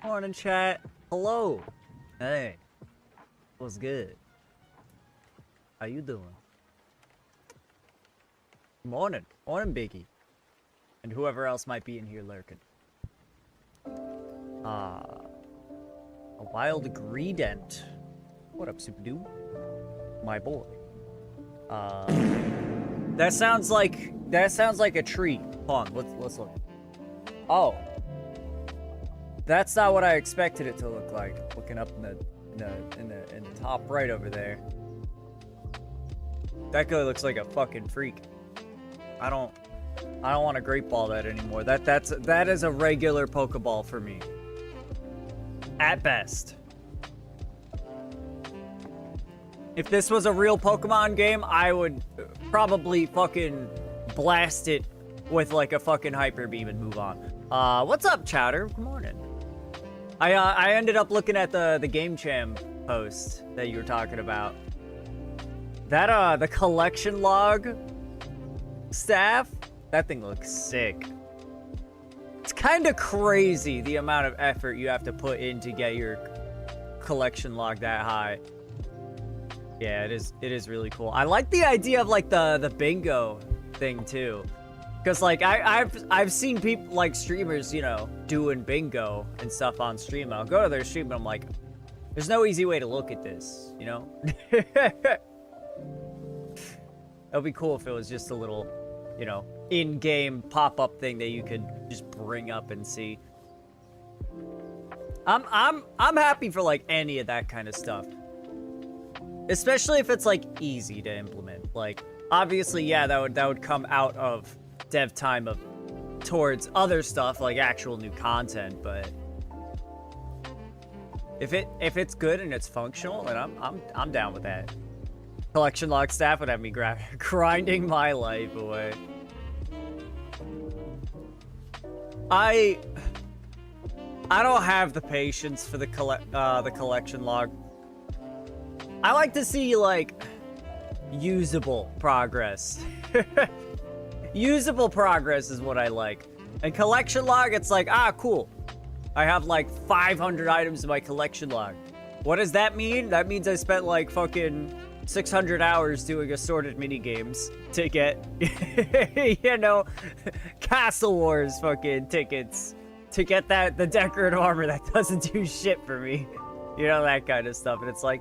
Morning, chat. Hello. Hey. What's good? How you doing? Morning. Morning, Biggie. And whoever else might be in here lurking. A wild greedent. What up, Super Dude? My boy. That sounds like a tree. Hold on, let's look. Oh. That's not what I expected it to look like. Looking up in the top right over there. That guy looks like a fucking freak. I don't want to great ball that anymore. That is a regular Pokeball for me. At best. If this was a real Pokemon game, I would probably fucking blast it with like a fucking Hyper Beam and move on. What's up, Chowder? Good morning. I ended up looking at the Game Jam post that you were talking about. That the collection log staff, that thing looks sick. It's kind of crazy the amount of effort you have to put in to get your collection log that high. Yeah, it is really cool. I like the idea of like the bingo thing too. Cause like I've seen people like streamers, you know, doing bingo and stuff on stream. I'll go to their stream and I'm like, there's no easy way to look at this, you know? It'd be cool if it was just a little, you know, in-game pop-up thing that you could just bring up and see. I'm happy for like any of that kind of stuff. Especially if it's like easy to implement. Like obviously, yeah, that would come out of dev time of towards other stuff like actual new content, but if it's good and it's functional, then I'm down with that. Collection log staff would have me grinding my life away. I don't have the patience for the collection log. I like to see like usable progress. Usable progress is what I like. And collection log, it's like, ah, cool. I have like 500 items in my collection log. What does that mean? That means I spent like fucking 600 hours doing assorted mini games to get, you know, Castle Wars fucking tickets to get the decorative armor that doesn't do shit for me. You know, that kind of stuff. And it's like,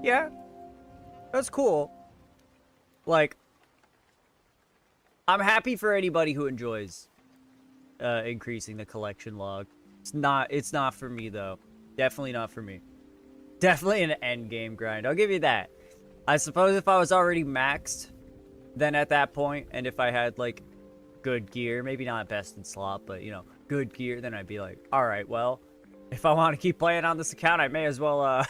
yeah, that's cool. Like, I'm happy for anybody who enjoys increasing the collection log. It's not for me though. Definitely not for me. Definitely an end game grind. I'll give you that. I suppose if I was already maxed, then at that point, and if I had like good gear, maybe not best in slot, but you know, good gear, then I'd be like, all right, well, if I want to keep playing on this account, I may as well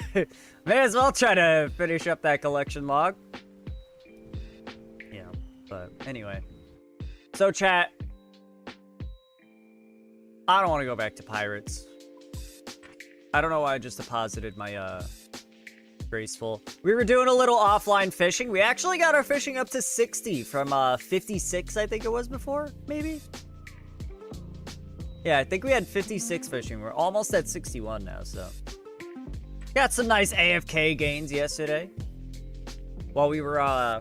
try to finish up that collection log. You know, but anyway. So chat, I don't want to go back to pirates. I don't know why I just deposited my graceful. We were doing a little offline fishing. We actually got our fishing up to 60 from 56, I think it was before, maybe. Yeah, I think we had 56 fishing. We're almost at 61 now, so. Got some nice AFK gains yesterday. While we were, I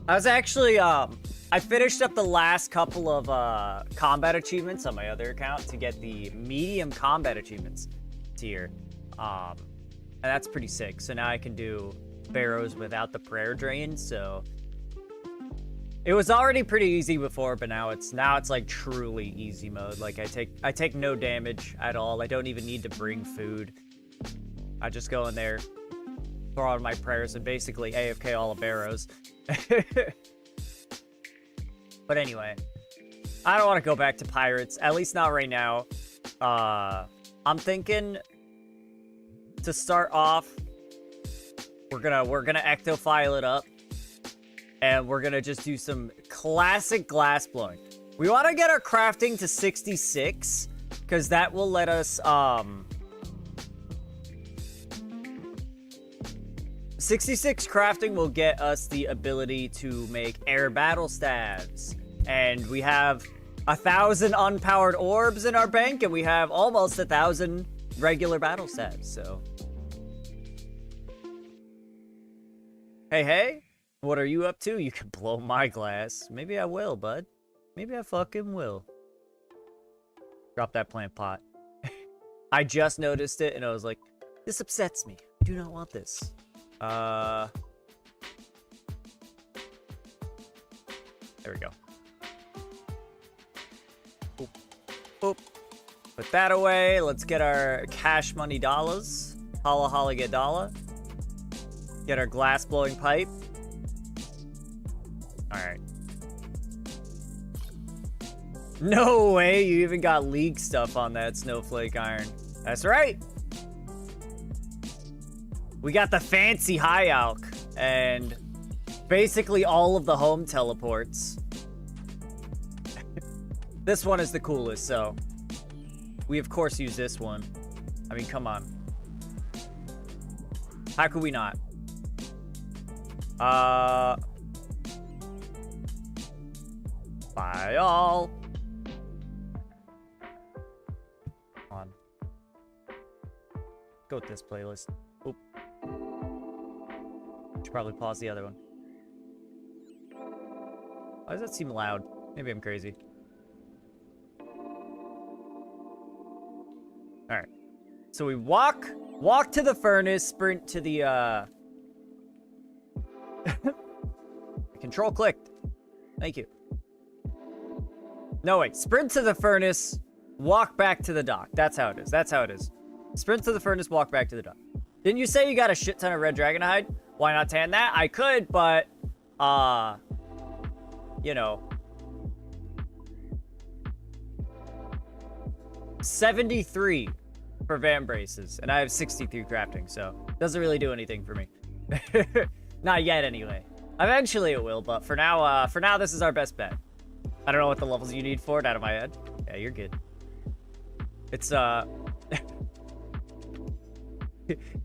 was actually, I finished up the last couple of, combat achievements on my other account to get the medium combat achievements tier. And that's pretty sick. So now I can do Pharaohs without the prayer drain, so. It was already pretty easy before, but now it's like truly easy mode. Like I take no damage at all. I don't even need to bring food. I just go in there, throw out my prayers, and basically AFK all of Barrows. But anyway, I don't want to go back to pirates, at least not right now. I'm thinking to start off, we're gonna ectophile it up. And we're gonna just do some classic glass blowing. We want to get our crafting to 66, because that will let us, 66 crafting will get us the ability to make air battle stabs. And we have 1,000 unpowered orbs in our bank, and we have almost 1,000 regular battle stabs, so. Hey. What are you up to? You can blow my glass. Maybe I will, bud. Maybe I fucking will. Drop that plant pot. I just noticed it, and I was like, this upsets me. I do not want this. There we go. Boop. Boop. Put that away. Let's get our cash money dollars. Holla holla get dollar. Get our glass blowing pipe. Alright. No way, you even got league stuff on that snowflake iron. That's right. We got the fancy high alk and basically all of the home teleports. This one is the coolest, so we of course use this one. I mean, come on. How could we not? Bye all. Come on. Go with this playlist. Oop. Should probably pause the other one. Why does that seem loud? Maybe I'm crazy. Alright. So we walk to the furnace, sprint to the Control clicked. Thank you. No, wait. Sprint to the furnace, walk back to the dock. That's how it is. That's how it is. Sprint to the furnace, walk back to the dock. Didn't you say you got a shit ton of red dragon hide? Why not tan that? I could, but, you know. 73 for van braces, and I have 63 crafting, so doesn't really do anything for me. Not yet, anyway. Eventually it will, but for now, this is our best bet. I don't know what the levels you need for it out of my head. Yeah, you're good. It's,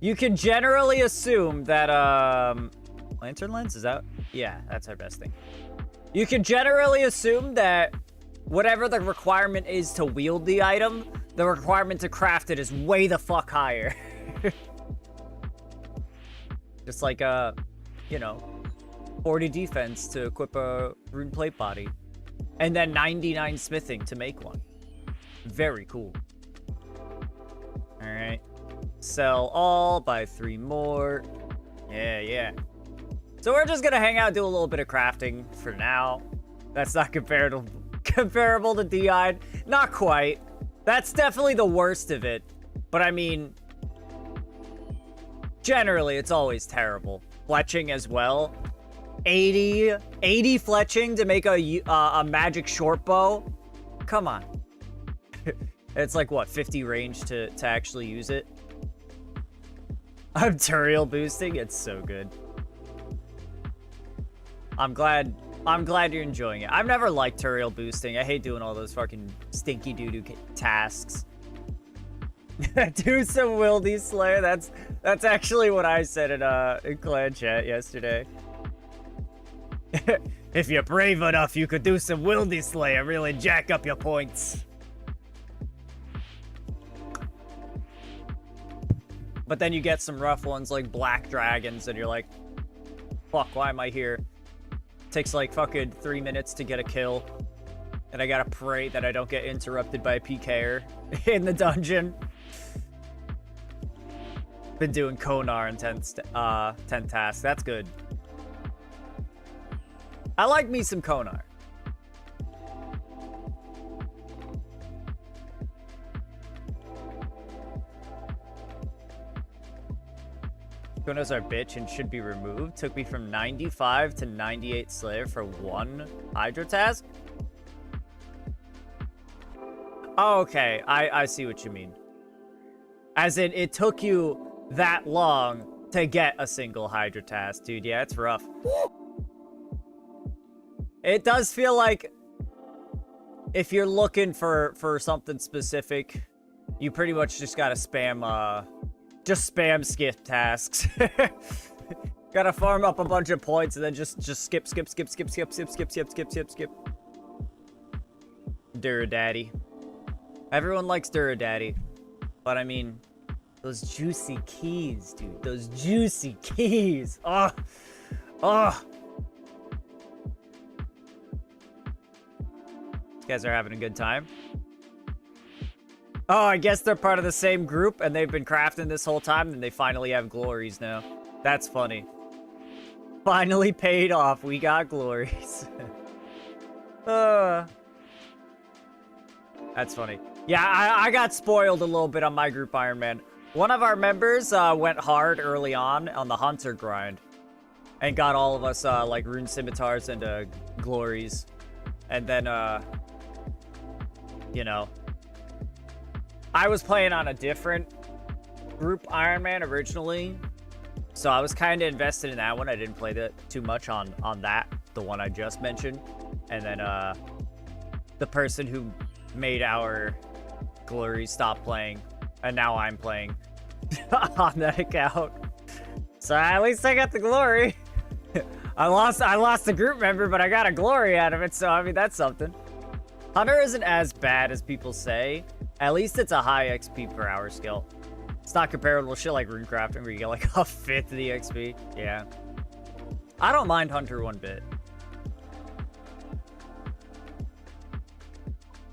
you can generally assume that, lantern lens, is that? Yeah, that's our best thing. You can generally assume that whatever the requirement is to wield the item, the requirement to craft it is way the fuck higher. Just like, you know, 40 defense to equip a rune plate body. And then 99 smithing to make one. Very cool. Alright. Sell all, buy 3 more. Yeah. So we're just gonna hang out, do a little bit of crafting for now. That's not comparable to DI. Not quite. That's definitely the worst of it. But I mean, generally, it's always terrible. Fletching as well. 80 fletching to make a magic short bow. Come on. It's like what, 50 range to actually use it. I'm Turiel boosting. It's so good. I'm glad you're enjoying it. I've never liked Turiel boosting. I hate doing all those fucking stinky doo-doo tasks. Do some wildy slay. That's actually what I said in clan chat yesterday. If you're brave enough, you could do some wildy slay and really jack up your points. But then you get some rough ones like black dragons, and you're like, fuck, why am I here? Takes like fucking 3 minutes to get a kill. And I gotta pray that I don't get interrupted by a PKer in the dungeon. Been doing Konar and 10 tasks. That's good. I like me some Konar. Kona's our bitch and should be removed. Took me from 95 to 98 Slayer for one Hydro task. Oh, okay, I see what you mean. As in, it took you that long to get a single Hydra task, dude. Yeah, it's rough. It does feel like if you're looking for something specific, you pretty much just gotta spam, just spam skip tasks. Gotta farm up a bunch of points and then just skip. Duradaddy. Everyone likes Duradaddy. But I mean, those juicy keys, dude. Those juicy keys. Oh. Oh. You guys are having a good time. Oh, I guess they're part of the same group and they've been crafting this whole time and they finally have glories now. That's funny. Finally paid off. We got glories. That's funny. Yeah, I got spoiled a little bit on my group Iron Man. One of our members went hard early on the Hunter grind. And got all of us, like, rune scimitars and glories. And then, you know. I was playing on a different group Iron Man originally. So I was kind of invested in that one. I didn't play that too much on that, the one I just mentioned. And then, the person who made our glory stop playing. And now I'm playing on that account. So at least I got the glory. I lost a group member, but I got a glory out of it. So, I mean, that's something. Hunter isn't as bad as people say. At least it's a high XP per hour skill. It's not comparable to shit like runecrafting where you get like a fifth of the XP. Yeah. I don't mind Hunter one bit.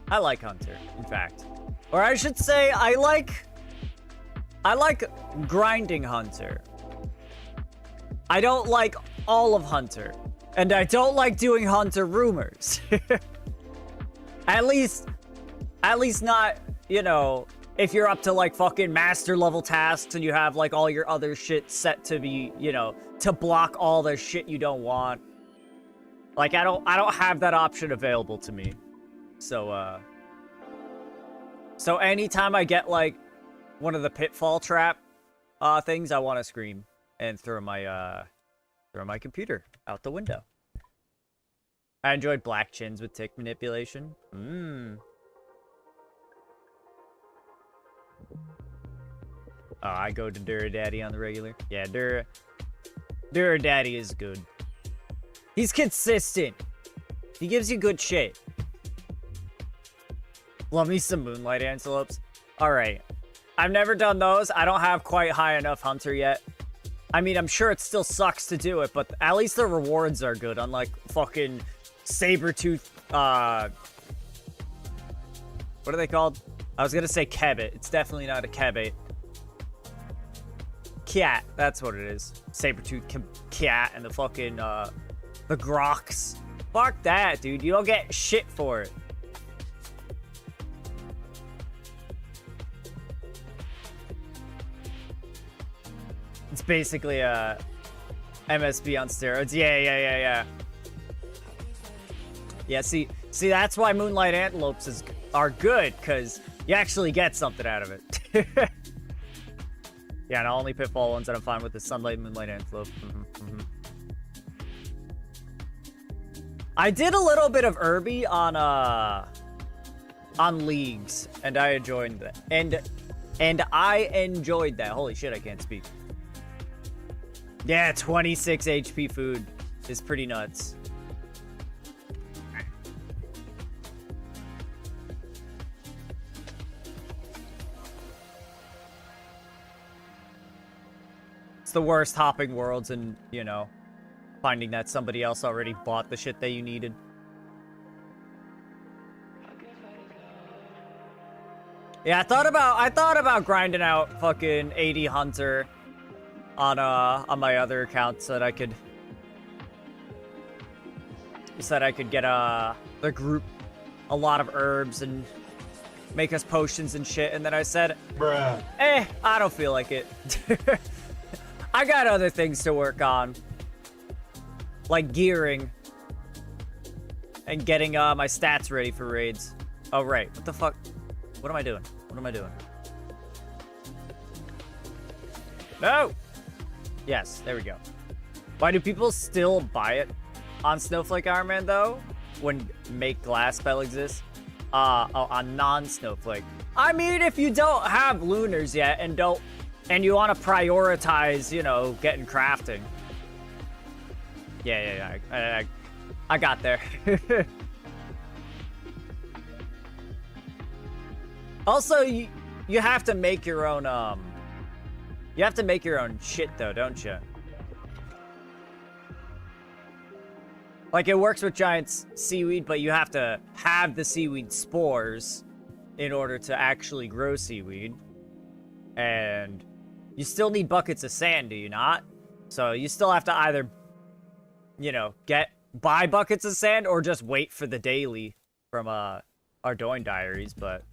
I like Hunter, in fact. Or I should say, I like grinding Hunter. I don't like all of Hunter. And I don't like doing Hunter rumors. At least not, you know, if you're up to like fucking master level tasks and you have like all your other shit set to be, you know, to block all the shit you don't want. Like I don't have that option available to me. So anytime I get like one of the pitfall trap things, I want to scream and throw my computer out the window. I enjoyed black chins with tick manipulation. Oh, I go to Duradaddy on the regular. Yeah, Duradaddy is good. He's consistent. He gives you good shit. Love me some Moonlight Antelopes. Alright. I've never done those. I don't have quite high enough Hunter yet. I mean, I'm sure it still sucks to do it, but at least the rewards are good, unlike fucking Sabertooth, what are they called? I was gonna say Kebbit. It's definitely not a Kebbit. Cat, that's what it is. Sabertooth cat and the fucking, the Grox. Fuck that, dude. You don't get shit for it. It's basically a MSB on steroids. Yeah. Yeah, see, that's why Moonlight Antelopes are good, because you actually get something out of it. Yeah, and only pitfall ones that I'm fine with is Sunlight Moonlight Antelope. I did a little bit of Irby on Leagues, and I enjoyed that. And I enjoyed that. Holy shit, I can't speak. Yeah, 26 HP food is pretty nuts. It's the worst hopping worlds and, you know, finding that somebody else already bought the shit that you needed. Yeah, I thought about grinding out fucking 80 Hunter on my other accounts so that I could get the group a lot of herbs and make us potions and shit, and then I said, bruh, I don't feel like it. I got other things to work on, like gearing and getting my stats ready for raids. Oh right, what the fuck? What am I doing? What am I doing? No! Yes, there we go. Why do people still buy it on Snowflake Iron Man, though? When Make Glass spell exists? On non-Snowflake. I mean, if you don't have Lunars yet and you want to prioritize, you know, getting crafting. Yeah. I got there. Also, you have to make your own, you have to make your own shit, though, don't you? Like, it works with giant seaweed, but you have to have the seaweed spores in order to actually grow seaweed. And you still need buckets of sand, do you not? So you still have to either, you know, buy buckets of sand or just wait for the daily from Ardoin Diaries, but...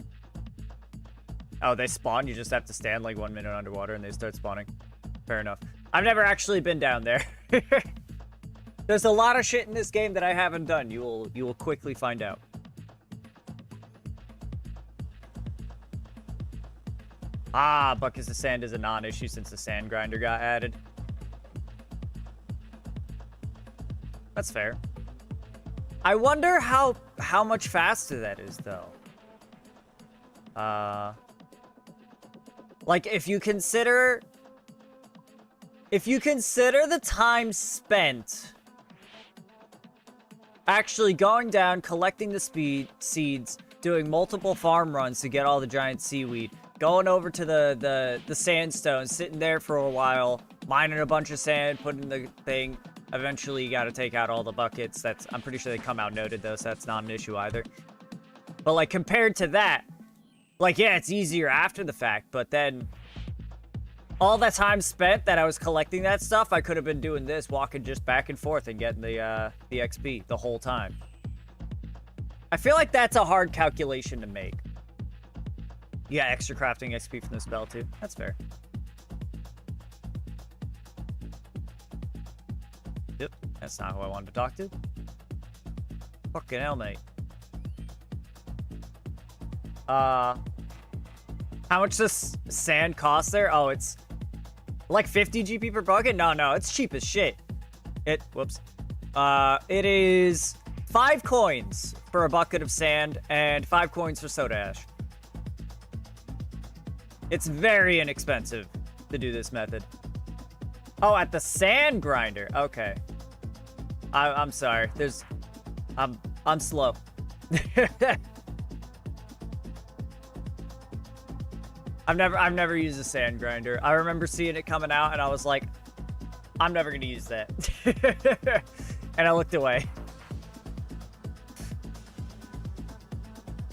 Oh, they spawn? You just have to stand like 1 minute underwater and they start spawning. Fair enough. I've never actually been down there. There's a lot of shit in this game that I haven't done. You will quickly find out. Ah, buckets of sand is a non-issue since the sand grinder got added. That's fair. I wonder how much faster that is, though. Like, if you consider the time spent actually going down, collecting the seeds, doing multiple farm runs to get all the giant seaweed, going over to the sandstone, sitting there for a while, mining a bunch of sand, putting the thing. Eventually, you got to take out all the buckets. I'm pretty sure they come out noted, though, so that's not an issue either. But, like, compared to that, like, yeah, it's easier after the fact, but then all that time spent that I was collecting that stuff, I could have been doing this, walking just back and forth and getting the XP the whole time. I feel like that's a hard calculation to make. Yeah, extra crafting XP from the spell, too. That's fair. Yep, that's not who I wanted to talk to. Fucking hell, mate. How much does sand cost there? Oh, it's like 50 GP per bucket? No, it's cheap as shit. Whoops. It is 5 coins for a bucket of sand and 5 coins for soda ash. It's very inexpensive to do this method. Oh, at the sand grinder. Okay. I'm sorry. I'm slow. I've never used a sand grinder. I remember seeing it coming out and I was like, I'm never gonna use that. And I looked away.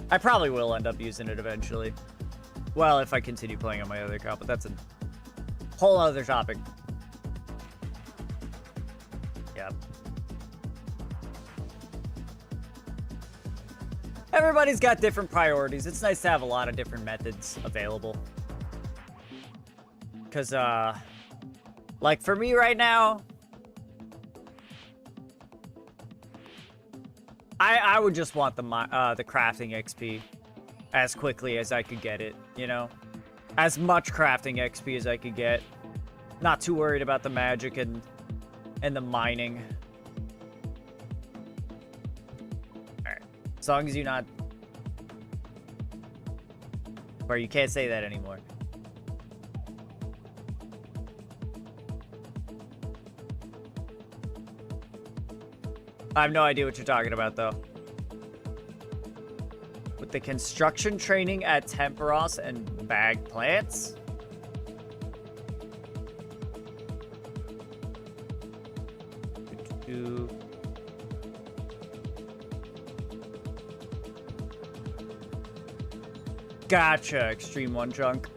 I probably will end up using it eventually. Well, if I continue playing on my other account, but that's a whole other topic. Yep. Everybody's got different priorities. It's nice to have a lot of different methods available. Because, like, for me right now, I would just want the crafting XP as quickly as I could get it, you know? As much crafting XP as I could get. Not too worried about the magic and the mining. Alright. As long as you're not... Or you can't say that anymore. I have no idea what you're talking about, though. With the construction training at Temperos and bag plants? Gotcha, Extreme One Chunk.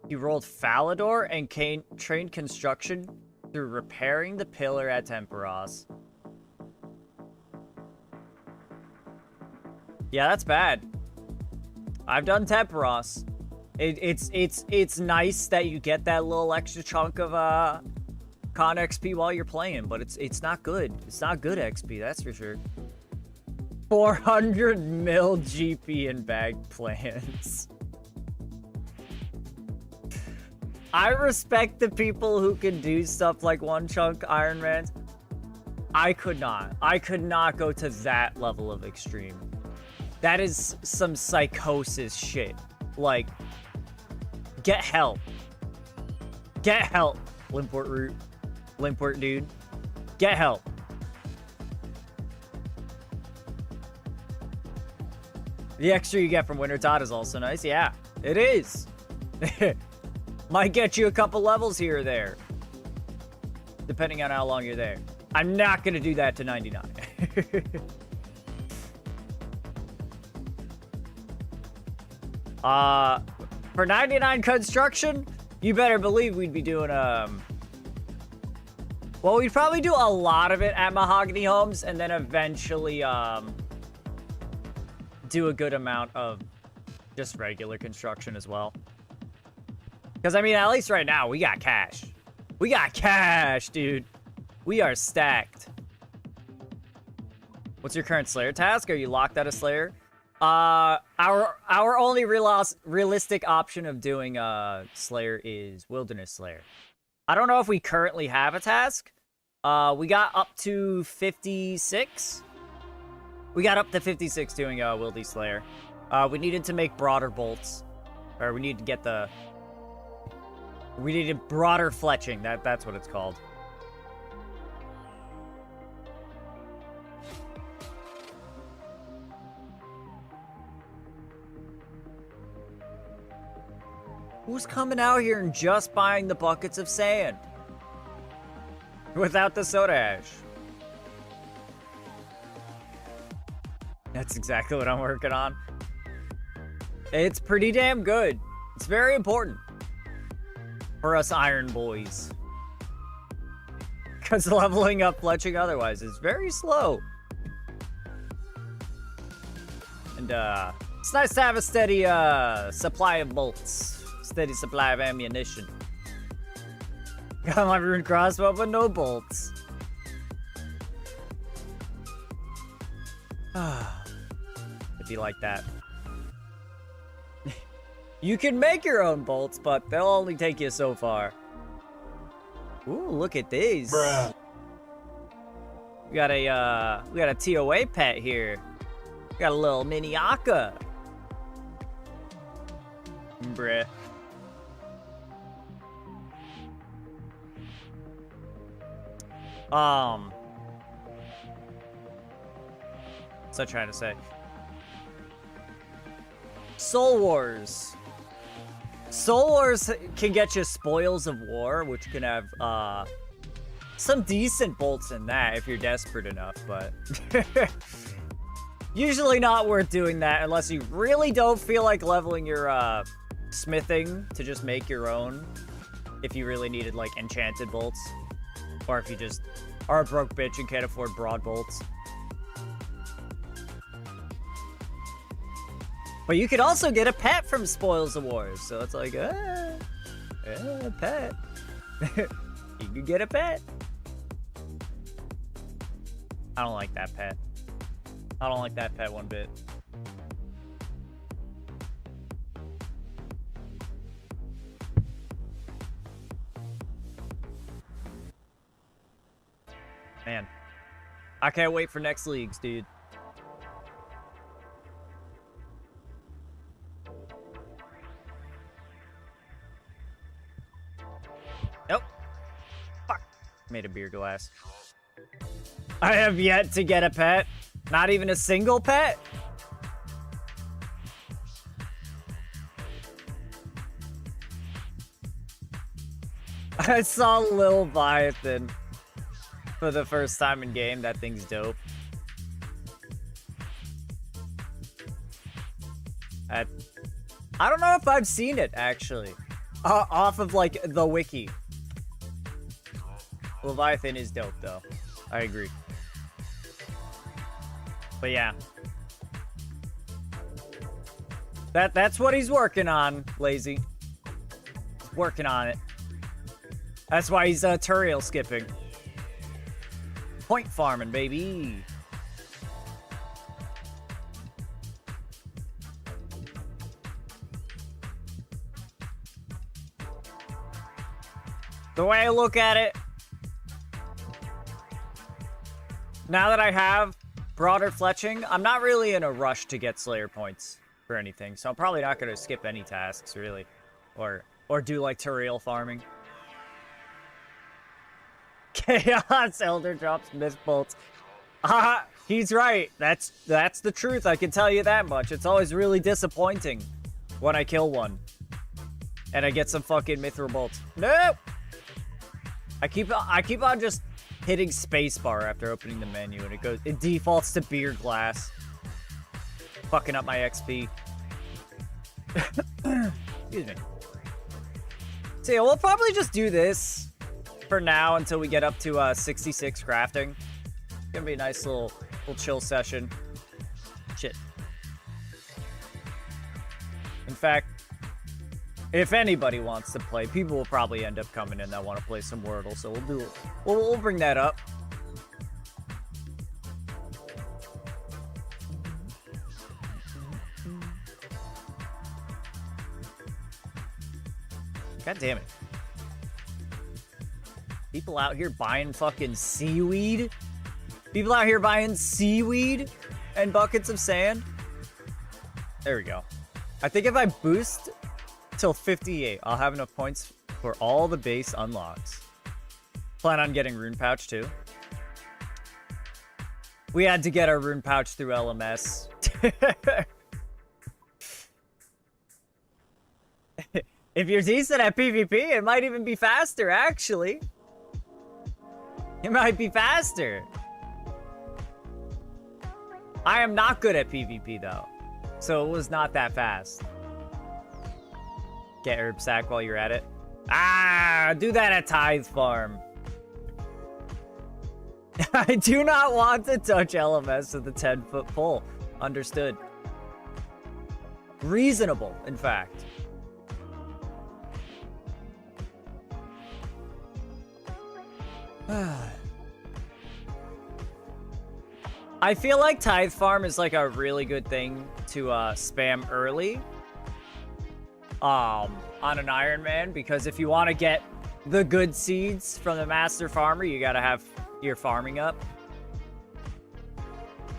He rolled Falador and trained construction through repairing the pillar at Temperos. Yeah, that's bad. I've done Temperos. It's nice that you get that little extra chunk of con XP while you're playing, but it's not good. It's not good XP, that's for sure. 400 mil GP in bag plans. I respect the people who can do stuff like one chunk Iron Man. I could not. I could not go to that level of extreme. That is some psychosis shit. Like, get help. Get help, Limport dude. Get help. The extra you get from Winter Todd is also nice. Yeah, it is. Might get you a couple levels here or there, depending on how long you're there. I'm not going to do that to 99. For 99 construction, you better believe we'd be doing, well, we'd probably do a lot of it at Mahogany Homes, and then eventually, do a good amount of just regular construction as well. Because, I mean, at least right now, we got cash. We got cash, dude. We are stacked. What's your current Slayer task? Are you locked out of Slayer? Our only realistic option of doing Slayer is Wilderness Slayer. I don't know if we currently have a task. We got up to 56. We got up to 56 doing Wildy Slayer. We needed to make broader bolts. Or we need to get the... We needed broader fletching. That's what it's called. Who's coming out here and just buying the buckets of sand? Without the soda ash. That's exactly what I'm working on. It's pretty damn good. It's very important for us iron boys. Because leveling up fletching otherwise is very slow. And it's nice to have a steady supply of bolts. Steady supply of ammunition. Got my rune crossbow, but no bolts. It'd be like that. You can make your own bolts, but they'll only take you so far. Ooh, look at these. Bruh. We got a TOA pet here. We got a little mini Akka. Bruh. What's I trying to say? Soul Wars. Soul Wars can get you Spoils of War, which can have some decent bolts in that if you're desperate enough, but usually not worth doing that unless you really don't feel like leveling your smithing to just make your own. If you really needed like enchanted bolts, or if you just are a broke bitch and can't afford broad bolts. But you could also get a pet from Spoils of Wars, so it's like, pet. You could get a pet. I don't like that pet. I don't like that pet one bit. Man, I can't wait for next leagues, dude. Nope. Fuck. Made a beer glass. I have yet to get a pet. Not even a single pet. I saw Lil Leviathan for the first time in game. That thing's dope. I don't know if I've seen it, actually. Off of, like, the wiki. Leviathan is dope, though. I agree. But yeah. That's what he's working on, Lazy. He's working on it. That's why he's Turiel skipping. Point farming, baby. The way I look at it, now that I have broader fletching, I'm not really in a rush to get Slayer points for anything, so I'm probably not going to skip any tasks, really. Or do, like, Turiel farming. Chaos Elder drops Mist Bolts. He's right. That's the truth, I can tell you that much. It's always really disappointing when I kill one. And I get some fucking Mithril Bolts. Nope! I keep on just hitting spacebar after opening the menu, and it defaults to beer glass. Fucking up my XP. Excuse me. So yeah, we'll probably just do this for now until we get up to 66 crafting. Gonna be a nice little chill session. Shit. In fact, if anybody wants to play, people will probably end up coming in that want to play some Wordle, so we'll do it. We'll bring that up. God damn it. People out here buying fucking seaweed? People out here buying seaweed and buckets of sand? There we go. I think if I boost till 58, I'll have enough points for all the base unlocks. Plan on getting Rune Pouch too. We had to get our Rune Pouch through LMS. If you're decent at PvP, it might even be faster, actually. It might be faster. I am not good at PvP, though. So it was not that fast. Get herb sack while you're at it. Ah, do that at Tithe Farm. I do not want to touch LMS with a 10-foot pole. Understood. Reasonable, in fact. I feel like Tithe Farm is like a really good thing to spam early on an Iron Man, because if you want to get the good seeds from the Master Farmer, you gotta have your farming up.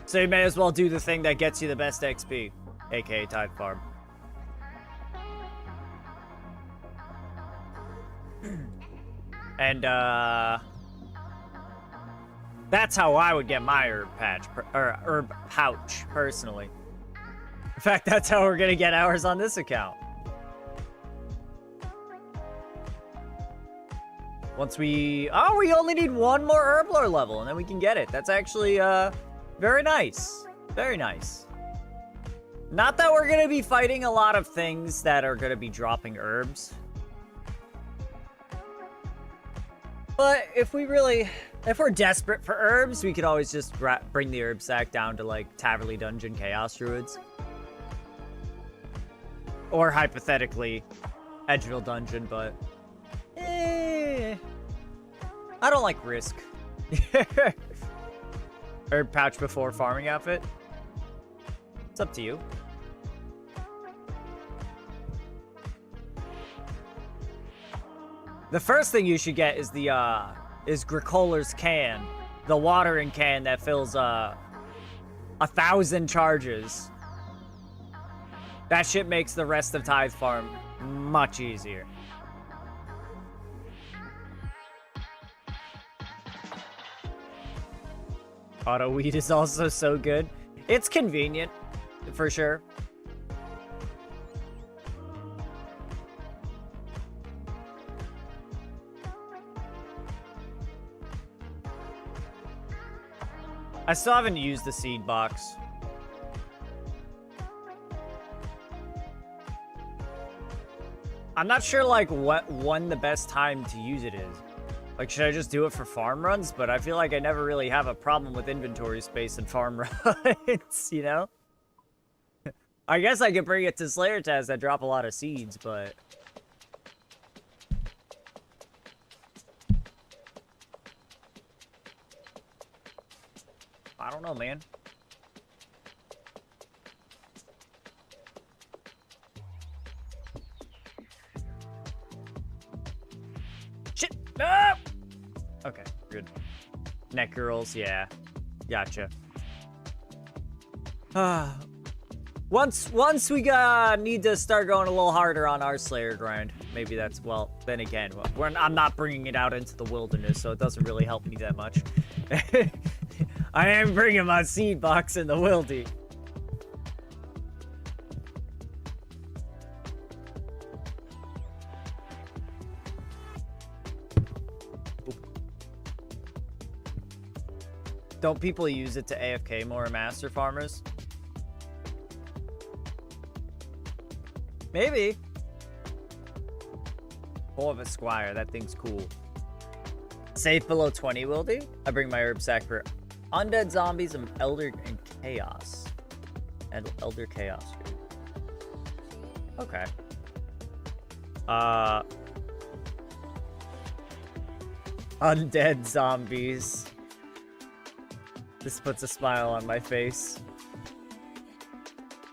So you may as well do the thing that gets you the best XP, aka Tithe Farm. And that's how I would get my herb pouch, personally. In fact, that's how we're gonna get ours on this account. Once we only need one more herblore level, and then we can get it. That's actually, very nice. Very nice. Not that we're gonna be fighting a lot of things that are gonna be dropping herbs. But if we're desperate for herbs, we could always just bring the herb sack down to, like, Taverley Dungeon Chaos Druids. Or, hypothetically, Edgeville Dungeon, but... I don't like risk. Herb pouch before farming outfit? It's up to you. The first thing you should get is the, Gricolar's can. The watering can that fills, 1,000 charges. That shit makes the rest of Tithe Farm much easier. Auto weed is also so good. It's convenient, for sure. I still haven't used the seed box. I'm not sure, like, when the best time to use it is. Like, should I just do it for farm runs? But I feel like I never really have a problem with inventory space in farm runs, you know? I guess I could bring it to Slayer Taz that drop a lot of seeds, but... I don't know, man. Shit! No! Okay, good. Neck girls, yeah. Gotcha. Once we need to start going a little harder on our Slayer grind. Maybe that's, well, then again, I'm not bringing it out into the wilderness, so it doesn't really help me that much. I am bringing my seed box in the wildy. Don't people use it to AFK more master farmers? Maybe. Full of a squire. That thing's cool. Safe below 20 wildy. I bring my herb sack for undead zombies and elder and chaos. And elder chaos. Okay. Undead zombies. This puts a smile on my face.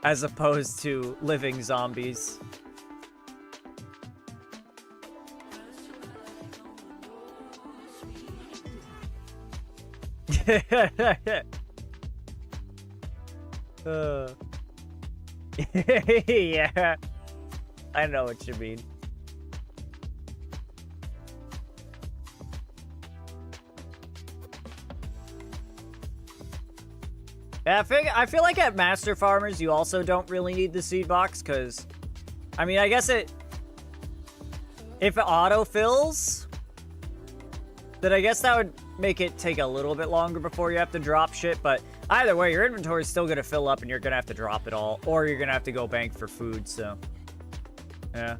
As opposed to living zombies. Yeah. I know what you mean. Yeah, I feel like at Master Farmers, you also don't really need the seed box, because, I mean, I guess if it auto-fills, then I guess that would make it take a little bit longer before you have to drop shit, but either way, your inventory is still going to fill up and you're going to have to drop it all, or you're going to have to go bank for food, so, yeah.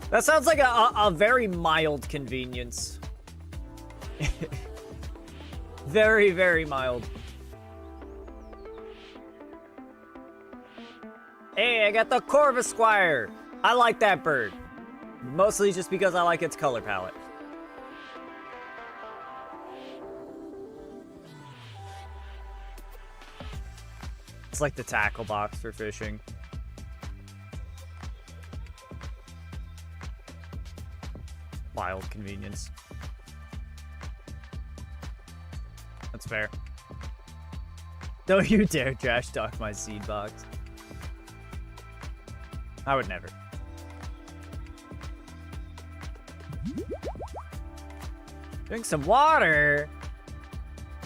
That sounds like a very mild convenience. Very, very mild. Hey, I got the Corvus Squire. I like that bird. Mostly just because I like its color palette. It's like the tackle box for fishing. Wild convenience. That's fair. Don't you dare trash talk my seed box. I would never. Drink some water.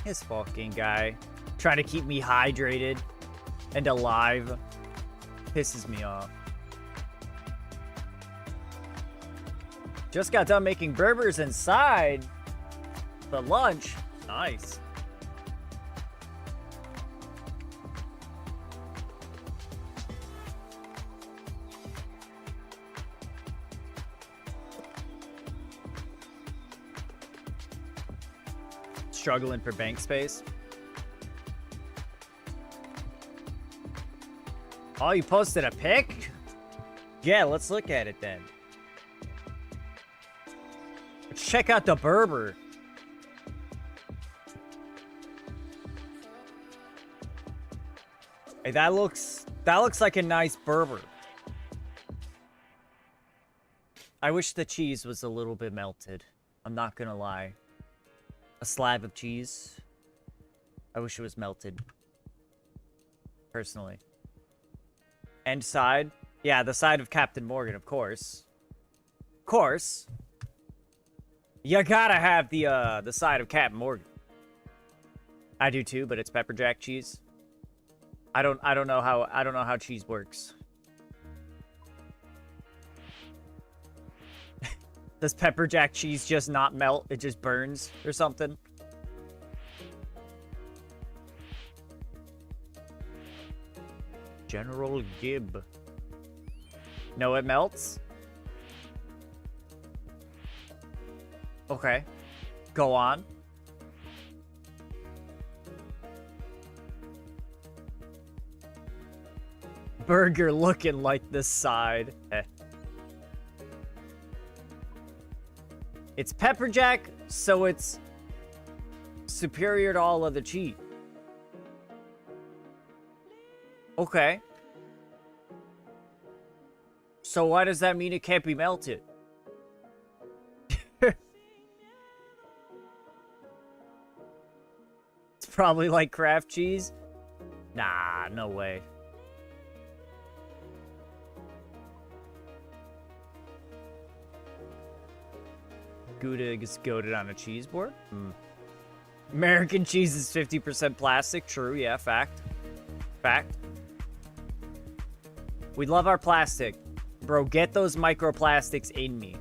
This fucking guy. Trying to keep me hydrated and alive. Pisses me off. Just got done making burgers inside. For lunch. Nice. Struggling for bank space. Oh, you posted a pic? Yeah, let's look at it then. Let's check out the Berber. Hey, that looks like a nice Berber. I wish the cheese was a little bit melted. I'm not gonna lie. A slab of cheese. I wish it was melted. Personally. And side. Yeah, the side of Captain Morgan, of course. Of course. You gotta have the side of Captain Morgan. I do too, but it's pepper jack cheese. I don't know how cheese works. Does pepper jack cheese just not melt? It just burns or something? General Gibb. No, it melts? Okay. Go on. Burger looking like this side. It's pepper jack, so it's superior to all other cheese. Okay. So why does that mean it can't be melted? It's probably like Kraft cheese. Nah, no way. Gouda is goated on a cheese board. American cheese is 50% plastic. True, yeah, fact. Fact. We love our plastic. Bro, get those microplastics in me.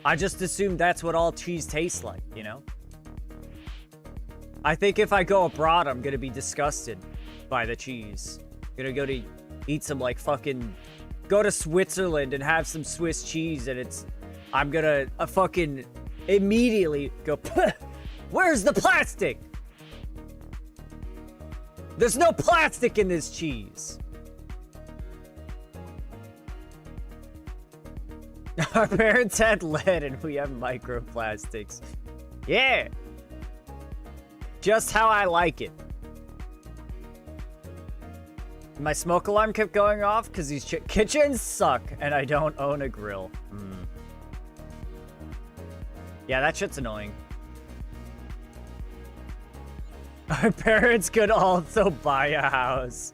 I just assumed that's what all cheese tastes like, you know? I think if I go abroad, I'm gonna be disgusted by the cheese. I'm gonna go to eat some, like, fucking... Go to Switzerland and have some Swiss cheese, and it's... I'm gonna fucking immediately go, where's the plastic? There's no plastic in this cheese. Our parents had lead and we have microplastics. Yeah. Just how I like it. My smoke alarm kept going off because these kitchens suck and I don't own a grill. Yeah, that shit's annoying. Our parents could also buy a house.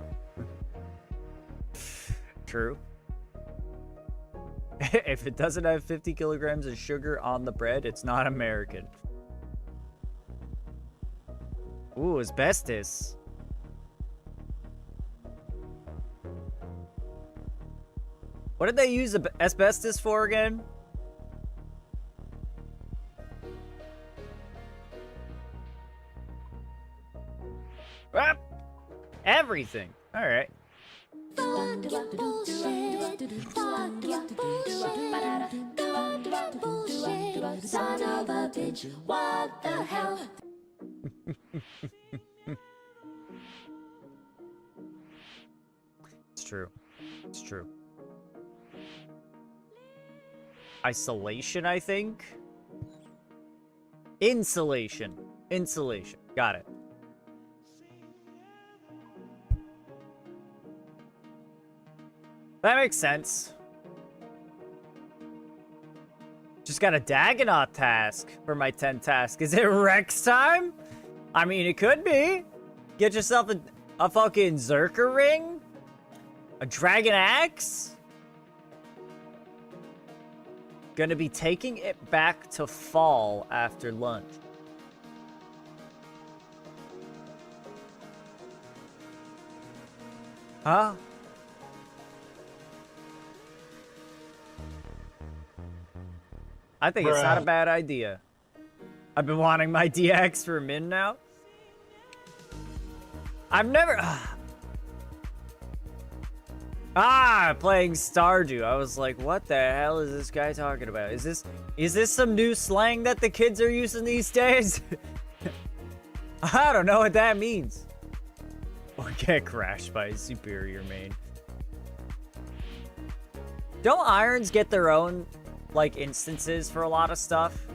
True. If it doesn't have 50 kilograms of sugar on the bread, it's not American. Ooh, asbestos. What did they use asbestos for again? Ah, everything. All right. Fuck your bullshit. Fuck your bullshit. Bullshit. Son of a bitch. What the hell? It's true. It's true. Isolation, I think. Insulation. Insulation. Got it. That makes sense. Just got a Dagonaut task for my 10 task. Is it Rex time? I mean, it could be. Get yourself a fucking Zerker ring? A dragon axe? Gonna be taking it back to fall after lunch. Huh? I think it's not a bad idea. I've been wanting my DX for a min now. I've never... playing Stardew. I was like, what the hell is this guy talking about? Is this some new slang that the kids are using these days? I don't know what that means. Or get crashed by a superior main. Don't irons get their own, like, instances for a lot of stuff?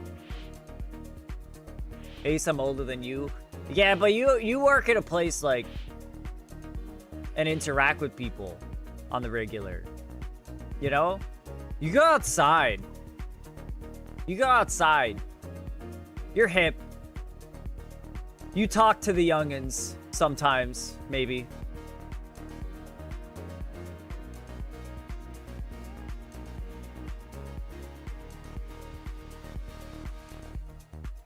Ace, I'm older than you. Yeah, but you work at a place, like, and interact with people on the regular. You know? You go outside. You go outside. You're hip. You talk to the youngins sometimes, maybe.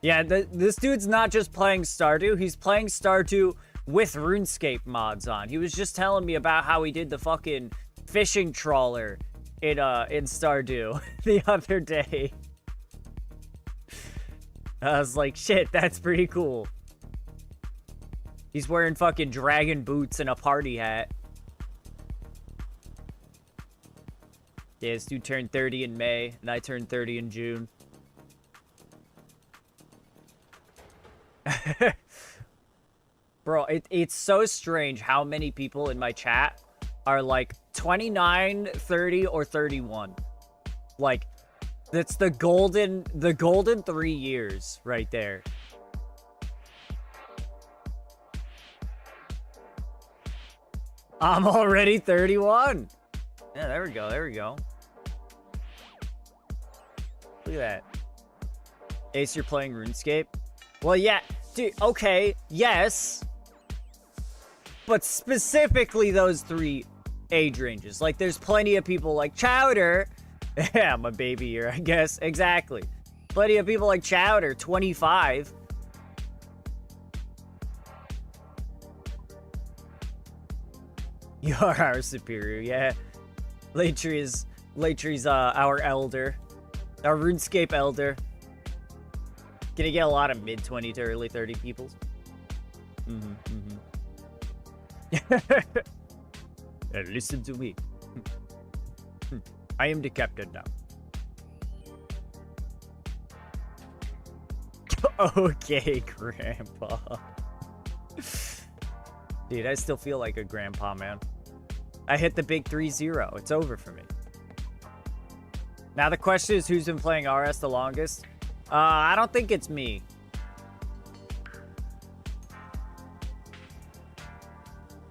Yeah, this dude's not just playing Stardew, he's playing Stardew with RuneScape mods on. He was just telling me about how he did the fucking fishing trawler in Stardew the other day. I was like, shit, that's pretty cool. He's wearing fucking dragon boots and a party hat. Yeah, this dude turned 30 in May, and I turned 30 in June. Bro, it's so strange how many people in my chat are like 29, 30, or 31. Like, that's the golden 3 years right there. I'm already 31. Yeah, there we go. There we go. Look at that. Ace, you're playing RuneScape? Well, yeah. Dude, okay. Yes. But specifically those 3 age ranges. Like, there's plenty of people like Chowder. Yeah, I'm a baby here, I guess. Exactly. Plenty of people like Chowder, 25. You are our superior, yeah. Latry's our elder. Our RuneScape elder. Gonna get a lot of mid-20 to early 30 peoples. And listen to me. I am the captain now. Okay, Grandpa. Dude, I still feel like a grandpa, man. I hit the big 3-0. It's over for me. Now the question is, who's been playing RS the longest? I don't think it's me.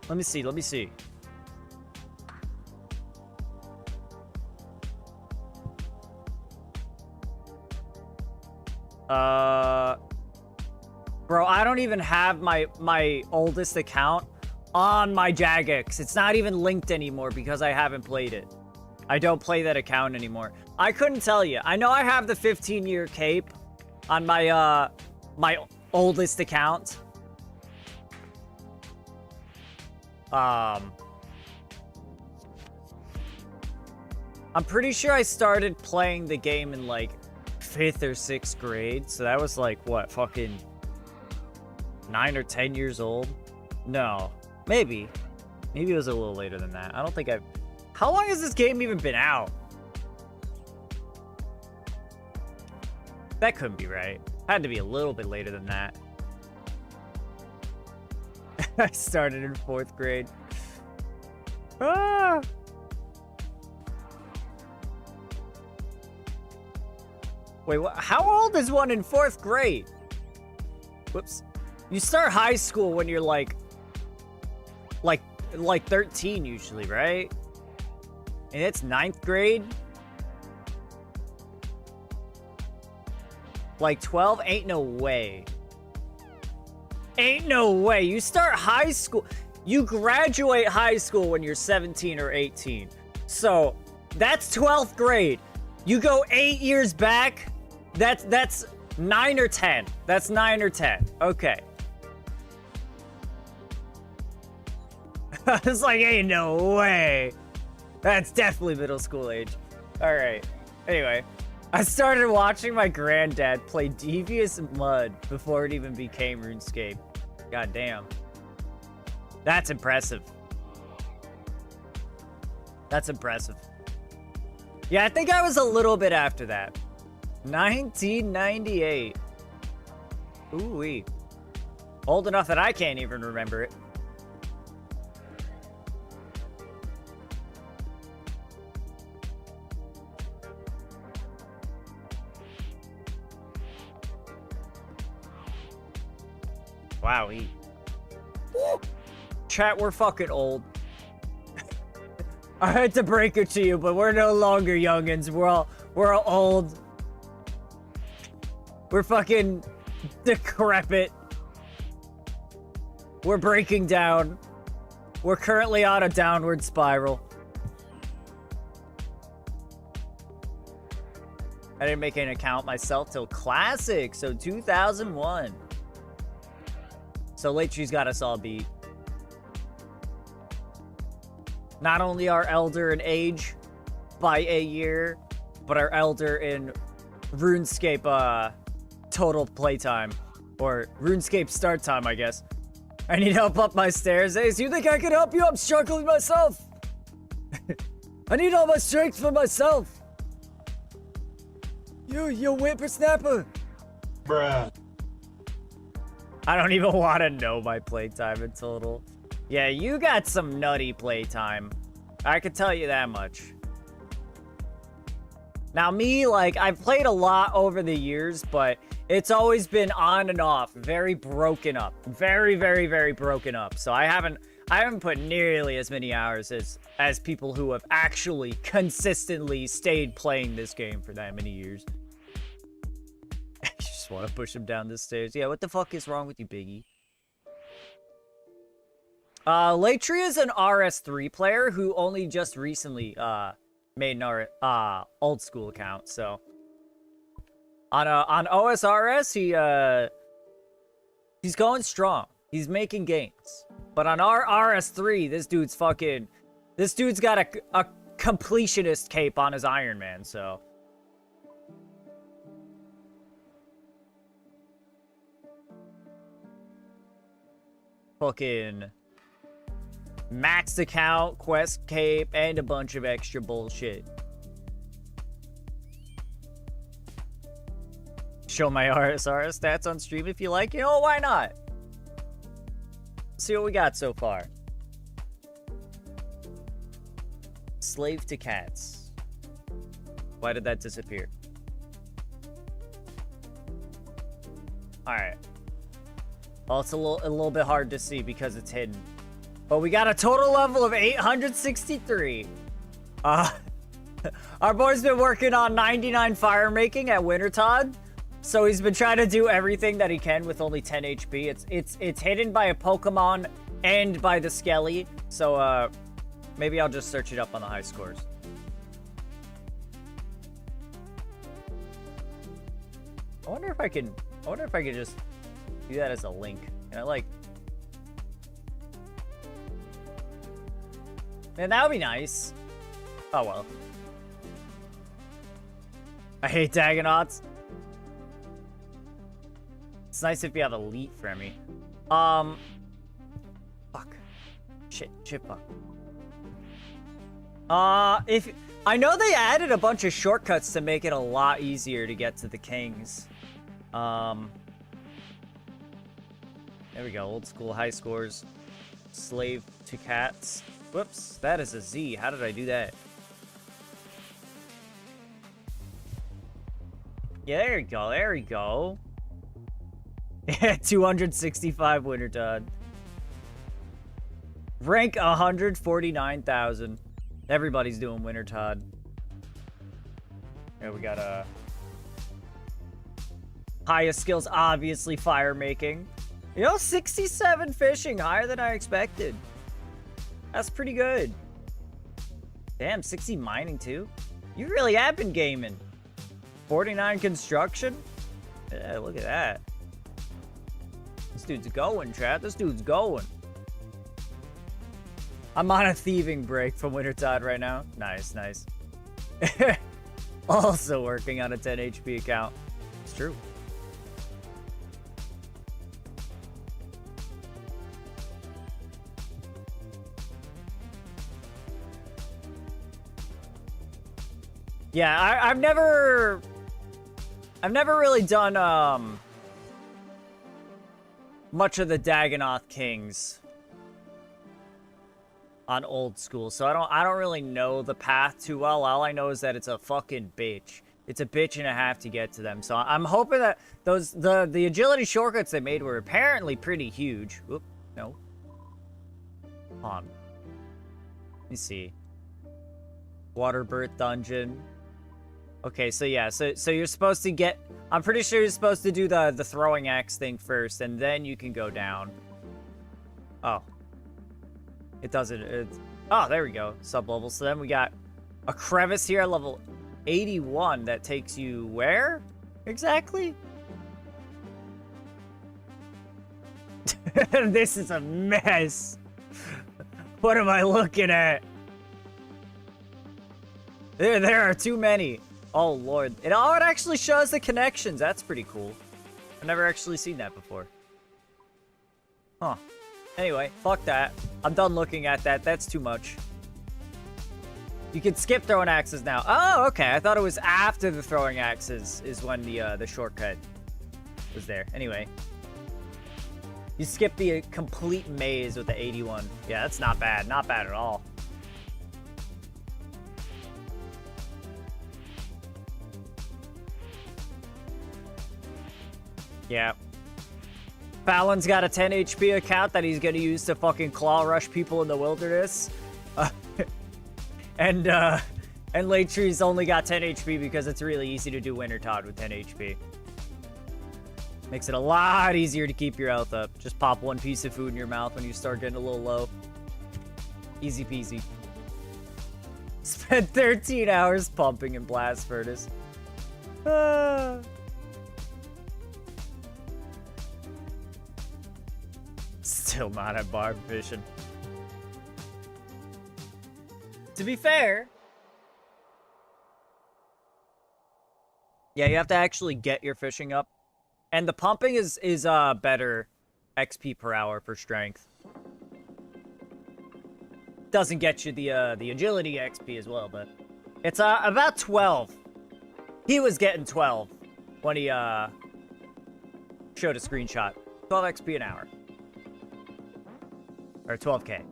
Let me see. Bro, I don't even have my oldest account on my Jagex. It's not even linked anymore because I haven't played it. I don't play that account anymore. I couldn't tell you. I know I have the 15-year cape on my my oldest account. I'm pretty sure I started playing the game in like 5th or 6th grade. So that was like, what, fucking 9 or 10 years old? No, maybe it was a little later than that. I don't think I've... How long has this game even been out? That couldn't be right. Had to be a little bit later than that. I started in 4th grade. Ah! Wait, what? How old is one in 4th grade? Whoops. You start high school when you're like 13 usually, right? And it's 9th grade? Like 12? Ain't no way. Ain't no way. You start high school. You graduate high school when you're 17 or 18. So that's 12th grade. You go 8 years back. That's 9 or 10. That's 9 or 10. Okay. I was like, ain't no way. That's definitely middle school age. All right. Anyway, I started watching my granddad play Devious Mud before it even became RuneScape. God damn. That's impressive. That's impressive. Yeah, I think I was a little bit after that. 1998. Ooh-wee. Old enough that I can't even remember it. Wowee. Chat, we're fucking old. I hate to break it to you, but we're no longer youngins. We're all old. We're fucking decrepit. We're breaking down. We're currently on a downward spiral. I didn't make an account myself till Classic, so 2001. So Latry's got us all beat. Not only our elder in age by a year, but our elder in RuneScape total playtime. Or RuneScape start time, I guess. I need help up my stairs. Ace, you think I can help you? I'm struggling myself. I need all my strength for myself. You whippersnapper. Bruh. I don't even want to know my playtime in total. Yeah, you got some nutty playtime. I can tell you that much. Now me, like, I've played a lot over the years, but it's always been on and off, very broken up. Very, very, very broken up. So I haven't put nearly as many hours as people who have actually consistently stayed playing this game for that many years. I just want to push him down the stairs. Yeah, what the fuck is wrong with you, Biggie? Latria is an RS3 player who only just recently made an old school account. So on OSRS he's going strong. He's making gains. But on our RS3, this dude's got a completionist cape on his Iron Man. So fucking maxed account, quest cape, and a bunch of extra bullshit. Show my RSRS stats on stream if you like. You know, why not? See what we got so far. Slave to cats. Why did that disappear? Alright. Well, it's a little bit hard to see because it's hidden. But we got a total level of 863. Our boy's been working on 99 fire making at Wintertod. So he's been trying to do everything that he can with only 10 HP. It's hidden by a Pokemon and by the Skelly. So maybe I'll just search it up on the high scores. I wonder if I can just do that as a link. And I like, man, that would be nice. Oh well. I hate Dagonauts. It's nice if you have Elite for me. Fuck. Shit, fuck. If I know they added a bunch of shortcuts to make it a lot easier to get to the kings. There we go. Old school high scores. Slave to cats. Whoops, that is a Z. How did I do that? Yeah, there you go. There we go. 265 Wintertod. Rank 149,000. Everybody's doing Wintertod. Yeah, we got highest skills, obviously fire making. You know, 67 fishing, higher than I expected. That's pretty good. Damn, 60 mining too. You really have been gaming. 49 construction. Yeah, look at that. This dude's going, chat. This dude's going. I'm on a thieving break from Wintertod right now. Nice, nice. Also working on a 10 HP account. It's true. Yeah, I've never really done much of the Dagonoth Kings on old school, so I don't really know the path too well. All I know is that it's a fucking bitch. It's a bitch and a half to get to them. So I'm hoping that the agility shortcuts they made were apparently pretty huge. Oop, no. Hold on. Let me see. Water birth dungeon. Okay, so yeah, so you're supposed to get, I'm pretty sure you're supposed to do the throwing axe thing first, and then you can go down. Oh. It doesn't, oh, there we go, sub-level. So then we got a crevice here at level 81 that takes you where? Exactly? This is a mess. What am I looking at? There are too many. Oh, Lord. It actually shows the connections. That's pretty cool. I've never actually seen that before. Huh. Anyway, fuck that. I'm done looking at that. That's too much. You can skip throwing axes now. Oh, okay. I thought it was after the throwing axes is when the shortcut was there. Anyway. You skip the complete maze with the 81. Yeah, that's not bad. Not bad at all. Yeah. Fallon's got a 10 HP account that he's gonna use to fucking claw rush people in the wilderness. And Late Tree's only got 10 HP because it's really easy to do Winter Todd with 10 HP. Makes it a lot easier to keep your health up. Just pop one piece of food in your mouth when you start getting a little low. Easy peasy. Spent 13 hours pumping in Blast Furnace. Still not at barb fishing. To be fair, yeah, you have to actually get your fishing up. And the pumping is better XP per hour for strength. Doesn't get you the agility XP as well, but it's about 12. He was getting 12 when he showed a screenshot. 12 XP an hour. Or 12K.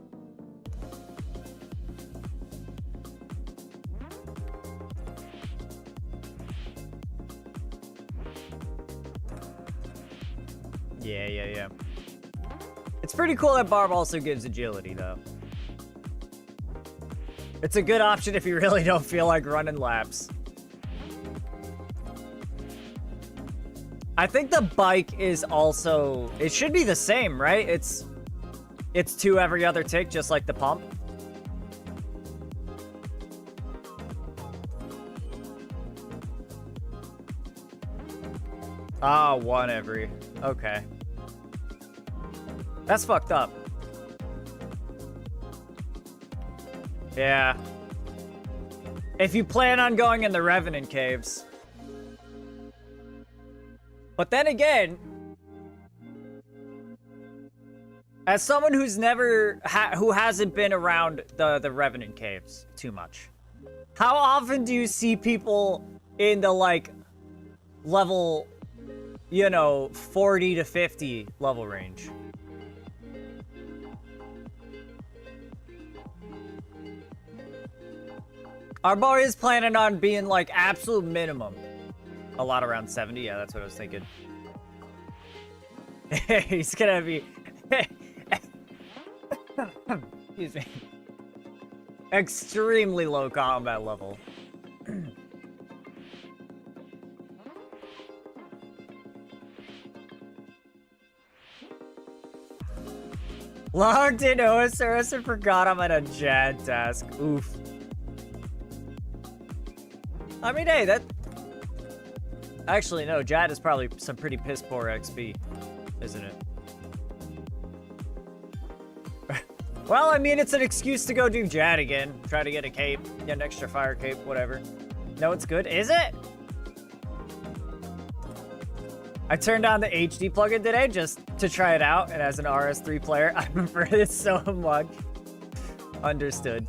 Yeah. It's pretty cool that Barb also gives agility, though. It's a good option if you really don't feel like running laps. I think the bike is also... It should be the same, right? It's 2 every other tick, just like the pump. Ah, 1 every. Okay. That's fucked up. Yeah. If you plan on going in the Revenant Caves. But then again, as someone who's never, who hasn't been around the Revenant Caves too much, how often do you see people in the, like, level, you know, 40 to 50 level range? Our boy is planning on being, like, absolute minimum. A lot around 70, yeah, that's what I was thinking. He's gonna be... Excuse me. Extremely low combat level. Logged in OSRS and forgot I'm at a Jad task. Oof. I mean, hey, that... Actually, no, Jad is probably some pretty piss-poor XP, isn't it? Well, I mean, it's an excuse to go do Jad again. Try to get a cape, get an extra fire cape, whatever. No, it's good. Is it? I turned on the HD plugin today just to try it out, and as an RS3 player, I prefer this so much. Understood.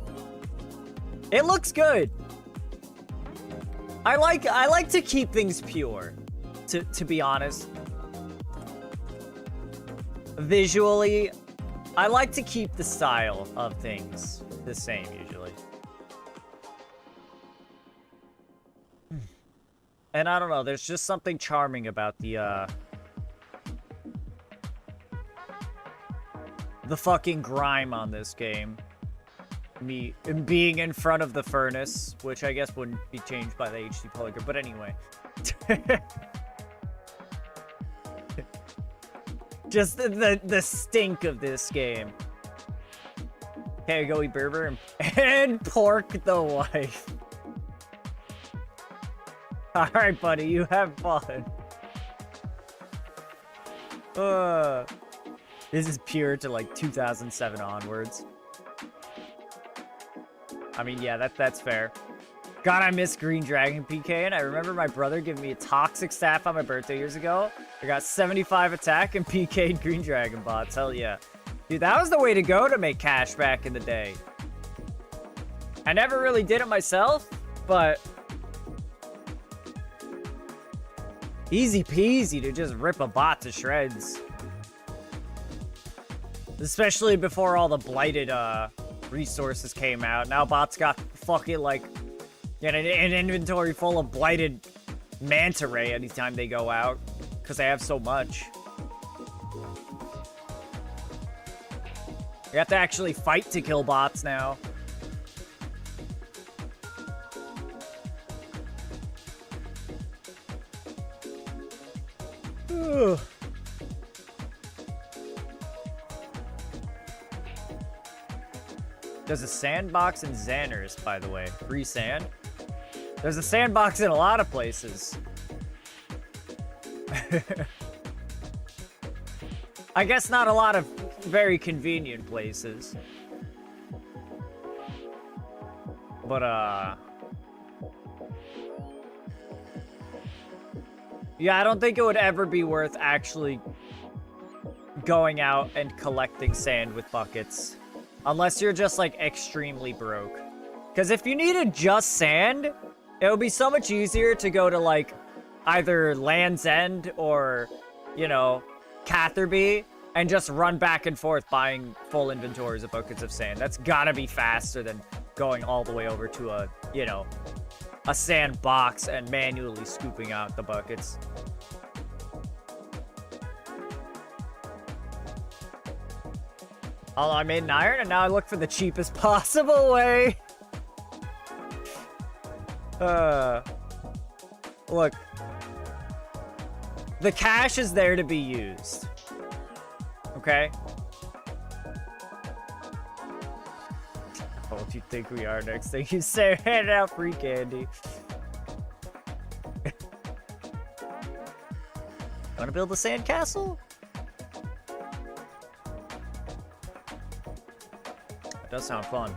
It looks good. I like to keep things pure, to be honest. Visually, I like to keep the style of things the same, usually. And I don't know, there's just something charming about the fucking grime on this game. Me being in front of the furnace, which I guess wouldn't be changed by the HD plugger, but anyway. Just the stink of this game. Okay, go eat Berber and pork the wife. Alright, buddy, you have fun. This is pure to like 2007 onwards. I mean, yeah, that's fair. God, I miss Green Dragon PK, and I remember my brother giving me a toxic staff on my birthday years ago. I got 75 attack and PK'd Green Dragon bots. Hell yeah. Dude, that was the way to go to make cash back in the day. I never really did it myself, but easy peasy to just rip a bot to shreds. Especially before all the blighted resources came out. Now bots got fucking like an inventory full of blighted manta ray anytime they go out because they have so much. You have to actually fight to kill bots now. Ugh. There's a sandbox in Xaners, by the way. Free sand. There's a sandbox in a lot of places. I guess not a lot of very convenient places. But, yeah, I don't think it would ever be worth actually going out and collecting sand with buckets. Unless you're just, like, extremely broke. Because if you needed just sand, it would be so much easier to go to, like, either Land's End or, you know, Catherby and just run back and forth buying full inventories of buckets of sand. That's gotta be faster than going all the way over to a, you know, a sand box and manually scooping out the buckets. Although I made an iron, and now I look for the cheapest possible way. Look. The cash is there to be used. Okay? What do you think we are next thing you say? Hand out free candy. Wanna build a sandcastle? That does sound fun.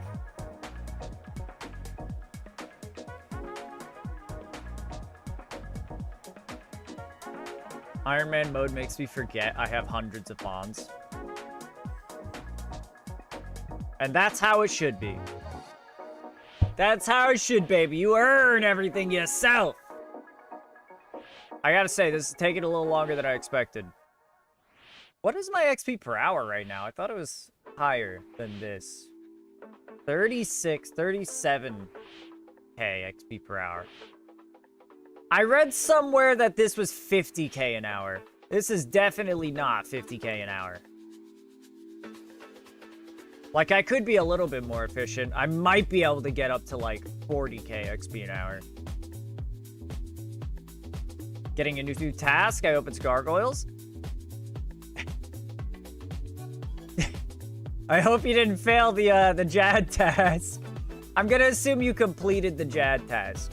Iron Man mode makes me forget I have hundreds of bonds. And that's how it should be. That's how it should, baby. You earn everything yourself. I gotta say, this is taking a little longer than I expected. What is my XP per hour right now? I thought it was higher than this. 36, 37k XP per hour. I read somewhere that this was 50k an hour. This is definitely not 50k an hour. Like, I could be a little bit more efficient. I might be able to get up to, like, 40k XP an hour. Getting a new task. I hope it's gargoyles. I hope you didn't fail the Jad task. I'm gonna assume you completed the Jad task.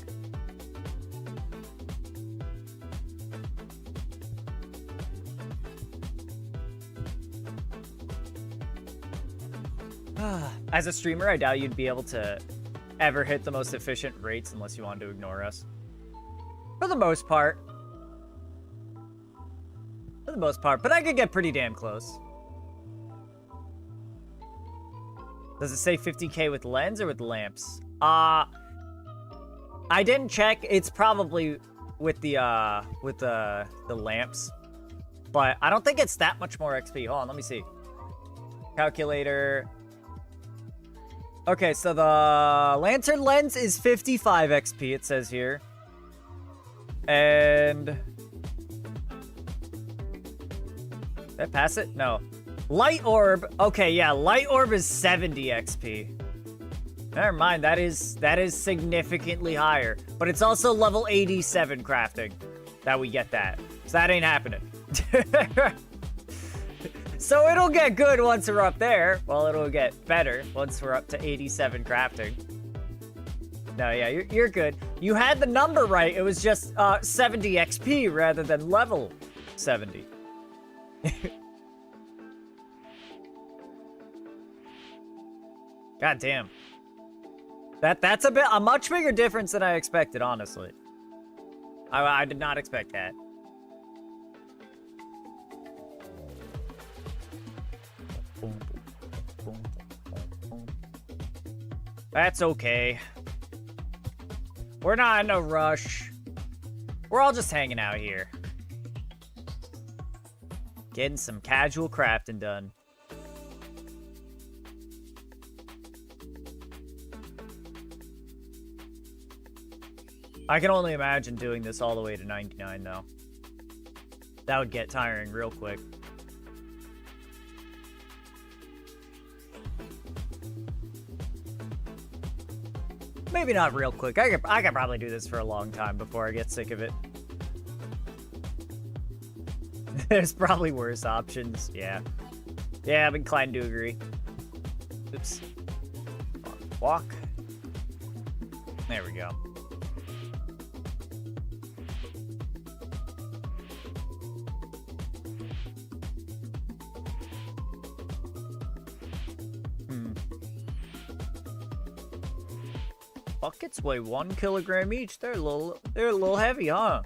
As a streamer, I doubt you'd be able to ever hit the most efficient rates unless you wanted to ignore us. For the most part. For the most part. But I could get pretty damn close. Does it say 50k with lens or with lamps? I didn't check. It's probably with the lamps. But I don't think it's that much more XP. Hold on, let me see. Calculator. Okay, so the lantern lens is 55 XP, it says here. And... did I pass it? No. Light orb. Okay, yeah, light orb is 70 XP. Never mind, that is significantly higher. But it's also level 87 crafting that we get that. So that ain't happening. So it'll get good once we're up there. Well, it'll get better once we're up to 87 crafting. No, yeah, you're good. You had the number right. It was just 70 XP rather than level 70. God damn. That's a much bigger difference than I expected, honestly. I did not expect that. That's okay. We're not in a rush. We're all just hanging out here. Getting some casual crafting done. I can only imagine doing this all the way to 99, though. That would get tiring real quick. Maybe not real quick. I could probably do this for a long time before I get sick of it. There's probably worse options. Yeah. Yeah, I'm inclined to agree. Oops. Walk. There we go. Buckets weigh 1 kilogram each. They're a little heavy, huh?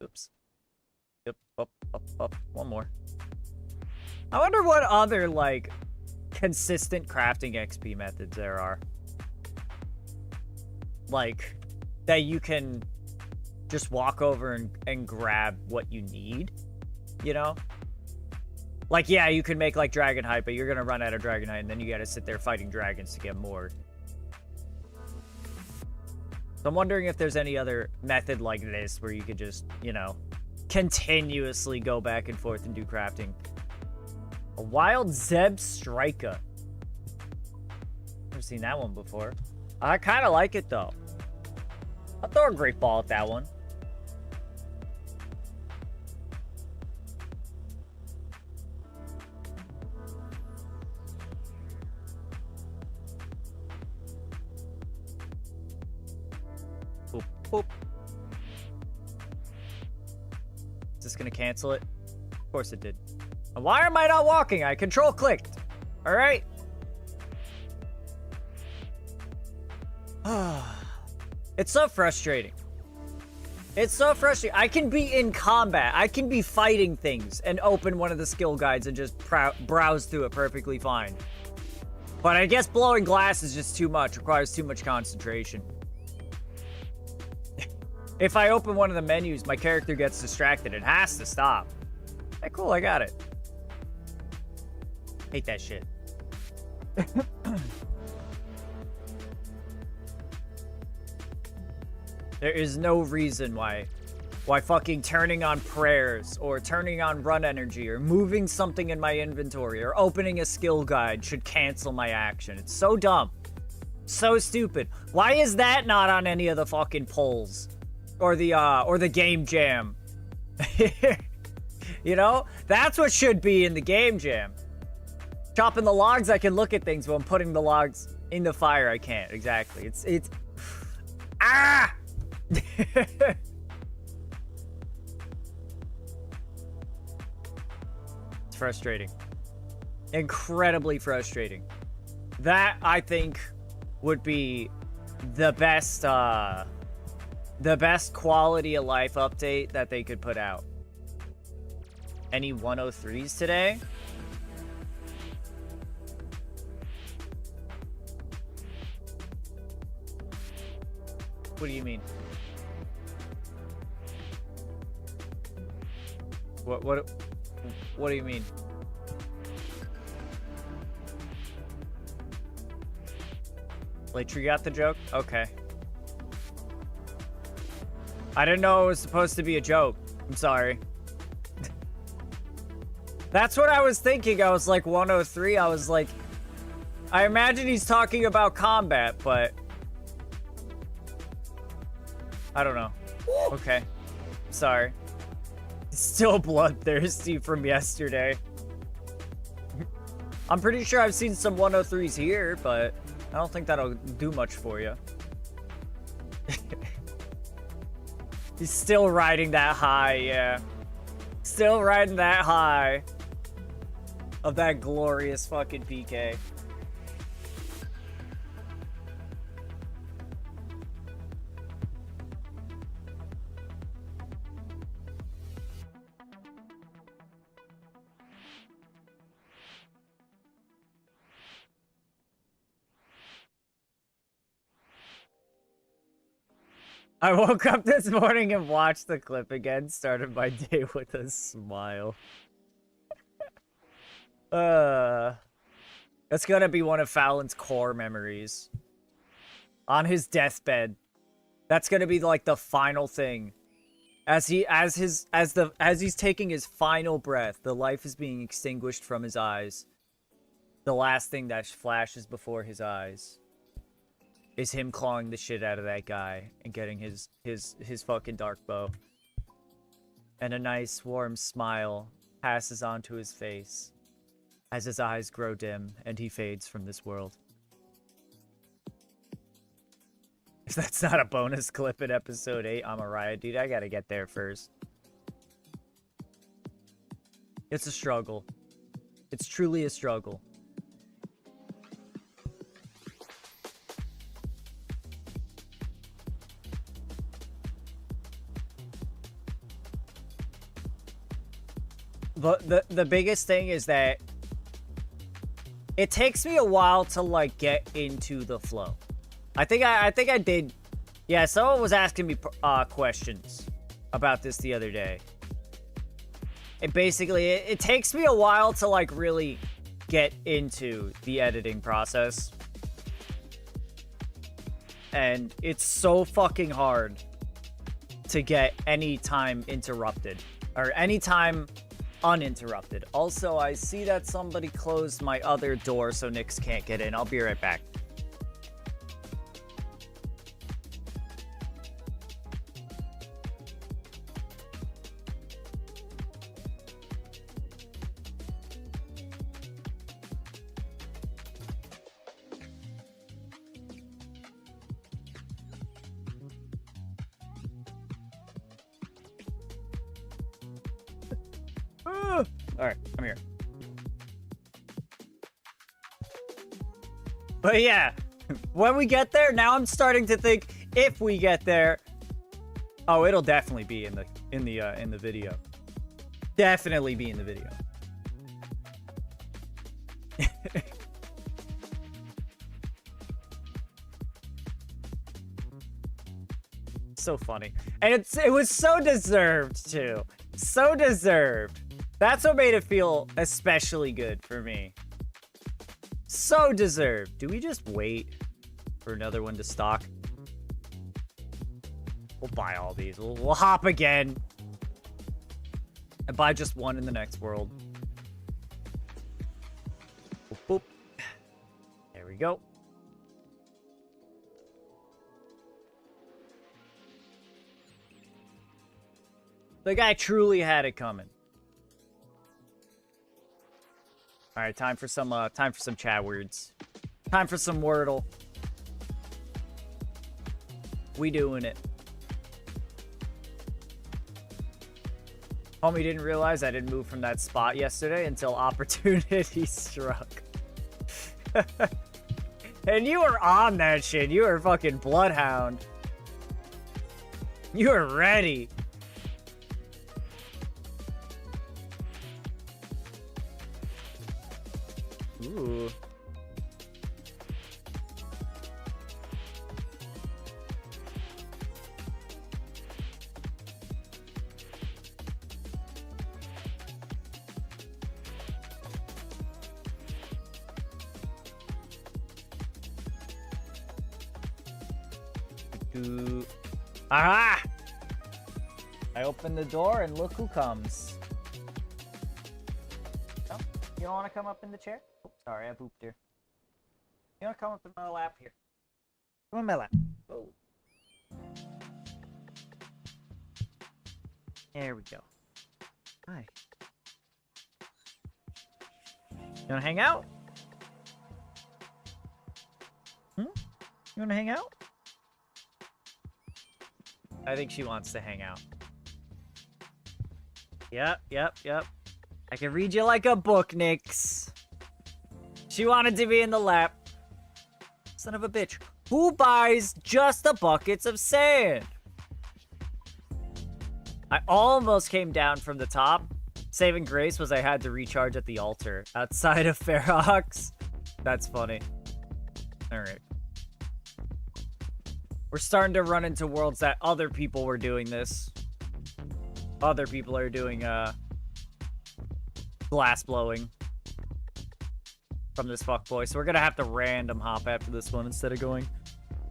Oops. Yep, up. One more. I wonder what other, like, consistent crafting XP methods there are. Like, that you can just walk over and grab what you need, you know? Like, yeah, you can make, like, Dragonhide, but you're gonna run out of Dragonhide, and then you gotta sit there fighting dragons to get more. So I'm wondering if there's any other method like this where you could just, you know, continuously go back and forth and do crafting. A wild Zeb Striker. Never seen that one before. I kind of like it, though. I'll throw a great ball at that one. Boop, boop. Is this gonna cancel it? Of course it did. And why am I not walking? I control clicked. All right. It's so frustrating. It's so frustrating. I can be in combat. I can be fighting things and open one of the skill guides and just browse through it perfectly fine. But I guess blowing glass is just too much. Requires too much concentration. If I open one of the menus, my character gets distracted. It has to stop. Hey, cool, I got it. Hate that shit. There is no reason why fucking turning on prayers or turning on run energy or moving something in my inventory or opening a skill guide should cancel my action. It's so dumb. So stupid. Why is that not on any of the fucking polls? Or the game jam. You know? That's what should be in the game jam. Chopping the logs, I can look at things, but I'm putting the logs in the fire, I can't. Exactly. It's ah! It's frustrating. Incredibly frustrating. That, I think, would be the best quality of life update that they could put out. Any 103s today? What do you mean? What do you mean? Like, you got the joke? Okay. I didn't know it was supposed to be a joke. I'm sorry. That's what I was thinking. I was like, 103. I was like, I imagine he's talking about combat, but I don't know. Okay. Sorry. Still bloodthirsty from yesterday. I'm pretty sure I've seen some 103s here, but I don't think that'll do much for you. He's still riding that high, yeah. Still riding that high of that glorious fucking PK. I woke up this morning and watched the clip again. Started my day with a smile. That's gonna be one of Fallon's core memories. On his deathbed. That's gonna be like the final thing. As he's taking his final breath, the life is being extinguished from his eyes. The last thing that flashes before his eyes is him clawing the shit out of that guy and getting his fucking dark bow. And a nice warm smile passes onto his face as his eyes grow dim and he fades from this world. If that's not a bonus clip in episode 8, I'm a riot, dude. I gotta get there first. It's a struggle. It's truly a struggle. The biggest thing is that it takes me a while to like get into the flow. I think I did. Yeah, someone was asking me questions about this the other day. It takes me a while to like really get into the editing process. And it's so fucking hard to get any time interrupted or any time uninterrupted. Also, I see that somebody closed my other door so Nyx can't get in. I'll be right back. Alright, I'm here. But yeah, when we get there, now I'm starting to think if we get there. Oh, it'll definitely be in the video. Definitely be in the video. So funny. And it was so deserved too. So deserved. That's what made it feel especially good for me. So deserved. Do we just wait for another one to stock? We'll buy all these. We'll hop again. And buy just one in the next world. Boop, boop. There we go. The guy truly had it coming. All right, time for some chat words. Time for some Wordle. We doing it. Homie didn't realize I didn't move from that spot yesterday until opportunity struck. And you were on that shit. You were fucking bloodhound. You were ready. Ooh. Aha! I open the door and look who comes. Oh, you don't want to come up in the chair? Oh, sorry, I booped here. You want to come up in my lap here? Come in my lap. Oh. There we go. Hi. You want to hang out? You want to hang out? I think she wants to hang out. Yep. I can read you like a book, Nyx. She wanted to be in the lap. Son of a bitch. Who buys just the buckets of sand? I almost came down from the top. Saving grace was I had to recharge at the altar outside of Fairhawks. That's funny. All right. We're starting to run into worlds that other people were doing this. Other people are doing, glass blowing from this fuckboy. So we're gonna have to random hop after this one instead of going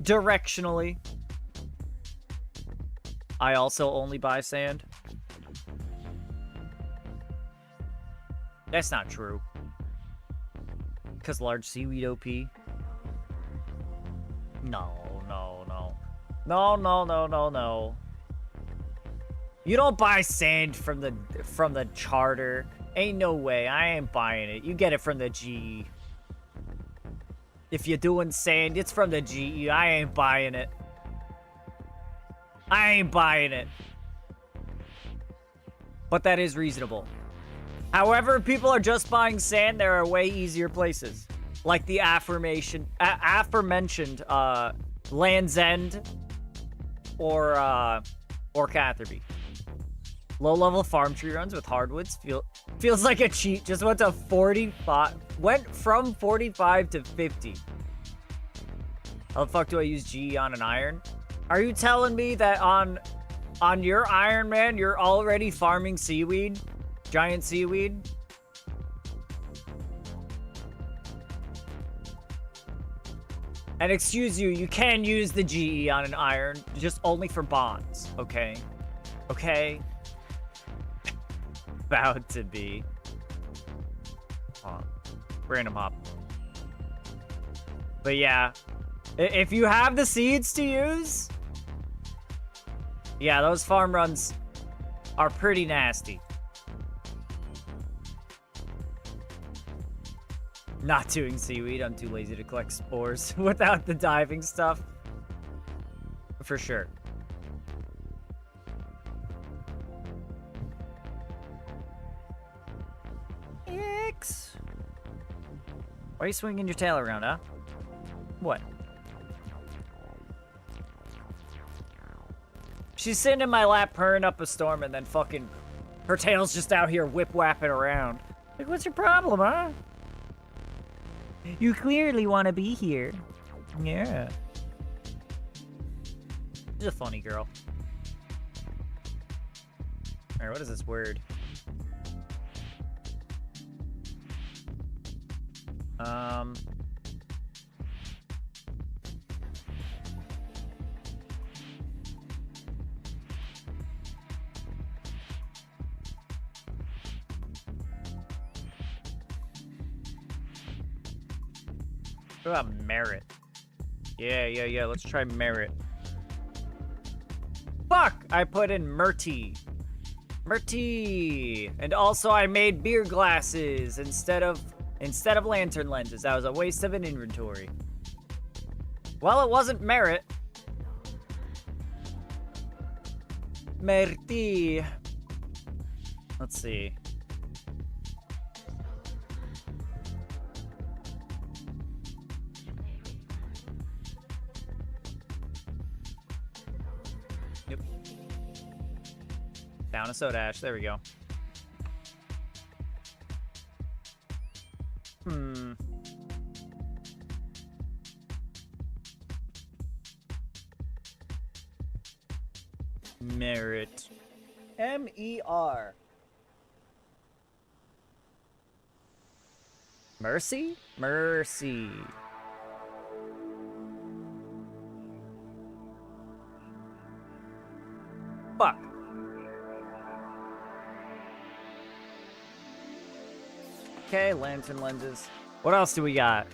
directionally. I also only buy sand. That's not true. Because large seaweed OP. No. No. You don't buy sand from the charter. Ain't no way. I ain't buying it. You get it from the GE. If you're doing sand, it's from the GE. I ain't buying it. I ain't buying it. But that is reasonable. However, if people are just buying sand, there are way easier places. Like the aforementioned Land's End or Catherby. Low-level farm tree runs with hardwoods feels like a cheat. Just went to 45. Went from 45 to 50. How the fuck do I use GE on an iron? Are you telling me that on your Iron Man, you're already farming seaweed? Giant seaweed? And excuse you, you can use the GE on an iron, just only for bonds, okay? Okay? About to be. Random hop. But yeah, if you have the seeds to use, yeah, those farm runs are pretty nasty. Not doing seaweed. I'm too lazy to collect spores without the diving stuff. For sure. X. Why are you swinging your tail around, huh? What? She's sitting in my lap purring up a storm and then fucking... her tail's just out here whip-whapping around. Like, what's your problem, huh? You clearly want to be here. Yeah. She's a funny girl. Alright, what is this word? What about merit? Yeah. Let's try merit. Fuck! I put in Murty. And also I made beer glasses instead of lantern lenses. That was a waste of an inventory. Well, it wasn't merit. Merti. Let's see. Yep. Down a soda ash. There we go. Merit. M-E-R. Mercy? Mercy. Fuck. Okay, lantern lenses. What else do we got?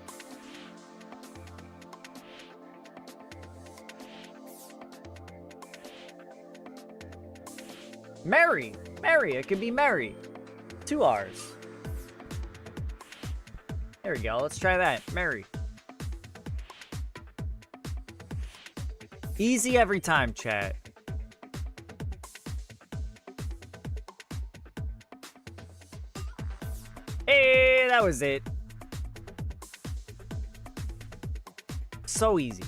Mary. It could be Mary. 2 R's. There we go. Let's try that. Mary. Easy every time, chat. Hey, that was it. So easy.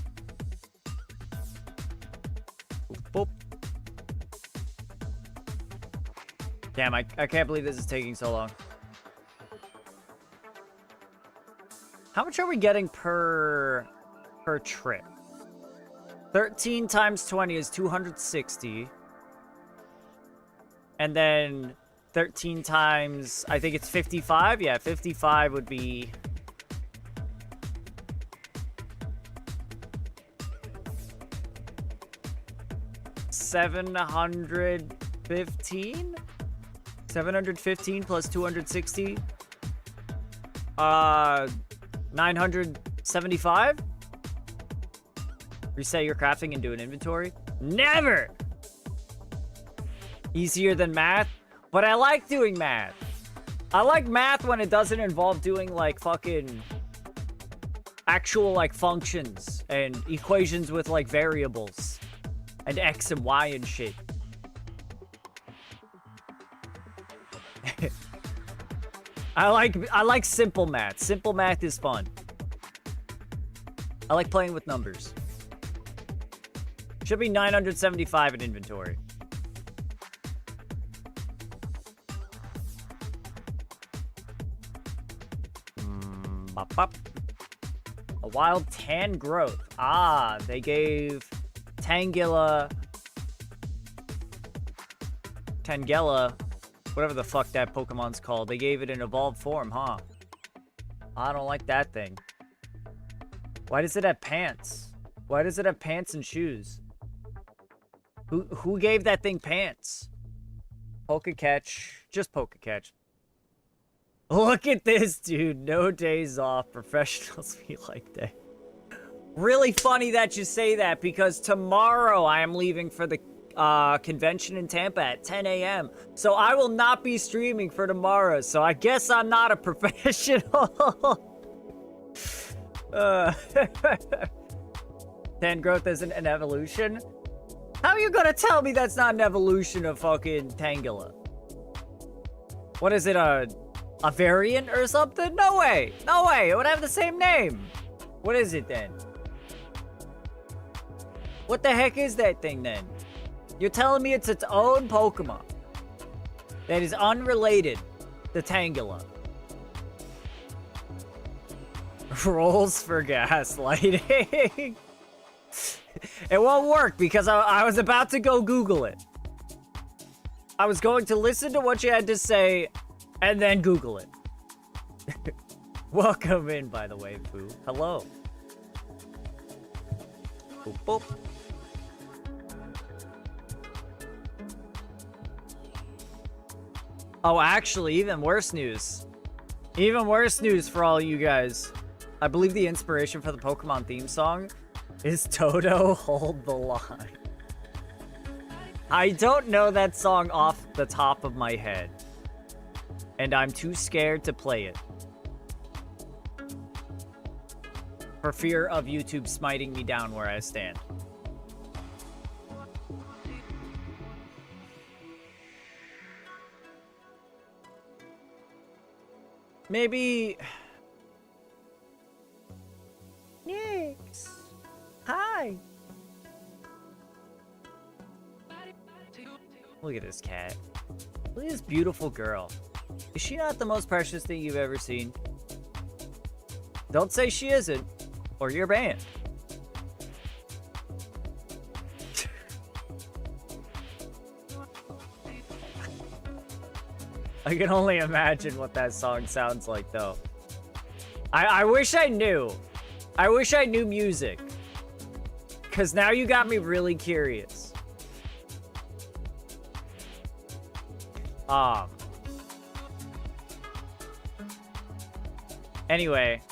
Boop. Damn, I can't believe this is taking so long. How much are we getting per trip? 13 times 20 is 260. And then 13 times, I think it's 55. Yeah, 55 would be... $715? 715 plus 260? 975? Reset your crafting and do an inventory? Never! Easier than math? But I like doing math. I like math when it doesn't involve doing, like, fucking... actual, like, functions and equations with, like, variables. And X and Y and shit. I like simple math. Simple math is fun. I like playing with numbers. Should be 975 in inventory. Bop, bop. A wild tan growth. Ah, they gave Tangela, whatever the fuck that Pokemon's called. They gave it an evolved form, huh? I don't like that thing. Why does it have pants? Why does it have pants and shoes? Who gave that thing pants? Pokecatch. Just Pokecatch. Look at this, dude. No days off. Professionals feel like that. Really funny that you say that, because tomorrow I am leaving for the convention in Tampa at 10 a.m. So I will not be streaming for tomorrow. So I guess I'm not a professional. Tan growth isn't an evolution? How are you gonna tell me that's not an evolution of fucking Tangela? What is it, a variant or something? No way! No way! It would have the same name! What is it then? What the heck is that thing then? You're telling me it's its own Pokemon that is unrelated to Tangela. Rolls for gaslighting. It won't work because I was about to go Google it. I was going to listen to what you had to say and then Google it. Welcome in, by the way, Pooh. Hello. Boop, boop. Oh, actually, even worse news. Even worse news for all you guys. I believe the inspiration for the Pokemon theme song is Toto Hold the Line. I don't know that song off the top of my head. And I'm too scared to play it. For fear of YouTube smiting me down where I stand. Maybe... Nix. Hi. Look at this cat. Look at this beautiful girl. Is she not the most precious thing you've ever seen? Don't say she isn't, or you're banned. I can only imagine what that song sounds like, though. I wish I knew. I wish I knew music. Because now you got me really curious. Anyway,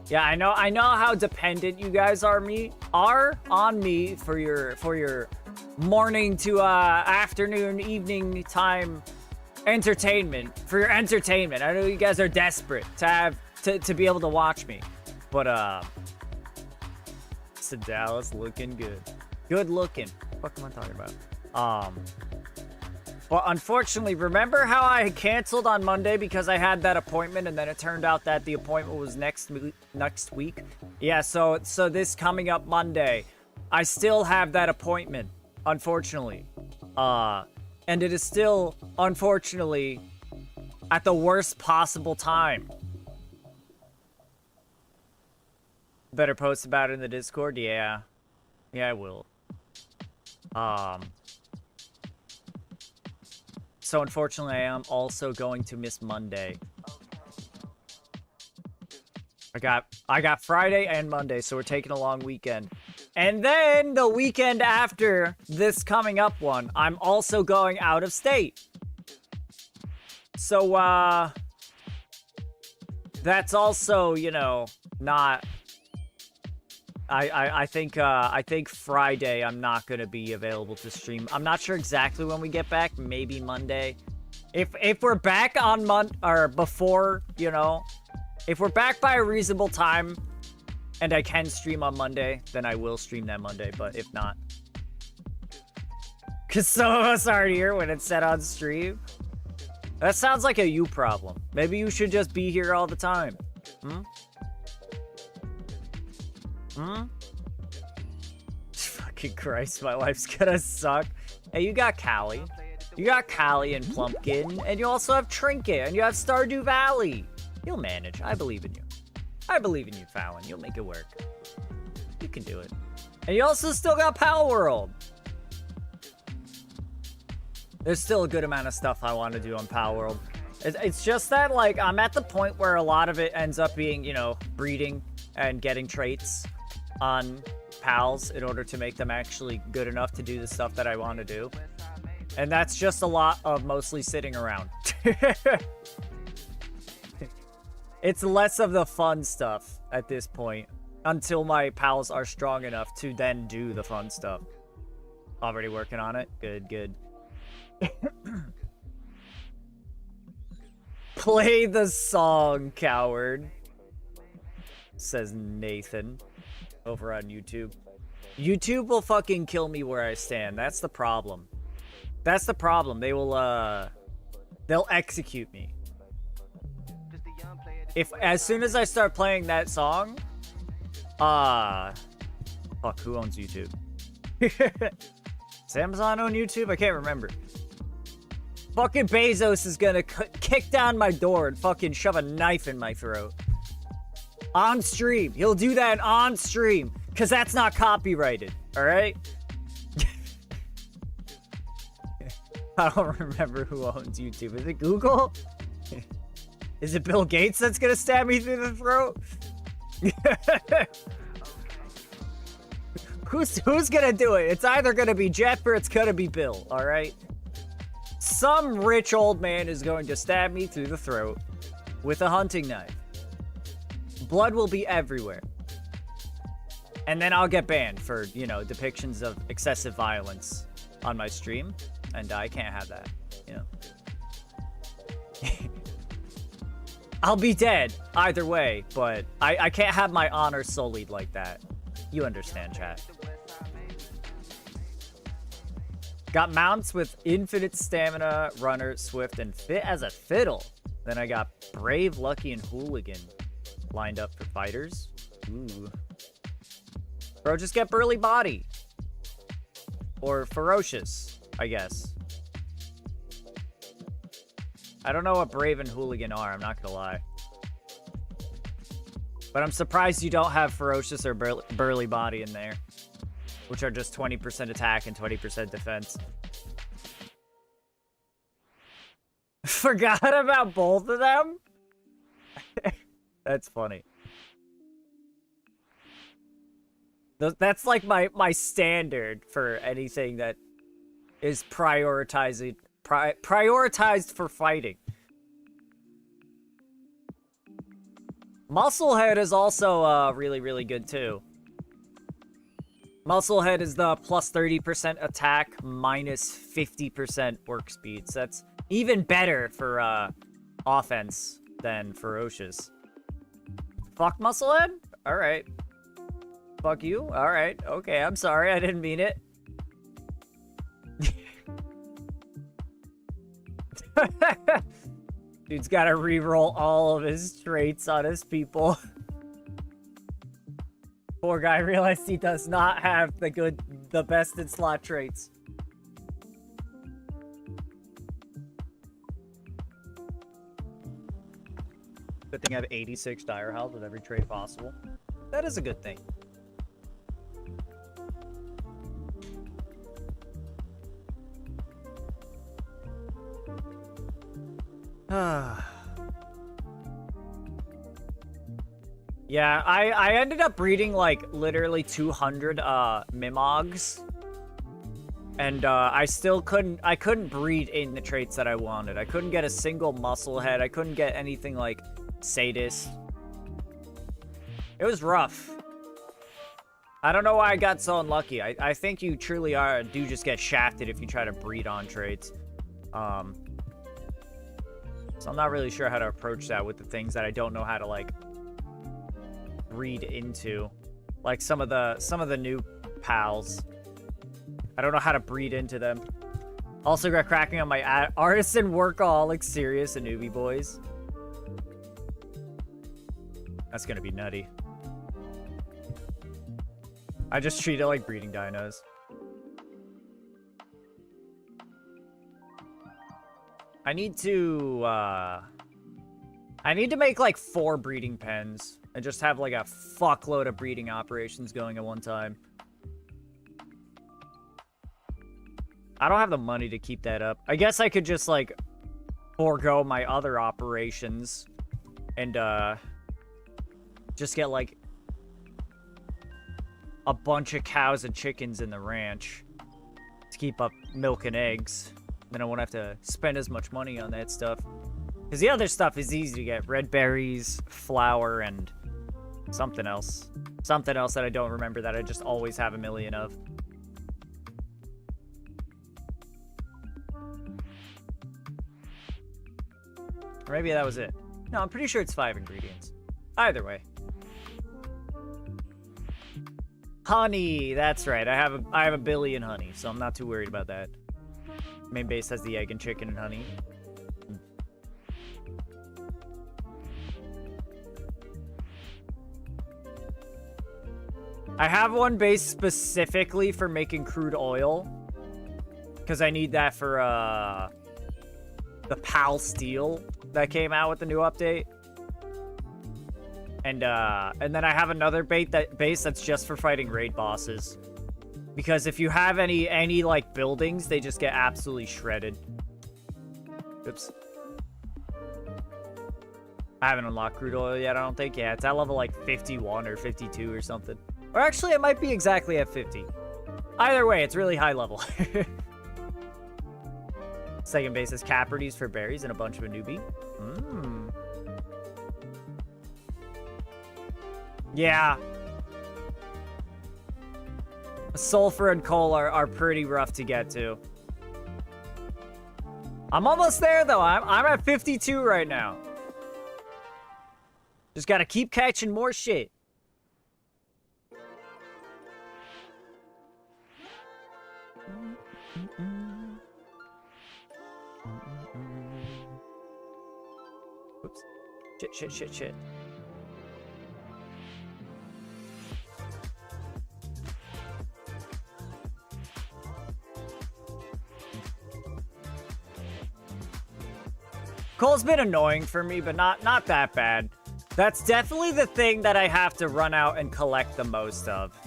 yeah, I know how dependent you guys are on me for your morning to afternoon, evening time entertainment. For your entertainment. I know you guys are desperate to be able to watch me. But so Dallas looking good. Good looking. What am I talking about? Well, unfortunately, remember how I canceled on Monday because I had that appointment and then it turned out that the appointment was next week? Yeah, so this coming up Monday, I still have that appointment, unfortunately. And it is still, unfortunately, at the worst possible time. Better post about it in the Discord? Yeah. Yeah, I will. So unfortunately, I am also going to miss Monday. I got Friday and Monday, so we're taking a long weekend. And then the weekend after this coming up one, I'm also going out of state. So, that's also, you know, not... I think Friday I'm not gonna be available to stream. I'm not sure exactly when we get back. Maybe Monday. If we're back on or before, you know, if we're back by a reasonable time and I can stream on Monday, then I will stream that Monday. But if not, because some of us aren't here when it's set on stream. That sounds like a you problem. Maybe you should just be here all the time. Fucking Christ, my life's gonna suck. Hey, you got Callie. You got Callie and Plumpkin, and you also have Trinket, and you have Stardew Valley. You'll manage. I believe in you. I believe in you, Fallon. You'll make it work. You can do it. And you also still got Pal World. There's still a good amount of stuff I want to do on Pal World. It's just that, like, I'm at the point where a lot of it ends up being, you know, breeding and getting traits on pals in order to make them actually good enough to do the stuff that I want to do. And that's just a lot of mostly sitting around. It's less of the fun stuff at this point until my pals are strong enough to then do the fun stuff. Already working on it. Good, good. Play the song, coward, says Nathan over on YouTube. YouTube will fucking kill me where I stand. That's the problem. That's the problem. They will, they'll execute me. As soon as I start playing that song, fuck, who owns YouTube? Does Amazon own YouTube? I can't remember. Fucking Bezos is gonna kick down my door and fucking shove a knife in my throat. On stream. He'll do that on stream. Because that's not copyrighted. Alright? I don't remember who owns YouTube. Is it Google? Is it Bill Gates that's gonna stab me through the throat? Who's gonna do it? It's either gonna be Jeff or it's gonna be Bill, alright? Some rich old man is going to stab me through the throat with a hunting knife. Blood will be everywhere. And then I'll get banned for, you know, depictions of excessive violence on my stream. And I can't have that, you know. I'll be dead either way, but I can't have my honor sullied like that. You understand, chat. Got mounts with infinite stamina, runner, swift, and fit as a fiddle. Then I got brave, lucky, and hooligan lined up for fighters. Ooh. Bro, just get burly body. Or ferocious, I guess. I don't know what brave and hooligan are, I'm not gonna lie. But I'm surprised you don't have ferocious or burly body in there. Which are just 20% attack and 20% defense. Forgot about both of them? That's funny. That's like my standard for anything that is prioritized for fighting. Musclehead is also really, really good too. Musclehead is the plus 30% attack, minus 50% work speed. So that's even better for offense than ferocious. Fuck Musclehead? Alright. Fuck you? Alright. Okay, I'm sorry. I didn't mean it. Dude's gotta reroll all of his traits on his people. Poor guy realized he does not have the best in slot traits. Good thing I have 86 dire health with every trait possible. That is a good thing. Yeah, I ended up breeding like literally 200 Mimogs. And I still couldn't breed in the traits that I wanted. I couldn't get a single muscle head. I couldn't get anything like sadist. It was rough. I don't know why I got so unlucky. I think you truly do just get shafted if you try to breed on traits. So I'm not really sure how to approach that with the things that I don't know how to like breed into. Like some of the new pals. I don't know how to breed into them. Also got cracking on my artisan workaholic serious and newbie boys. That's gonna be nutty. I just treat it like breeding dinos. I need to make like 4 breeding pens and just have like a fuckload of breeding operations going at one time. I don't have the money to keep that up. I guess I could just like forego my other operations and just get like a bunch of cows and chickens in the ranch to keep up milk and eggs. Then I won't have to spend as much money on that stuff. Because the other stuff is easy to get. Red berries, flour, and something else. Something else that I don't remember that I just always have a million of. Or maybe that was it. No, I'm pretty sure it's 5 ingredients. Either way. Honey, that's right. I have a billion honey, so I'm not too worried about that. Main base has the egg and chicken and honey. I have one base specifically for making crude oil. Because I need that for the PAL steel that came out with the new update. And then I have another base that's just for fighting raid bosses. Because if you have any like buildings, they just get absolutely shredded. Oops. I haven't unlocked crude oil yet, I don't think. Yeah, it's at level like 51 or 52 or something. Or actually, it might be exactly at 50. Either way, it's really high level. Second base is Caprides for berries and a bunch of a newbie. Yeah. Sulfur and coal are pretty rough to get to. I'm almost there, though. I'm at 52 right now. Just gotta keep catching more shit. Oops. Shit. Coal's been annoying for me, but not that bad. That's definitely the thing that I have to run out and collect the most of.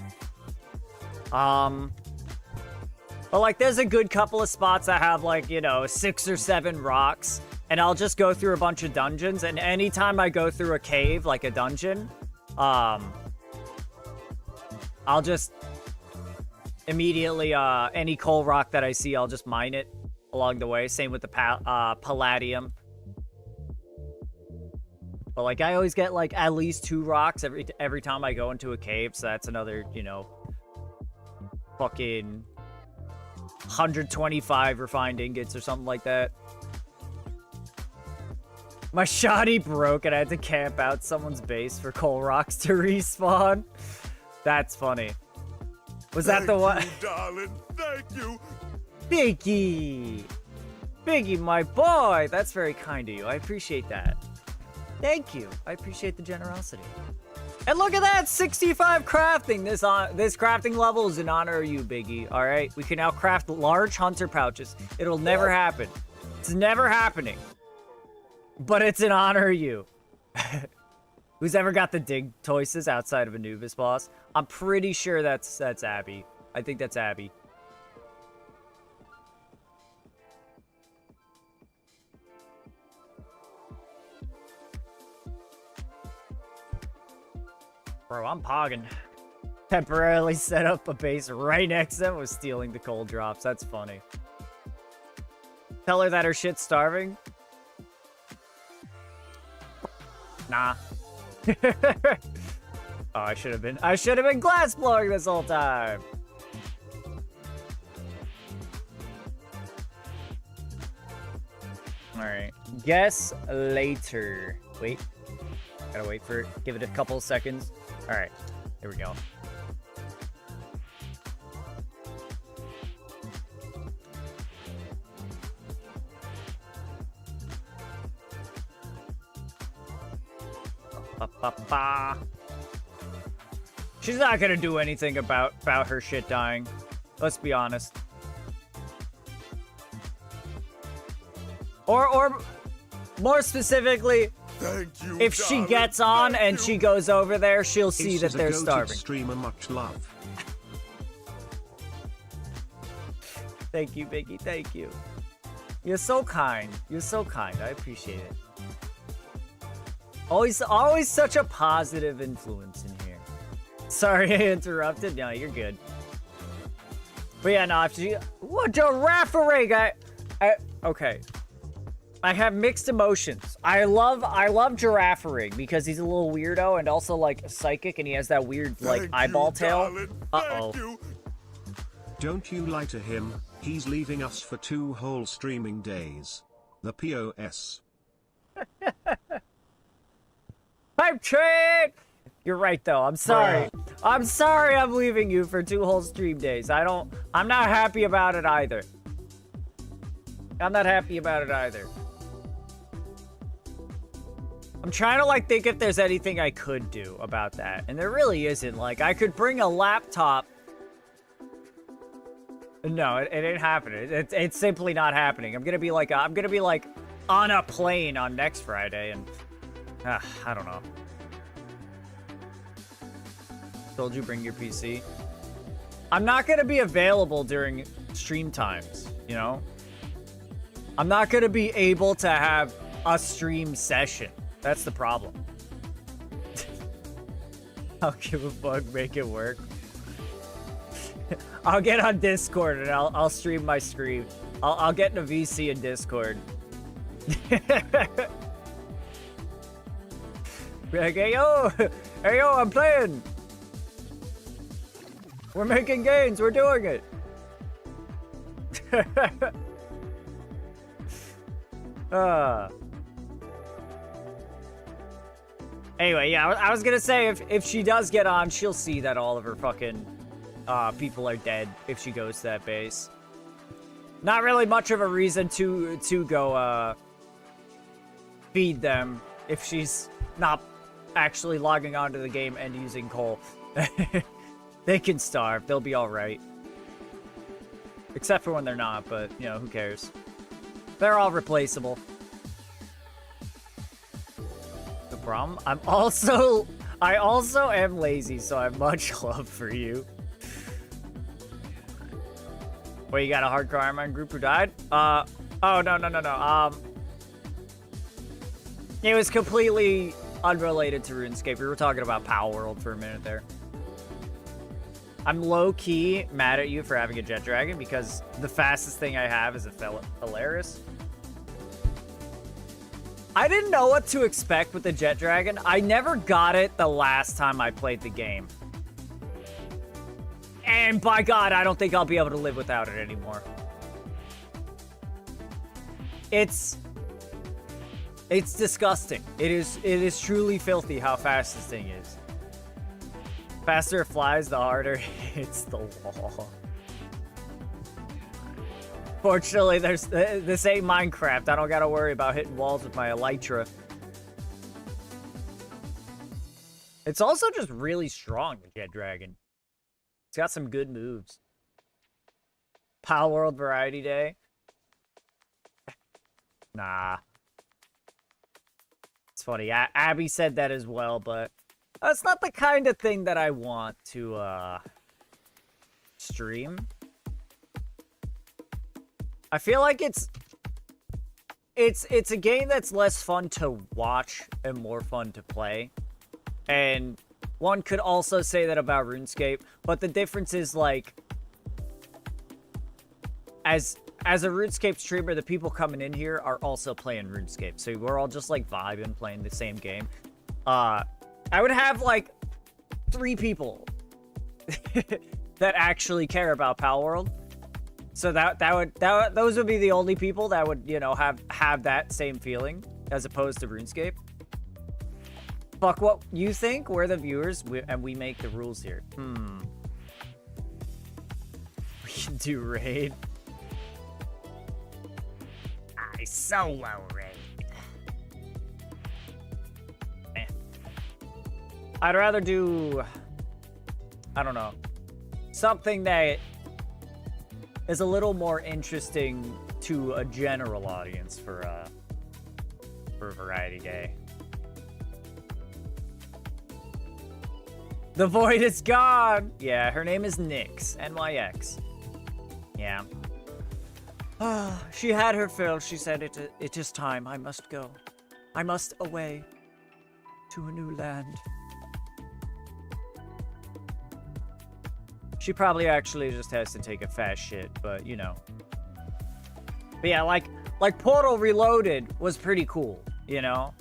But like, there's a good couple of spots that have like, you know, 6 or 7 rocks. And I'll just go through a bunch of dungeons. And anytime I go through a cave, like a dungeon, I'll just immediately, any coal rock that I see, I'll just mine it along the way. Same with the palladium. But like, I always get like at least 2 rocks every time I go into a cave. So that's another, you know, fucking 125 refined ingots or something like that. My shoddy broke and I had to camp out someone's base for coal rocks to respawn. That's funny. Was that the one? Thank you, darling. Thank you. Biggie, my boy. That's very kind of you. I appreciate that. Thank you. I appreciate the generosity. And look at that, 65 crafting. This crafting level is in honor of you, Biggie. All right, we can now craft large hunter pouches. It'll never happen. It's never happening. But it's in honor of you. Who's ever got the dig toises outside of Anubis boss? I'm pretty sure that's Abby. I think that's Abby. Bro, I'm pogging. Temporarily set up a base right next to them was stealing the coal drops. That's funny. Tell her that her shit's starving. Nah. Oh, I should have been glass blowing this whole time. All right. Guess later. Wait. Gotta wait for it. Give it a couple of seconds. All right. Here we go. She's not gonna do anything about her shit dying. Let's be honest. Or more specifically, Thank you, if she darling. gets on Thank and you. she goes over there, she'll see Ace that is a they're goated starving. Streamer, much love. Thank you, Biggie. Thank you. You're so kind. You're so kind. I appreciate it. Always such a positive influence in here. Sorry I interrupted. No, you're good. But yeah, no, if she... What giraffe guy? Okay. I have mixed emotions. I love giraffering because he's a little weirdo and also like psychic and he has that weird like Thank eyeball you, tail. darling. Uh-oh. Thank you. Don't you lie to him, he's leaving us for 2 whole streaming days. The POS. Pipe train! You're right though. I'm sorry. I'm sorry I'm leaving you for 2 whole stream days. I'm not happy about it either. I'm not happy about it either. I'm trying to like think if there's anything I could do about that. And there really isn't. Like I could bring a laptop. No, it ain't happening. It's simply not happening. I'm gonna be like on a plane on next Friday and I don't know. Told you bring your PC. I'm not gonna be available during stream times, you know? I'm not gonna be able to have a stream session. That's the problem. I'll give a fuck, make it work. I'll get on Discord and I'll stream my screen. I'll get in a VC in Discord. Be like, hey yo, I'm playing. We're making gains, we're doing it. Anyway, yeah, I was gonna say if she does get on, she'll see that all of her fucking people are dead if she goes to that base. Not really much of a reason to go feed them if she's not actually logging onto the game and using coal. They can starve. They'll be all right. Except for when they're not, but, you know, who cares? They're all replaceable. No problem. I also am lazy, so I have much love for you. Wait, you got a hardcore Iron Man group who died? Oh, no. It was completely unrelated to RuneScape. We were talking about Power World for a minute there. I'm low-key mad at you for having a jet dragon because the fastest thing I have is a Polaris. I didn't know what to expect with the jet dragon. I never got it the last time I played the game. And by God, I don't think I'll be able to live without it anymore. It's disgusting. It is truly filthy how fast this thing is. Faster it flies, the harder it hits the wall. Fortunately, this ain't Minecraft. I don't gotta worry about hitting walls with my Elytra. It's also just really strong, the Jet Dragon. It's got some good moves. Power World Variety Day. Nah. It's funny. Abby said that as well, but that's not the kind of thing that I want to stream. I feel like it's a game that's less fun to watch and more fun to play. And One could also say that about RuneScape, but the difference is, like, as a RuneScape streamer, the people coming in here are also playing RuneScape. So we're all just, like, vibing, playing the same game. I would have, like, 3 people that actually care about Palworld. So those would be the only people that would, you know, have that same feeling as opposed to RuneScape. Fuck what you think. We're the viewers, and we make the rules here. We can do raid. I solo raid. I'd rather do, I don't know, something that is a little more interesting to a general audience for Variety Day. The void is gone. Yeah, her name is Nyx, NYX. Yeah. She had her fill. She said, it is time. I must go. I must away to a new land. She probably actually just has to take a fast shit, but you know. But yeah, like Portal Reloaded was pretty cool, you know?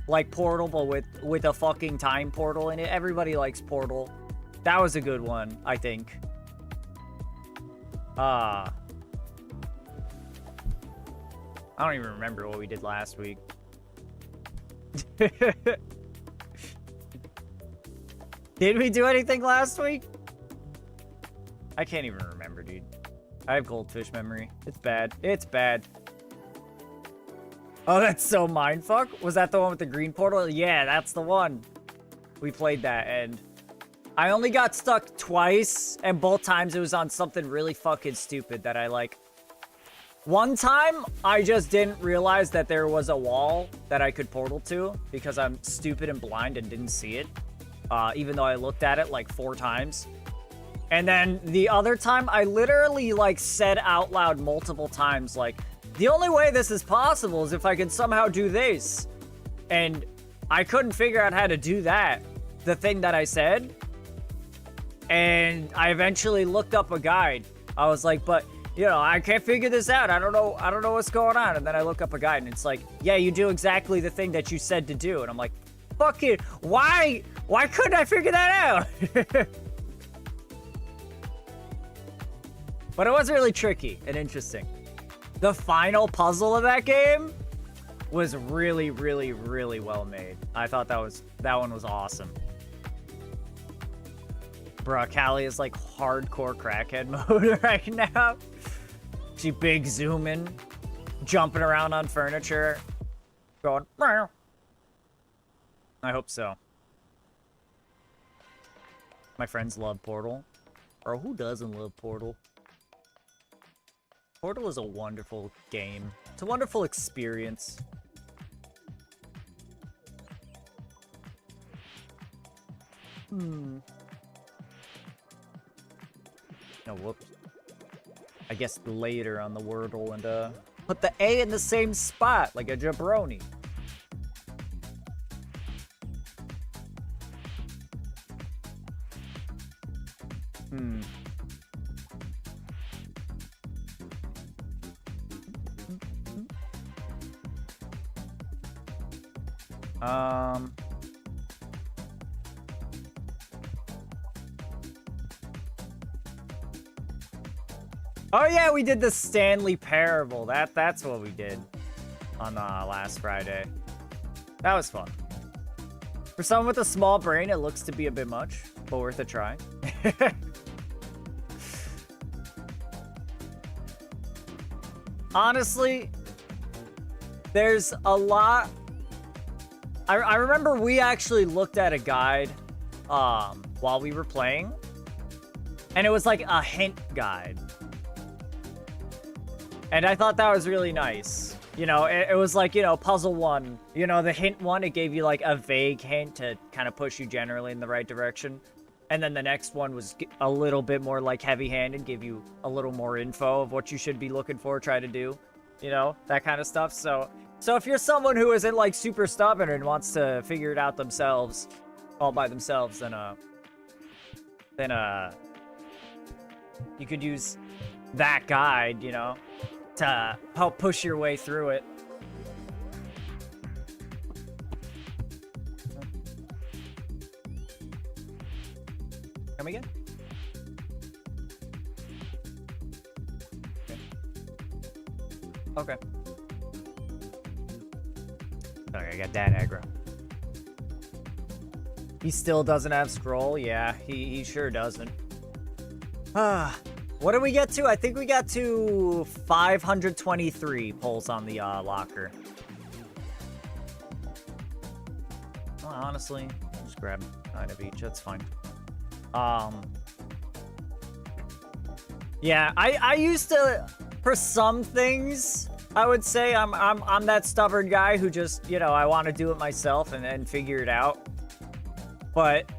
Like Portal, but with a fucking time portal in it. Everybody likes Portal. That was a good one, I think. I don't even remember what we did last week. Did we do anything last week? I can't even remember, dude. I have goldfish memory. It's bad. It's bad. Oh, that's so mindfuck. Was that the one with the green portal? Yeah, that's the one. We played that, and I only got stuck twice, and both times it was on something really fucking stupid that I like. One time, I just didn't realize that there was a wall that I could portal to because I'm stupid and blind and didn't see it, even though I looked at it like 4 times. And then the other time, I literally, like, said out loud multiple times, like, the only way this is possible is if I can somehow do this. And I couldn't figure out how to do that, the thing that I said. And I eventually looked up a guide. I was like, but, you know, I can't figure this out. I don't know what's going on. And then I look up a guide, and it's like, yeah, you do exactly the thing that you said to do. And I'm like, fuck it. Why couldn't I figure that out? But it was really tricky and interesting. The final puzzle of that game was really, really, really well made. I thought that one was awesome. Bruh, Callie is like hardcore crackhead mode right now. She big zooming, jumping around on furniture, going, meow. I hope so. My friends love Portal. Or who doesn't love Portal? Portal is a wonderful game. It's a wonderful experience. No, whoops. I guess later on the Wordle and put the A in the same spot like a jabroni. Oh yeah, we did the Stanley Parable. That's what we did on last Friday. That was fun. For someone with a small brain, it looks to be a bit much, but worth a try. Honestly, there's a lot. I remember we actually looked at a guide while we were playing, and it was like a hint guide. And I thought that was really nice. You know, it was like, you know, puzzle 1. You know, the hint 1, it gave you like a vague hint to kind of push you generally in the right direction. And then the next one was a little bit more like heavy-handed, gave you a little more info of what you should be looking for, try to do. You know, that kind of stuff. So if you're someone who isn't like super stubborn and wants to figure it out themselves, all by themselves, then you could use that guide, you know, to help push your way through it. Come again? Okay. Sorry, I got dad aggro. He still doesn't have scroll? Yeah, he sure doesn't. What did we get to? I think we got to 523 pulls on the locker. Well, honestly, I'll just grab 9 of each. That's fine. Yeah, I used to, for some things, I would say I'm that stubborn guy who just, you know, I want to do it myself and figure it out. But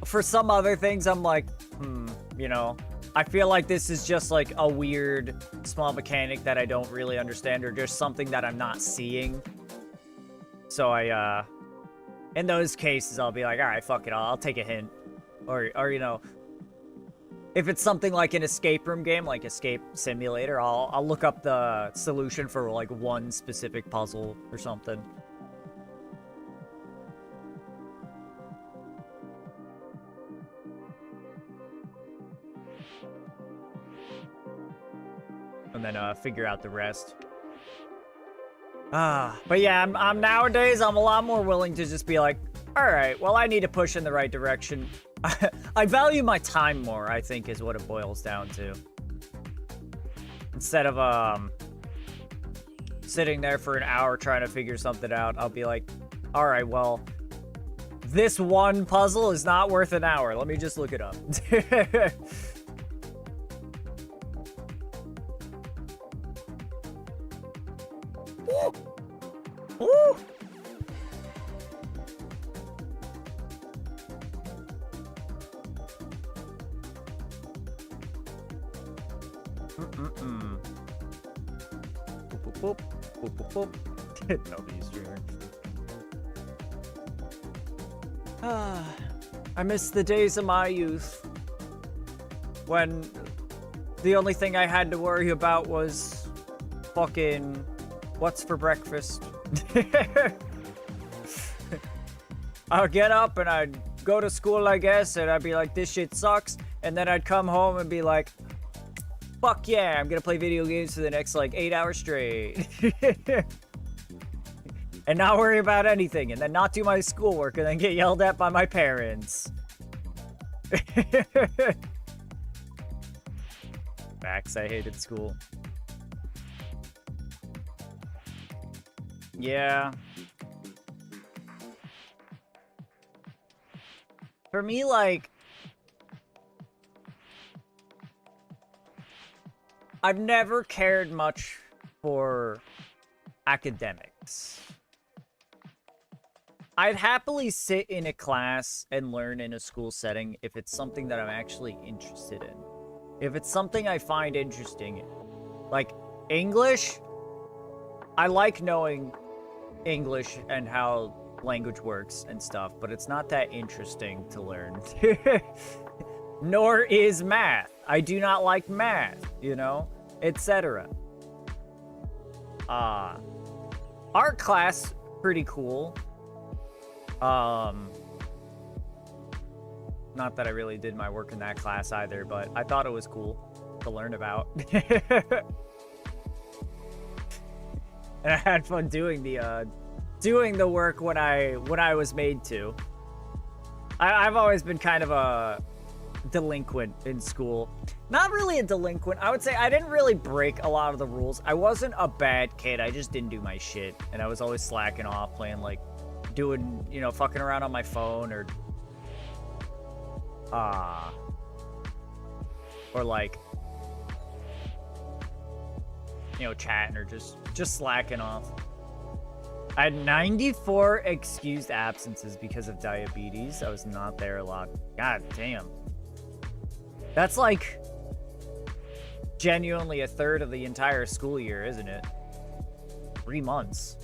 for some other things, I'm like, you know, I feel like this is just like a weird small mechanic that I don't really understand, or just something that I'm not seeing. So in those cases, I'll be like, all right, fuck it, I'll take a hint. Or you know, if it's something like an escape room game, like Escape Simulator, I'll look up the solution for like one specific puzzle or something. And then figure out the rest. But yeah, I'm nowadays, I'm a lot more willing to just be like, all right, well, I need to push in the right direction. I value my time more, I think, is what it boils down to. Instead of sitting there for an hour trying to figure something out, I'll be like, all right, well, this one puzzle is not worth an hour. Let me just look it up. Woo! Woo! Boop, boop, boop, boop. Nobody streamer. I miss the days of my youth when the only thing I had to worry about was fucking what's for breakfast. I'd get up and I'd go to school, I guess, and I'd be like, this shit sucks. And then I'd come home and be like, fuck yeah, I'm gonna play video games for the next like 8 hours straight. And not worry about anything, and then not do my schoolwork, and then get yelled at by my parents. Facts, I hated school. Yeah. For me, like, I've never cared much for academics. I'd happily sit in a class and learn in a school setting if it's something that I'm actually interested in. If it's something I find interesting. Like, English, I like knowing English and how language works and stuff, but it's not that interesting to learn. Nor is math. I do not like math, you know, etc. Art class, pretty cool. Not that I really did my work in that class either, but I thought it was cool to learn about. And I had fun doing the work when I was made to. I've always been kind of a delinquent in school. Not really a delinquent. I would say I didn't really break a lot of the rules. I wasn't a bad kid. I just didn't do my shit. And I was always slacking off, playing like, doing, you know, fucking around on my phone or like, you know, chatting or just slacking off. I had 94 excused absences because of diabetes. I was not there a lot. God damn. That's like genuinely a third of the entire school year, isn't it? 3 months.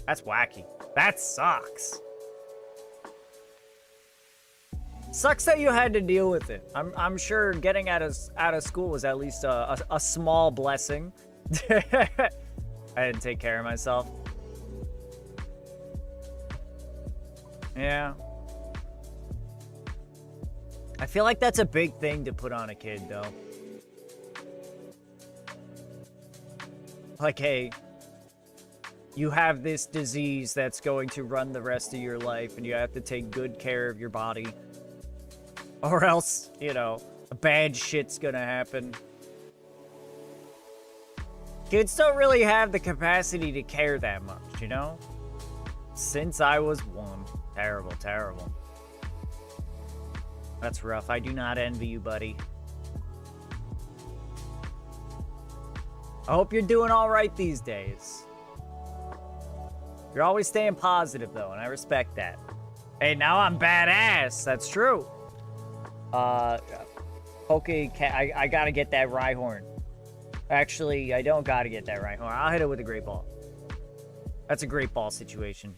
That's wacky. That sucks. Sucks that you had to deal with it. I'm sure getting out of school was at least a small blessing. I didn't take care of myself. Yeah. I feel like that's a big thing to put on a kid, though. Like, hey, you have this disease that's going to run the rest of your life, and you have to take good care of your body. Or else, you know, bad shit's gonna happen. Kids don't really have the capacity to care that much, you know? Since I was one. Terrible, terrible. That's rough. I do not envy you, buddy. I hope you're doing all right these days. You're always staying positive, though, and I respect that. Hey, now I'm badass. That's true. Okay, I gotta get that Rhyhorn. Actually, I don't gotta get that Rhyhorn. I'll hit it with a Great Ball. That's a Great Ball situation.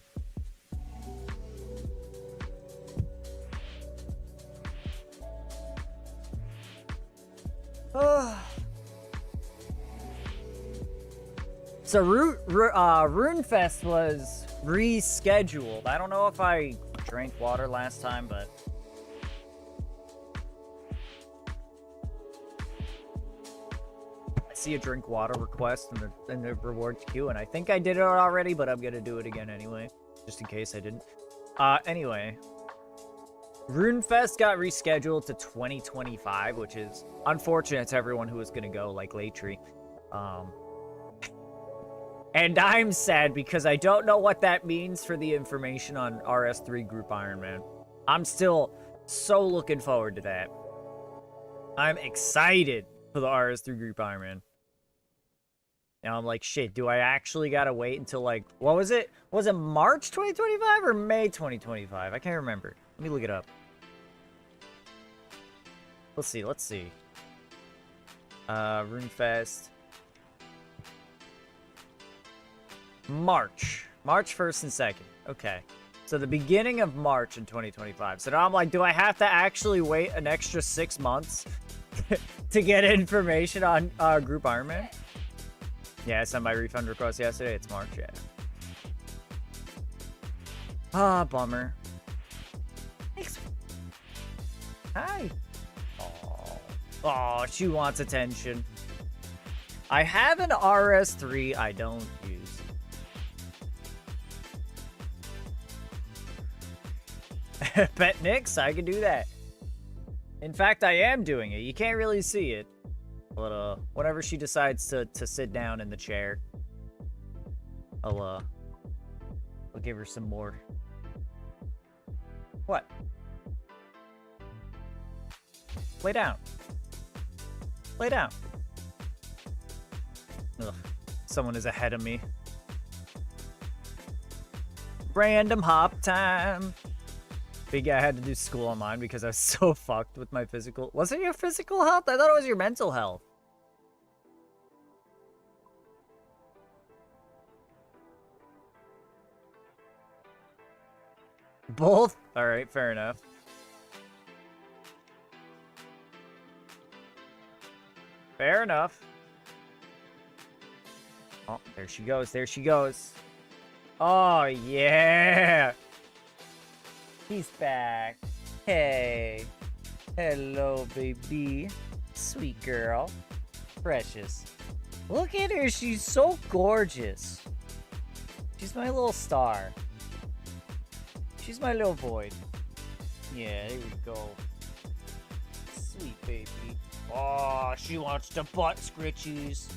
So RuneFest was rescheduled. I don't know if I drank water last time, but I see a drink water request in the rewards queue, and I think I did it already, but I'm gonna do it again anyway, just in case I didn't. Anyway, RuneFest got rescheduled to 2025, which is unfortunate to everyone who was gonna go, like Latry. And I'm sad because I don't know what that means for the information on RS3 Group Iron Man. I'm still so looking forward to that. I'm excited for the RS3 Group Iron Man. Now I'm like, shit, do I actually gotta wait until, like, what was it? Was it March 2025 or May 2025? I can't remember. Let me look it up. Let's see, let's see. RuneFest. March 1st and 2nd. Okay. So the beginning of March in 2025. So now I'm like, do I have to actually wait an extra 6 months to get information on Group Iron Man? Yeah, I sent my refund request yesterday. It's March, yeah. Ah, bummer. Thanks. Hi. Oh, she wants attention. I have an RS3 I don't use. Pet Nix, I can do that. In fact, I am doing it. You can't really see it. But whenever she decides to sit down in the chair, I'll give her some more. What? Lay down. Lay down. Ugh. Someone is ahead of me. Random hop time. Big guy had to do school online because I was so fucked with my physical. Was it your physical health? I thought it was your mental health. Both? Alright, fair enough. Fair enough. Oh, there she goes. There she goes. Oh, yeah. He's back. Hey. Hello, baby. Sweet girl. Precious. Look at her. She's so gorgeous. She's my little star. She's my little void. Yeah, there we go. Sweet baby. Oh, she wants the butt scritchies.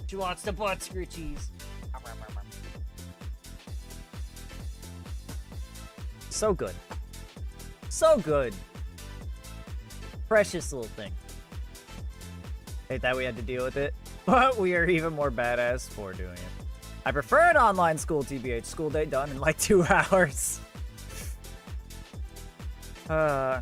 She wants the butt scritchies. So good. So good. Precious little thing. Hate that we had to deal with it, but we are even more badass for doing it. I prefer an online school, TBH. School day done in like 2 hours. Yeah,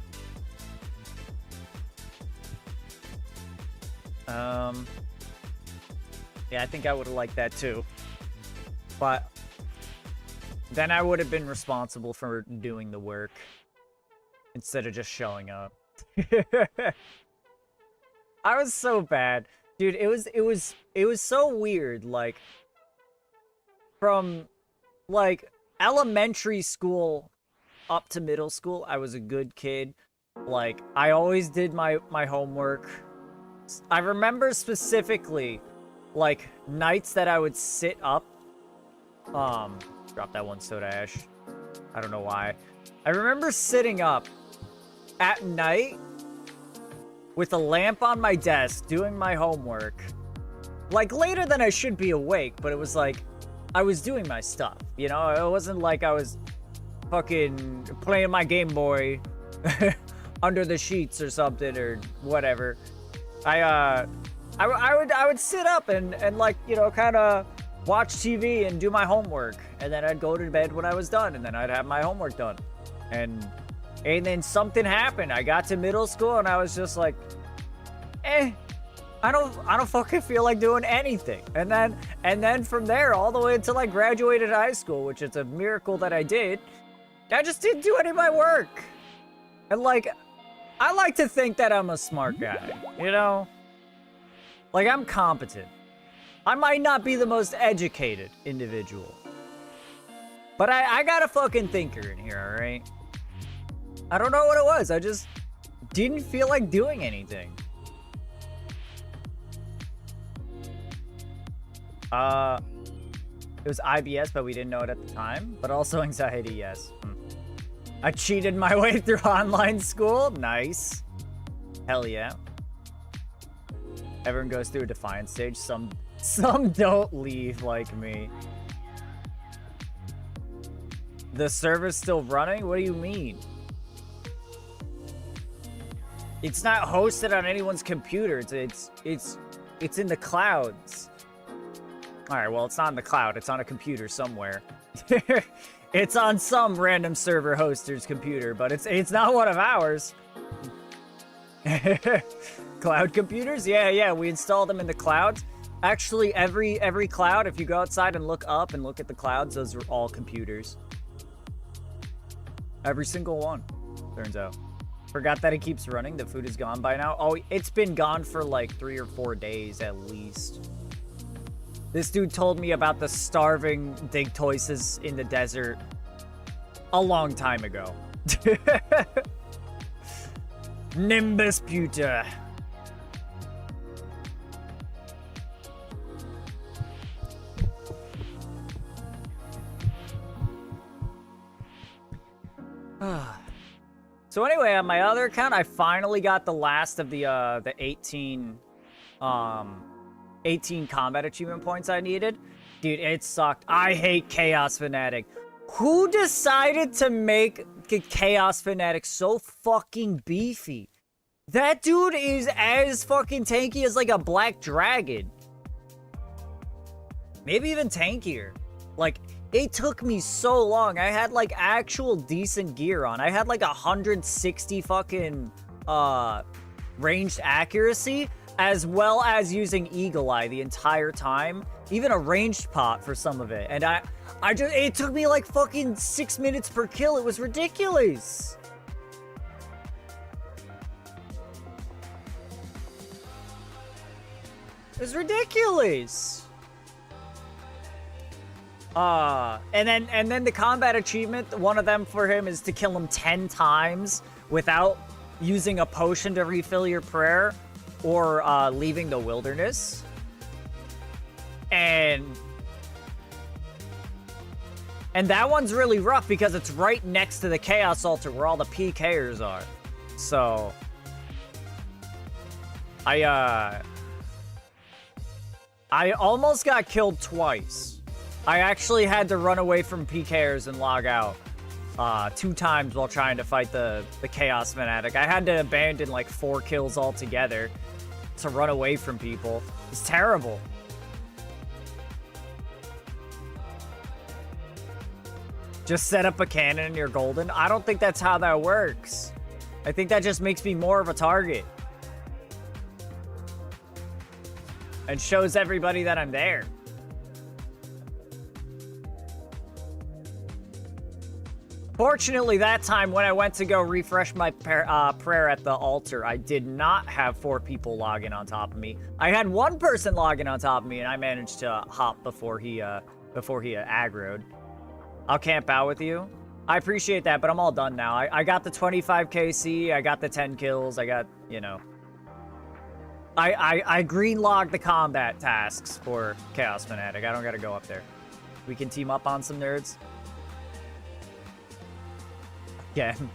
I think I would have liked that too. But Then I would have been responsible for doing the work instead of just showing up. I was so bad. Dude, it was so weird, like from like elementary school up to middle school, I was a good kid. Like I always did my homework. I remember specifically like nights that I would sit up. Drop that one soda ash. I don't know why. I remember sitting up at night with a lamp on my desk doing my homework. Like later than I should be awake, but it was like I was doing my stuff, you know? It wasn't like I was fucking playing my Game Boy under the sheets or something or whatever. I would sit up and like, you know, kind of watch TV and do my homework, and then I'd go to bed when I was done, and then I'd have my homework done. And then something happened. I got to middle school and I was just like, I don't fucking feel like doing anything. And then from there all the way until I graduated high school, which is a miracle that I did, I just didn't do any of my work. And like, I like to think that I'm a smart guy, you know? Like I'm competent. I might not be the most educated individual, but I got a fucking thinker in here, all right? I don't know what it was. I just didn't feel like doing anything. It was IBS, but we didn't know it at the time. But also anxiety, yes. I cheated my way through online school. Nice. Hell yeah. Everyone goes through a defiance stage. Some don't leave like me. The server's still running? What do you mean? It's not hosted on anyone's computer. It's in the clouds. All right, well, it's not in the cloud. It's on a computer somewhere. It's on some random server hoster's computer, but it's not one of ours. Cloud computers? Yeah, we installed them in the clouds. Actually, every cloud, if you go outside and look up and look at the clouds, those are all computers. Every single one, turns out. Forgot that it keeps running. The food is gone by now. Oh, it's been gone for like 3 or 4 days at least. This dude told me about the starving Digtoises in the desert a long time ago. Nimbus Puta. So anyway, on my other account, I finally got the last of the 18 combat achievement points I needed. Dude, it sucked. I hate Chaos Fanatic. Who decided to make Chaos Fanatic so fucking beefy? That dude is as fucking tanky as like a black dragon. Maybe even tankier. Like, it took me so long. I had like actual decent gear on. I had like 160 fucking ranged accuracy, as well as using Eagle Eye the entire time. Even a ranged pot for some of it. And it took me like fucking 6 minutes per kill. It was ridiculous. It was ridiculous. And then the combat achievement, one of them for him is to kill him 10 times without using a potion to refill your prayer or leaving the wilderness. And that one's really rough because it's right next to the Chaos Altar where all the PKers are. So I almost got killed twice. I actually had to run away from PKers and log out 2 times while trying to fight the Chaos Fanatic. I had to abandon like 4 kills altogether to run away from people. It's terrible. Just set up a cannon and you're golden? I don't think that's how that works. I think that just makes me more of a target. And shows everybody that I'm there. Fortunately, that time when I went to go refresh my prayer at the altar, I did not have 4 people logging on top of me. I had 1 person logging on top of me, and I managed to hop before he aggroed. I'll camp out with you. I appreciate that, but I'm all done now. I got the 25 KC, I got the 10 kills, I got, you know. I green logged the combat tasks for Chaos Fanatic. I don't gotta go up there. We can team up on some nerds. Again.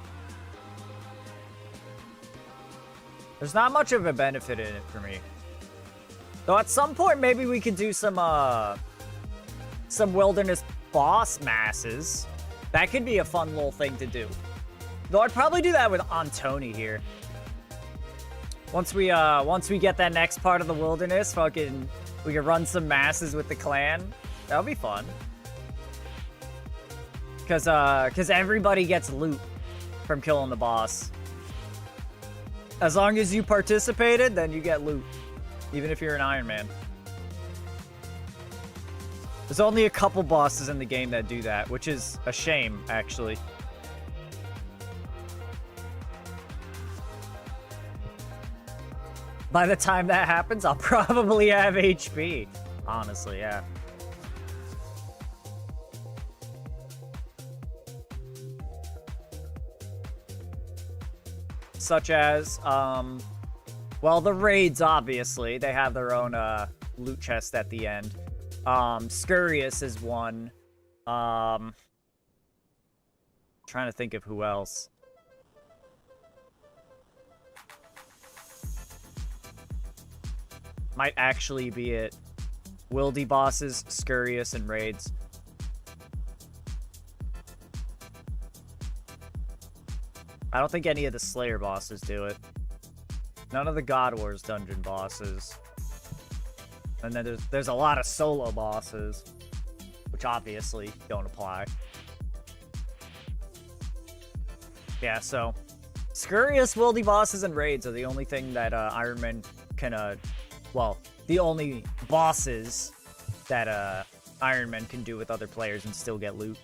There's not much of a benefit in it for me. Though at some point maybe we could do some wilderness boss masses. That could be a fun little thing to do. Though I'd probably do that with Antoni here. Once we get that next part of the wilderness, we can run some masses with the clan. That'll be fun. Cause everybody gets loot from killing the boss. As long as you participated, then you get loot. Even if you're an Iron Man. There's only a couple bosses in the game that do that, which is a shame, actually. By the time that happens, I'll probably have HP. Honestly, yeah. Such as, well, the raids, obviously. They have their own loot chest at the end. Scurious is one. Trying to think of who else. Might actually be it. Wildy bosses, Scurious, and raids. I don't think any of the Slayer bosses do it. None of the God Wars dungeon bosses. And then there's a lot of solo bosses, which obviously don't apply. Yeah, so Scurious, Wildy bosses, and raids are the only thing that Iron Man can, well, the only bosses that Iron Man can do with other players and still get loot.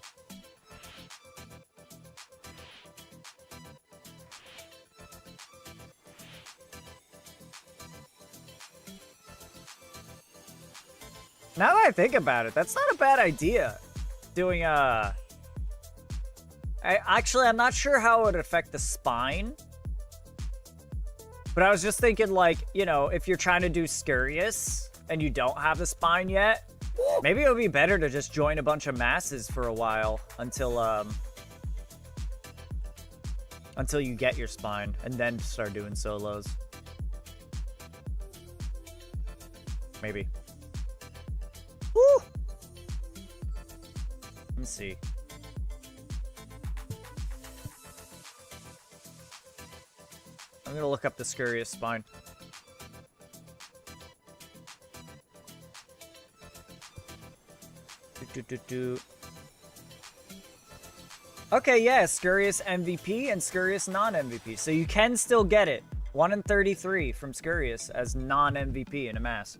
Now that I think about it, that's not a bad idea. Doing actually, I'm not sure how it would affect the spine. But I was just thinking, like, you know, if you're trying to do Scurious and you don't have the spine yet, maybe it would be better to just join a bunch of masses for a while until you get your spine and then start doing solos. Maybe. Woo! Let me see. I'm gonna look up the Scurious spine. Okay, yeah, Scurious MVP and Scurious non-MVP. So you can still get it. 1 in 33 from Scurious as non-MVP in a mass.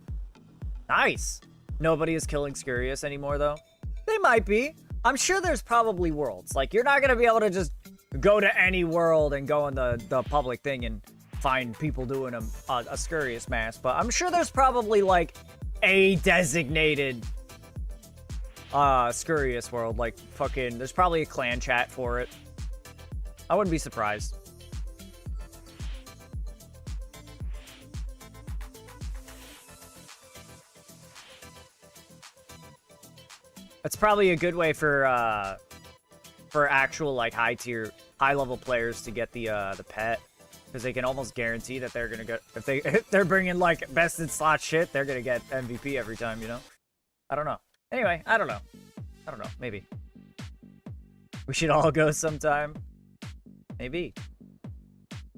Nice! Nobody is killing Scurious anymore, though. They might be. I'm sure there's probably worlds. Like, you're not going to be able to just go to any world and go in the public thing and find people doing a Scurious mass. But I'm sure there's probably, like, a designated Scurious world. Like, fucking, there's probably a clan chat for it. I wouldn't be surprised. That's probably a good way for actual, like, high-level players to get the pet, because they can almost guarantee that they're gonna get, if they're bringing, like, best in slot shit, they're gonna get MVP every time, you know? I don't know. Anyway, I don't know. Maybe we should all go sometime. Maybe.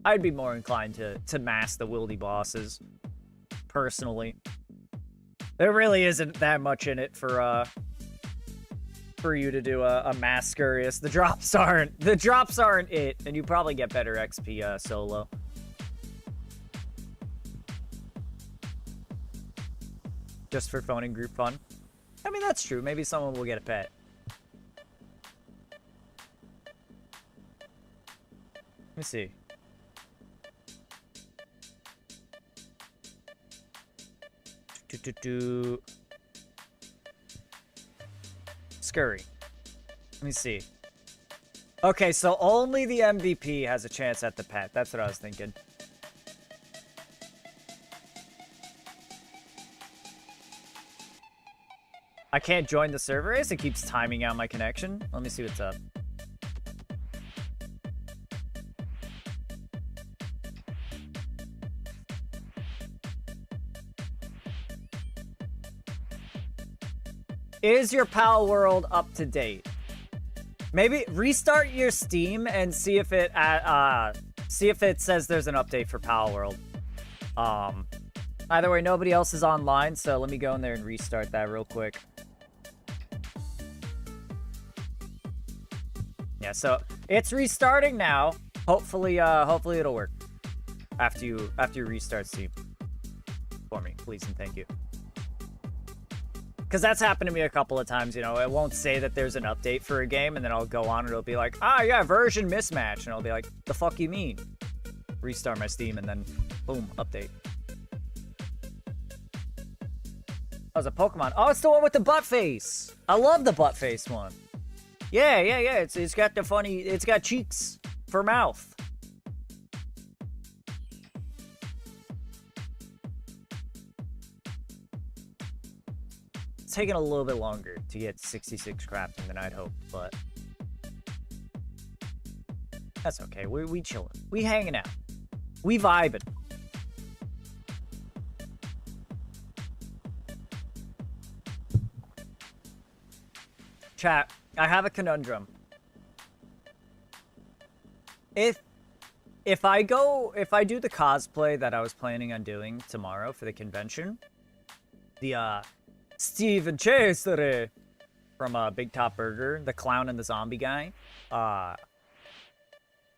I'd be more inclined to mass the Wildy bosses, personally. There really isn't that much in it for you to do a mass Scurious. The drops aren't it, and you probably get better XP solo. Just for phone and group fun. I mean, that's true. Maybe someone will get a pet. Let me see. Scurry. Let me see. Okay, so only the MVP has a chance at the pet. That's what I was thinking. I can't join the server as it keeps timing out my connection. Let me see what's up. Is your Pal World up to date? Maybe restart your Steam and see if it says there's an update for Pal World. Either way, nobody else is online, so let me go in there and restart that real quick. Yeah, so it's restarting now. Hopefully it'll work after you restart Steam for me, please and thank you. Because that's happened to me a couple of times, you know. It won't say that there's an update for a game, and then I'll go on and it'll be like, ah, yeah, version mismatch. And I'll be like, the fuck you mean? Restart my Steam, and then, boom, update. That was a Pokemon. Oh, it's the one with the butt face. I love the butt face one. Yeah. It's got the funny, it's got cheeks for mouth. Taking a little bit longer to get 66 crafting than I'd hoped, but that's okay. We chilling. We hanging out. We vibing. Chat, I have a conundrum. If I do the cosplay that I was planning on doing tomorrow for the convention, the Steven Chester from Big Top Burger, the clown and the zombie guy.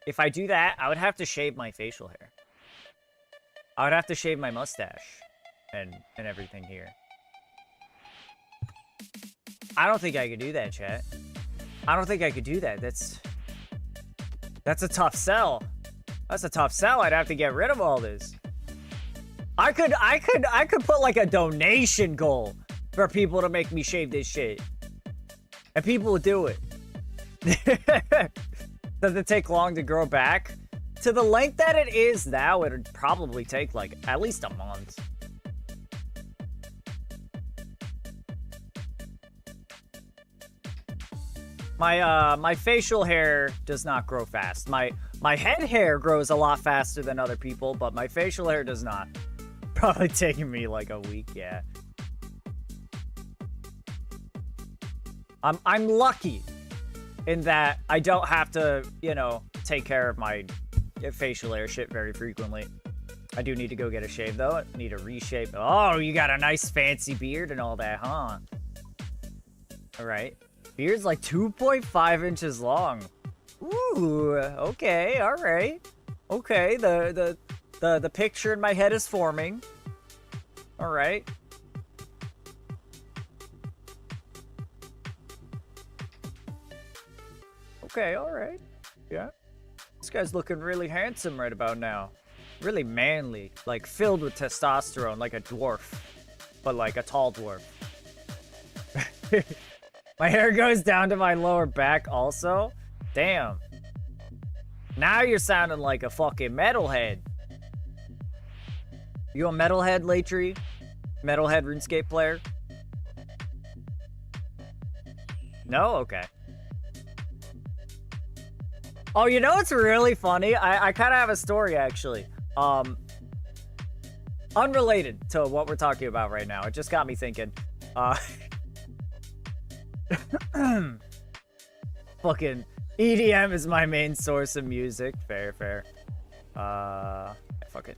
If I do that, I would have to shave my facial hair. I would have to shave my mustache and everything here. I don't think I could do that, chat. I don't think I could do that. That's a tough sell. That's a tough sell. I'd have to get rid of all this. I could put like a donation goal for people to make me shave this shit. And people would do it. Does it take long to grow back? To the length that it is now, it would probably take like at least a month. My facial hair does not grow fast. My head hair grows a lot faster than other people, but my facial hair does not. Probably taking me like a week, yeah. I'm lucky in that I don't have to, you know, take care of my facial hair shit very frequently. I do need to go get a shave though. I need a reshape. Oh, you got a nice fancy beard and all that, huh? All right. Beard's like 2.5 inches long. Ooh, okay, all right. Okay, the picture in my head is forming. All right. Okay, all right. Yeah. This guy's looking really handsome right about now. Really manly, like filled with testosterone, like a dwarf, but like a tall dwarf. My hair goes down to my lower back also. Damn. Now you're sounding like a fucking metalhead. You a metalhead, Latry? Metalhead RuneScape player? No? Okay. Oh, you know what's really funny? I kind of have a story, actually. Unrelated to what we're talking about right now. It just got me thinking. Fucking EDM is my main source of music. Fair. Fuck it.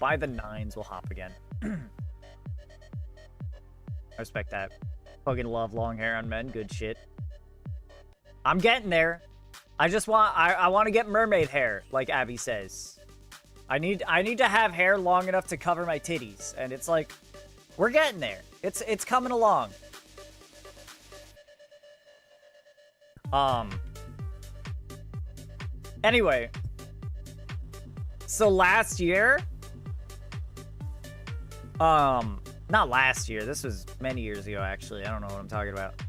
By the nines, we'll hop again. I respect that. Fucking love long hair on men. Good shit. I'm getting there. I just want, I want to get mermaid hair, like Abby says. I need to have hair long enough to cover my titties, and it's like, we're getting there. It's coming along. Anyway, So last year, not last year. This was many years ago, actually. I don't know what I'm talking about.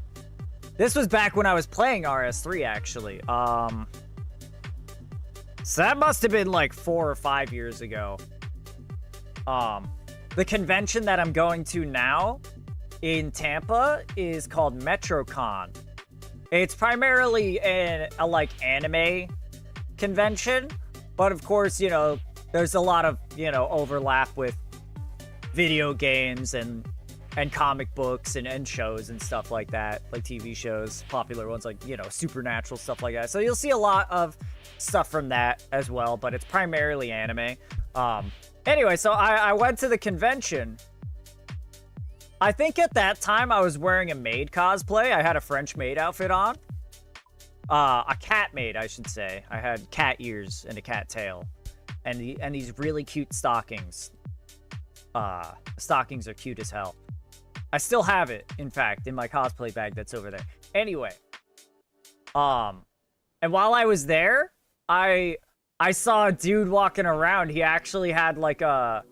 This was back when I was playing RS3, actually. So that must have been like 4 or 5 years ago. The convention that I'm going to now in Tampa is called MetroCon. It's primarily a like anime convention, but of course, you know, there's a lot of, you know, overlap with video games and comic books and shows and stuff like that, like TV shows, popular ones like, you know, Supernatural, stuff like that. So you'll see a lot of stuff from that as well, but it's primarily anime. Anyway, so I went to the convention. I think at that time I was wearing a maid cosplay. I had a French maid outfit on. A cat maid, I should say. I had cat ears and a cat tail. And these really cute stockings. Stockings are cute as hell. I still have it, in fact, in my cosplay bag that's over there. Anyway. And while I was there, I saw a dude walking around. He actually had like I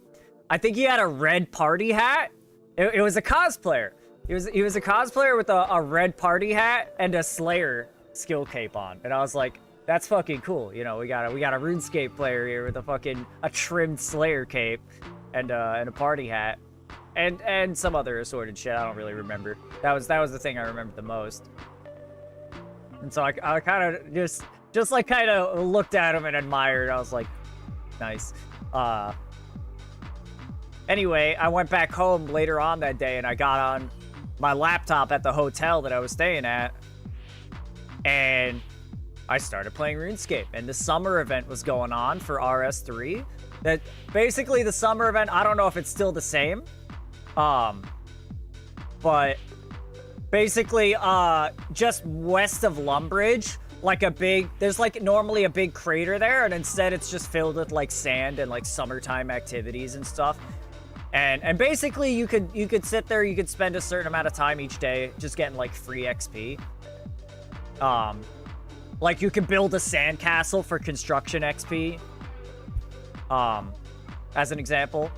think he had a red party hat. It was a cosplayer. He was a cosplayer with a red party hat and a Slayer skill cape on. And I was like, that's fucking cool. You know, we got a RuneScape player here with a trimmed Slayer cape and a party hat. And some other assorted shit. I don't really remember. That was the thing I remembered the most. And so I kind of just like kind of looked at him and admired. I was like, nice. Anyway, I went back home later on that day and I got on my laptop at the hotel that I was staying at. And I started playing RuneScape. And the summer event was going on for RS3. That basically the summer event, I don't know if it's still the same. But basically, just west of Lumbridge, like there's like normally a big crater there, and instead it's just filled with like sand and like summertime activities and stuff. And basically you could sit there, you could spend a certain amount of time each day just getting like free XP. Like you can build a sandcastle for construction XP. As an example.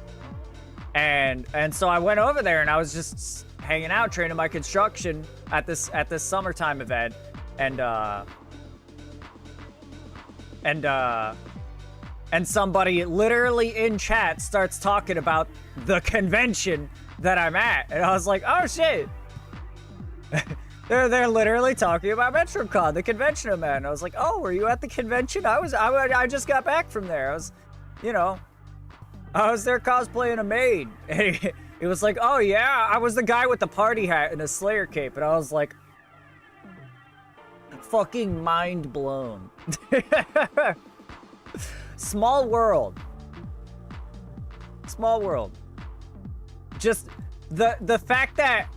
And so I went over there and I was just hanging out, training my construction at this summertime event. And somebody literally in chat starts talking about the convention that I'm at. And I was like, oh shit. They're literally talking about MetroCon, the convention I'm at. And I was like, oh, were you at the convention? I just got back from there. I was there cosplaying a maid. And it was like, oh yeah, I was the guy with the party hat and a Slayer cape. And I was like, fucking mind blown. Small world. Small world. Just the fact that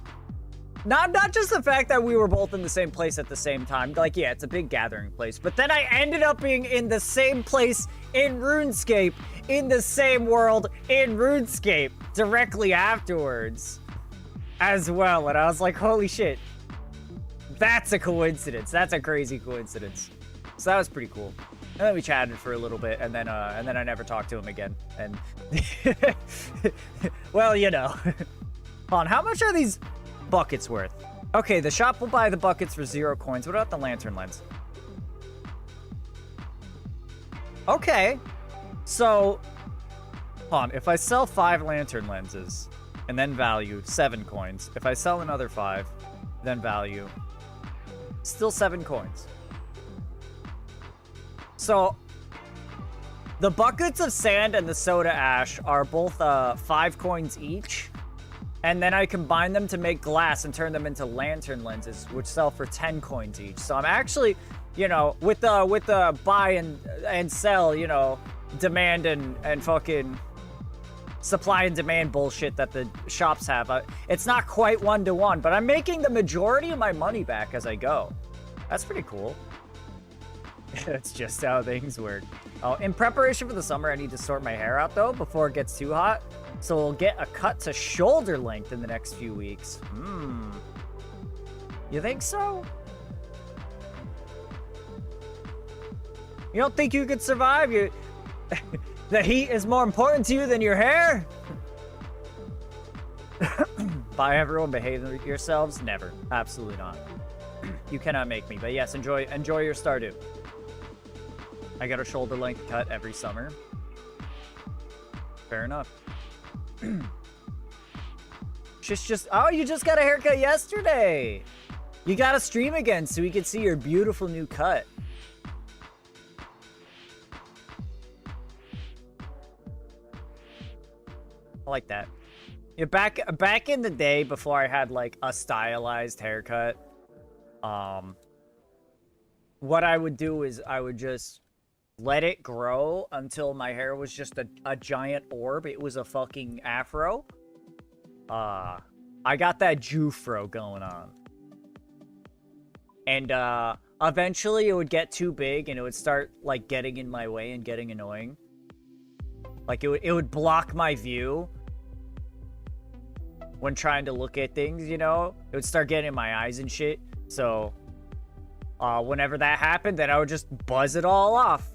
not just the fact that we were both in the same place at the same time. Like, yeah, it's a big gathering place. But then I ended up being in the same place in RuneScape, in the same world in RuneScape, directly afterwards as well. And I was like, holy shit. That's a coincidence. That's a crazy coincidence. So that was pretty cool. And then we chatted for a little bit, and then I never talked to him again. And well, you know. Hold on, how much are these buckets worth? Okay, the shop will buy the buckets for 0 coins. What about the lantern lens? Okay, so hold on. If I sell 5 lantern lenses and then value 7 coins, if I sell another 5, then value still 7 coins. So the buckets of sand and the soda ash are both 5 coins each. And then I combine them to make glass and turn them into lantern lenses, which sell for 10 coins each. So I'm actually, you know, with the buy and sell, you know, demand and fucking supply and demand bullshit that the shops have. It's not quite 1-to-1, but I'm making the majority of my money back as I go. That's pretty cool. That's just how things work. Oh, in preparation for the summer, I need to sort my hair out, though, before it gets too hot. So we'll get a cut to shoulder length in the next few weeks. You think so? You don't think you could survive? The heat is more important to you than your hair? Bye, everyone. Behave yourselves. Never. Absolutely not. You cannot make me. But yes, enjoy your Stardew. I get a shoulder length cut every summer. Fair enough. Oh, you just got a haircut yesterday. You got to stream again so we can see your beautiful new cut. I like that. Yeah, back in the day before I had like a stylized haircut, what I would do is I would just let it grow until my hair was just a giant orb. It was a fucking afro. I got that Jufro going on. And eventually it would get too big and it would start like getting in my way and getting annoying. Like it would block my view when trying to look at things, you know? It would start getting in my eyes and shit. So whenever that happened, then I would just buzz it all off.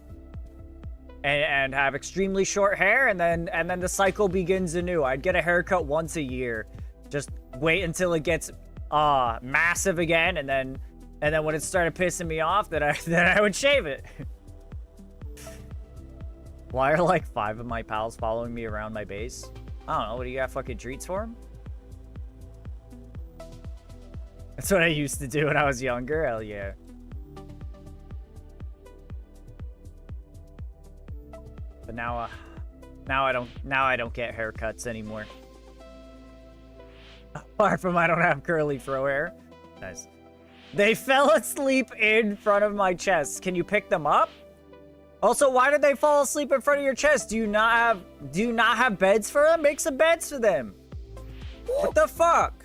And have extremely short hair, and then the cycle begins anew. I'd get a haircut once a year. Just wait until it gets massive again, and then when it started pissing me off, then I would shave it. Why are like 5 of my pals following me around my base? I don't know. What do you got? Fucking treats for them? That's what I used to do when I was younger. Hell yeah. But now I don't get haircuts anymore. Apart from I don't have curly fro hair. Nice. They fell asleep in front of my chest. Can you pick them up? Also, why did they fall asleep in front of your chest? Do you not have beds for them? Make some beds for them. What the fuck?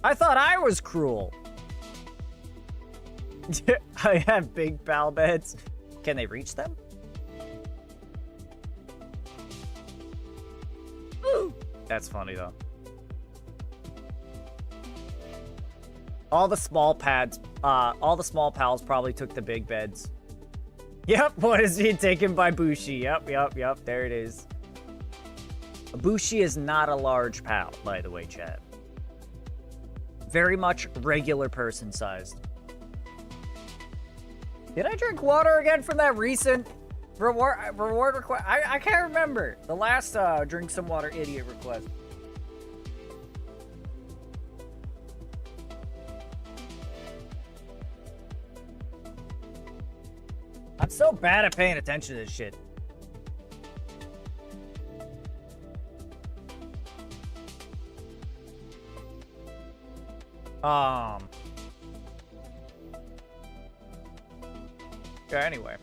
I thought I was cruel. I have big pal beds. Can they reach them? Ooh. That's funny though. All the small pals probably took the big beds. Yep, what is being taken by Bushi? Yep, there it is. Bushi is not a large pal, by the way, chat. Very much regular person sized. Did I drink water again from that recent reward request? I can't remember. The last drink some water idiot request. I'm so bad at paying attention to this shit. Okay, anyway.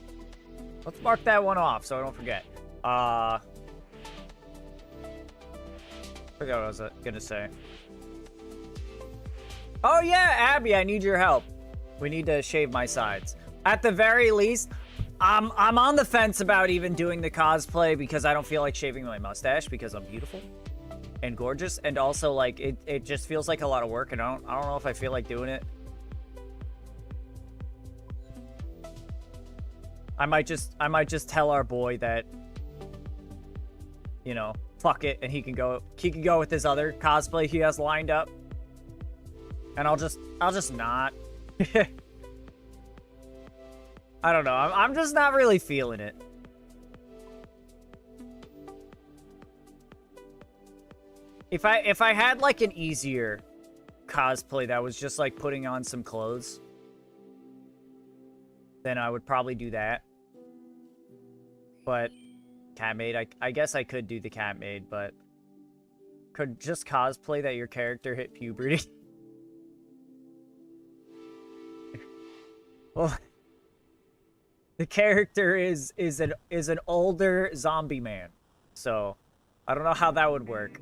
Let's mark that one off so I don't forget. I forgot what I was gonna say. Oh yeah, Abby, I need your help. We need to shave my sides. At the very least, I'm on the fence about even doing the cosplay because I don't feel like shaving my mustache because I'm beautiful and gorgeous, and also like it just feels like a lot of work, and I don't know if I feel like doing it. I might just tell our boy that, you know, fuck it, and he can go with his other cosplay he has lined up. And I'll just not. I don't know. I'm just not really feeling it. If I had like an easier cosplay that was just like putting on some clothes, then I would probably do that. But cat maid, I guess I could do the cat maid, but could just cosplay that your character hit puberty. Well, the character is an older zombie man, so I don't know how that would work.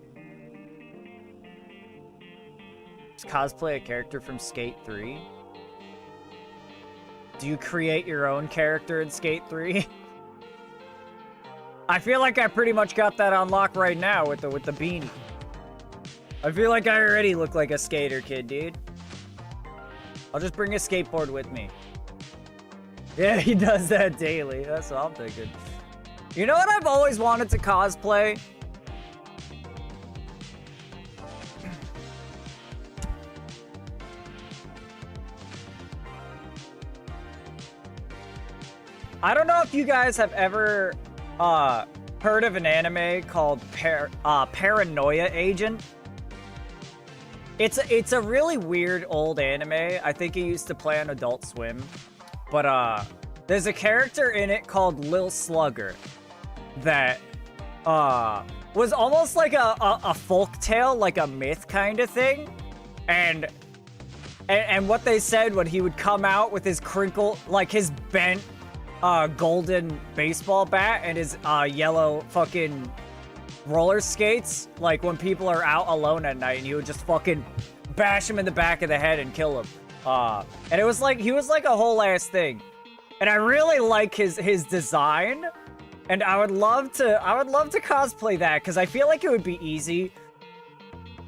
Just cosplay a character from Skate 3. Do you create your own character in Skate 3? I feel like I pretty much got that on lock right now with the beanie. I feel like I already look like a skater kid, dude. I'll just bring a skateboard with me. Yeah, he does that daily. That's what I'm thinking. You know what I've always wanted to cosplay? I don't know if you guys have ever heard of an anime called Paranoia Agent. It's a really weird old anime. I think it used to play on Adult Swim. But there's a character in it called Lil Slugger that was almost like a folk tale, like a myth kind of thing. And what they said when he would come out with his his bent golden baseball bat and his yellow fucking roller skates, like when people are out alone at night, and he would just fucking bash him in the back of the head and kill him. And it was like, he was like a whole ass thing. And I really like his design. And I would love to cosplay that, because I feel like it would be easy.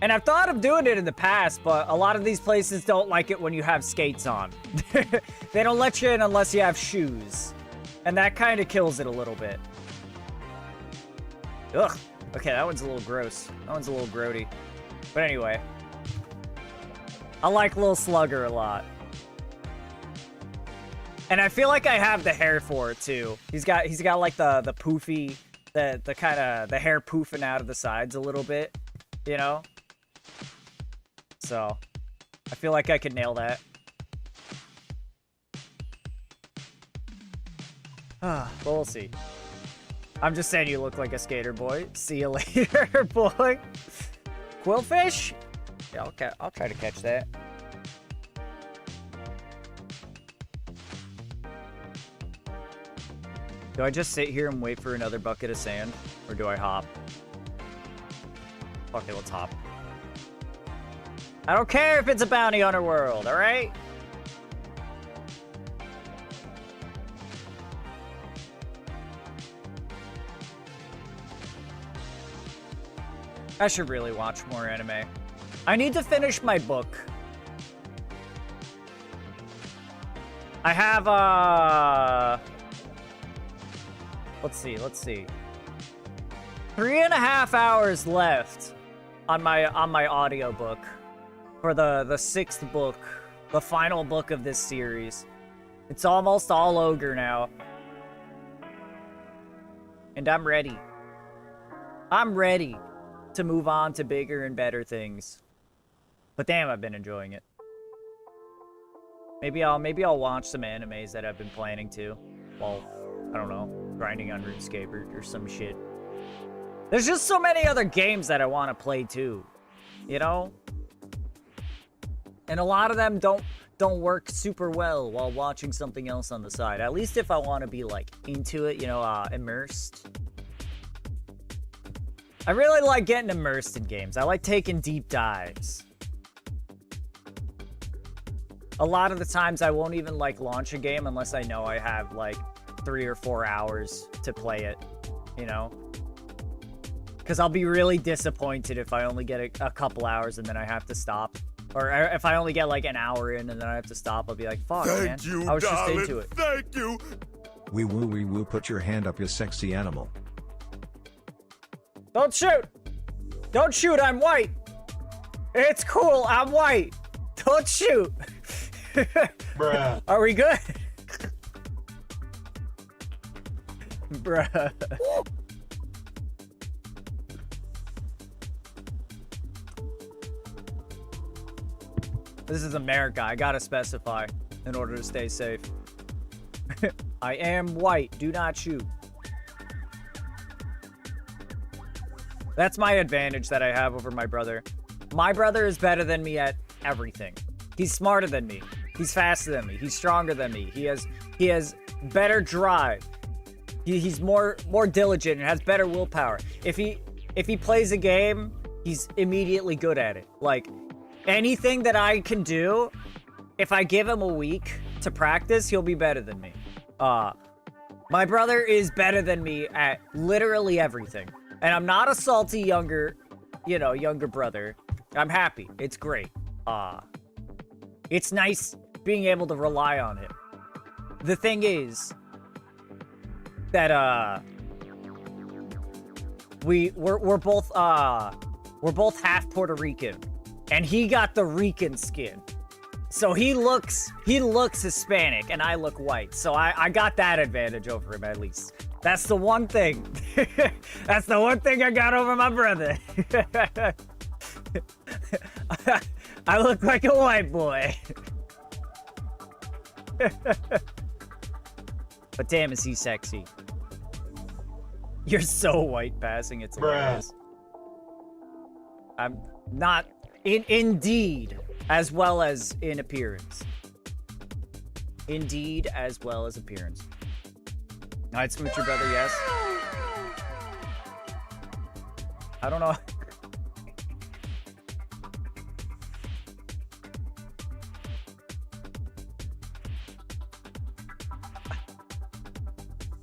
And I've thought of doing it in the past, but a lot of these places don't like it when you have skates on. They don't let you in unless you have shoes. And that kind of kills it a little bit. Ugh. Okay, that one's a little gross. That one's a little grody. But anyway. I like Lil Slugger a lot. And I feel like I have the hair for it too. He's got like the poofy, the kind of the hair poofing out of the sides a little bit, you know? So, I feel like I could nail that. But we'll see. I'm just saying you look like a skater boy. See you later, boy. Quillfish? Yeah, okay, I'll try to catch that. Do I just sit here and wait for another bucket of sand? Or do I hop? Okay, let's hop. I don't care if it's a bounty hunter world, alright? I should really watch more anime. I need to finish my book. I have, let's see. 3.5 hours left on my audiobook for the sixth book, the final book of this series. It's almost all ogre now. And I'm ready. I'm ready to move on to bigger and better things. But damn, I've been enjoying it. Maybe I'll watch some animes that I've been planning to. Well, I don't know, grinding on RuneScape or some shit. There's just so many other games that I want to play too, you know? And a lot of them don't work super well while watching something else on the side. At least if I want to be like into it, you know, immersed. I really like getting immersed in games. I like taking deep dives. A lot of the times I won't even like launch a game unless I know I have like 3 or 4 hours to play it, you know? Because I'll be really disappointed if I only get a couple hours and then I have to stop. Or if I only get like an hour in and then I have to stop, I'll be like, fuck, man. I was just into it. Thank you. We woo, put your hand up, you sexy animal. Don't shoot! Don't shoot, I'm white! It's cool, I'm white! Don't shoot! Bruh. Are we good? Bruh. This is America, I gotta specify in order to stay safe. I am white, do not shoot. That's my advantage that I have over my brother. My brother is better than me at everything. He's smarter than me. He's faster than me. He's stronger than me. He has better drive. He's more diligent and has better willpower. If he plays a game, he's immediately good at it. Like anything that I can do, if I give him a week to practice, he'll be better than me. My brother is better than me at literally everything. And I'm not a salty younger brother. I'm happy. It's great. It's nice being able to rely on him. the thing is that we're both half Puerto Rican, and he got the Rican skin. So he looks Hispanic and I look white. So I got that advantage over him at least. That's the one thing. That's the one thing I got over my brother. I look like a white boy. But damn, is he sexy. You're so white passing, it's hilarious. I'm not indeed, as well as in appearance. Indeed, as well as appearance. I'd smooch your brother, yes. I don't know.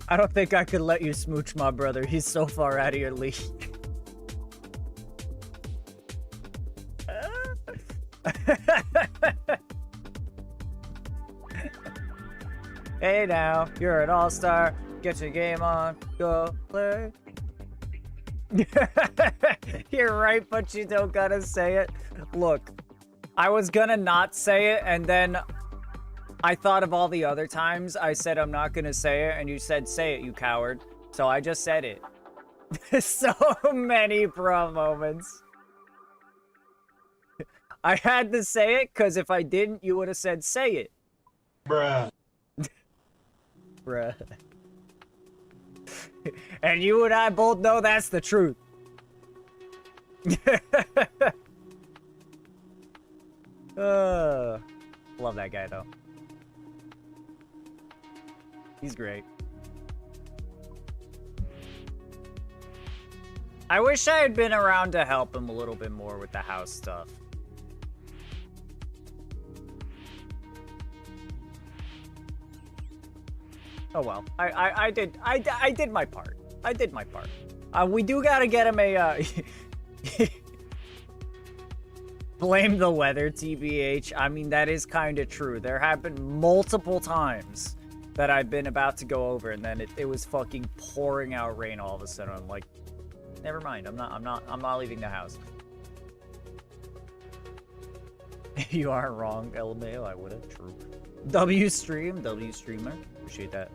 I don't think I could let you smooch my brother. He's so far out of your league. Hey now, you're an all-star. Get your game on. Go play. You're right, but you don't gotta say it. Look, I was gonna not say it, and then I thought of all the other times I said I'm not gonna say it, and you said, say it, you coward. So I just said it. So many bro moments. I had to say it, because if I didn't, you would have said, say it. Bruh. Bruh. And you and I both know that's the truth. Love that guy, though. He's great. I wish I had been around to help him a little bit more with the house stuff. Oh well, I did my part. I did my part. We do gotta get him a blame the weather, TBH. I mean, that is kind of true. There have been multiple times that I've been about to go over, and then it was fucking pouring out rain all of a sudden. I'm like, never mind. I'm not leaving the house. You aren't wrong, LMAO. I would have. True. W streamer. Appreciate that.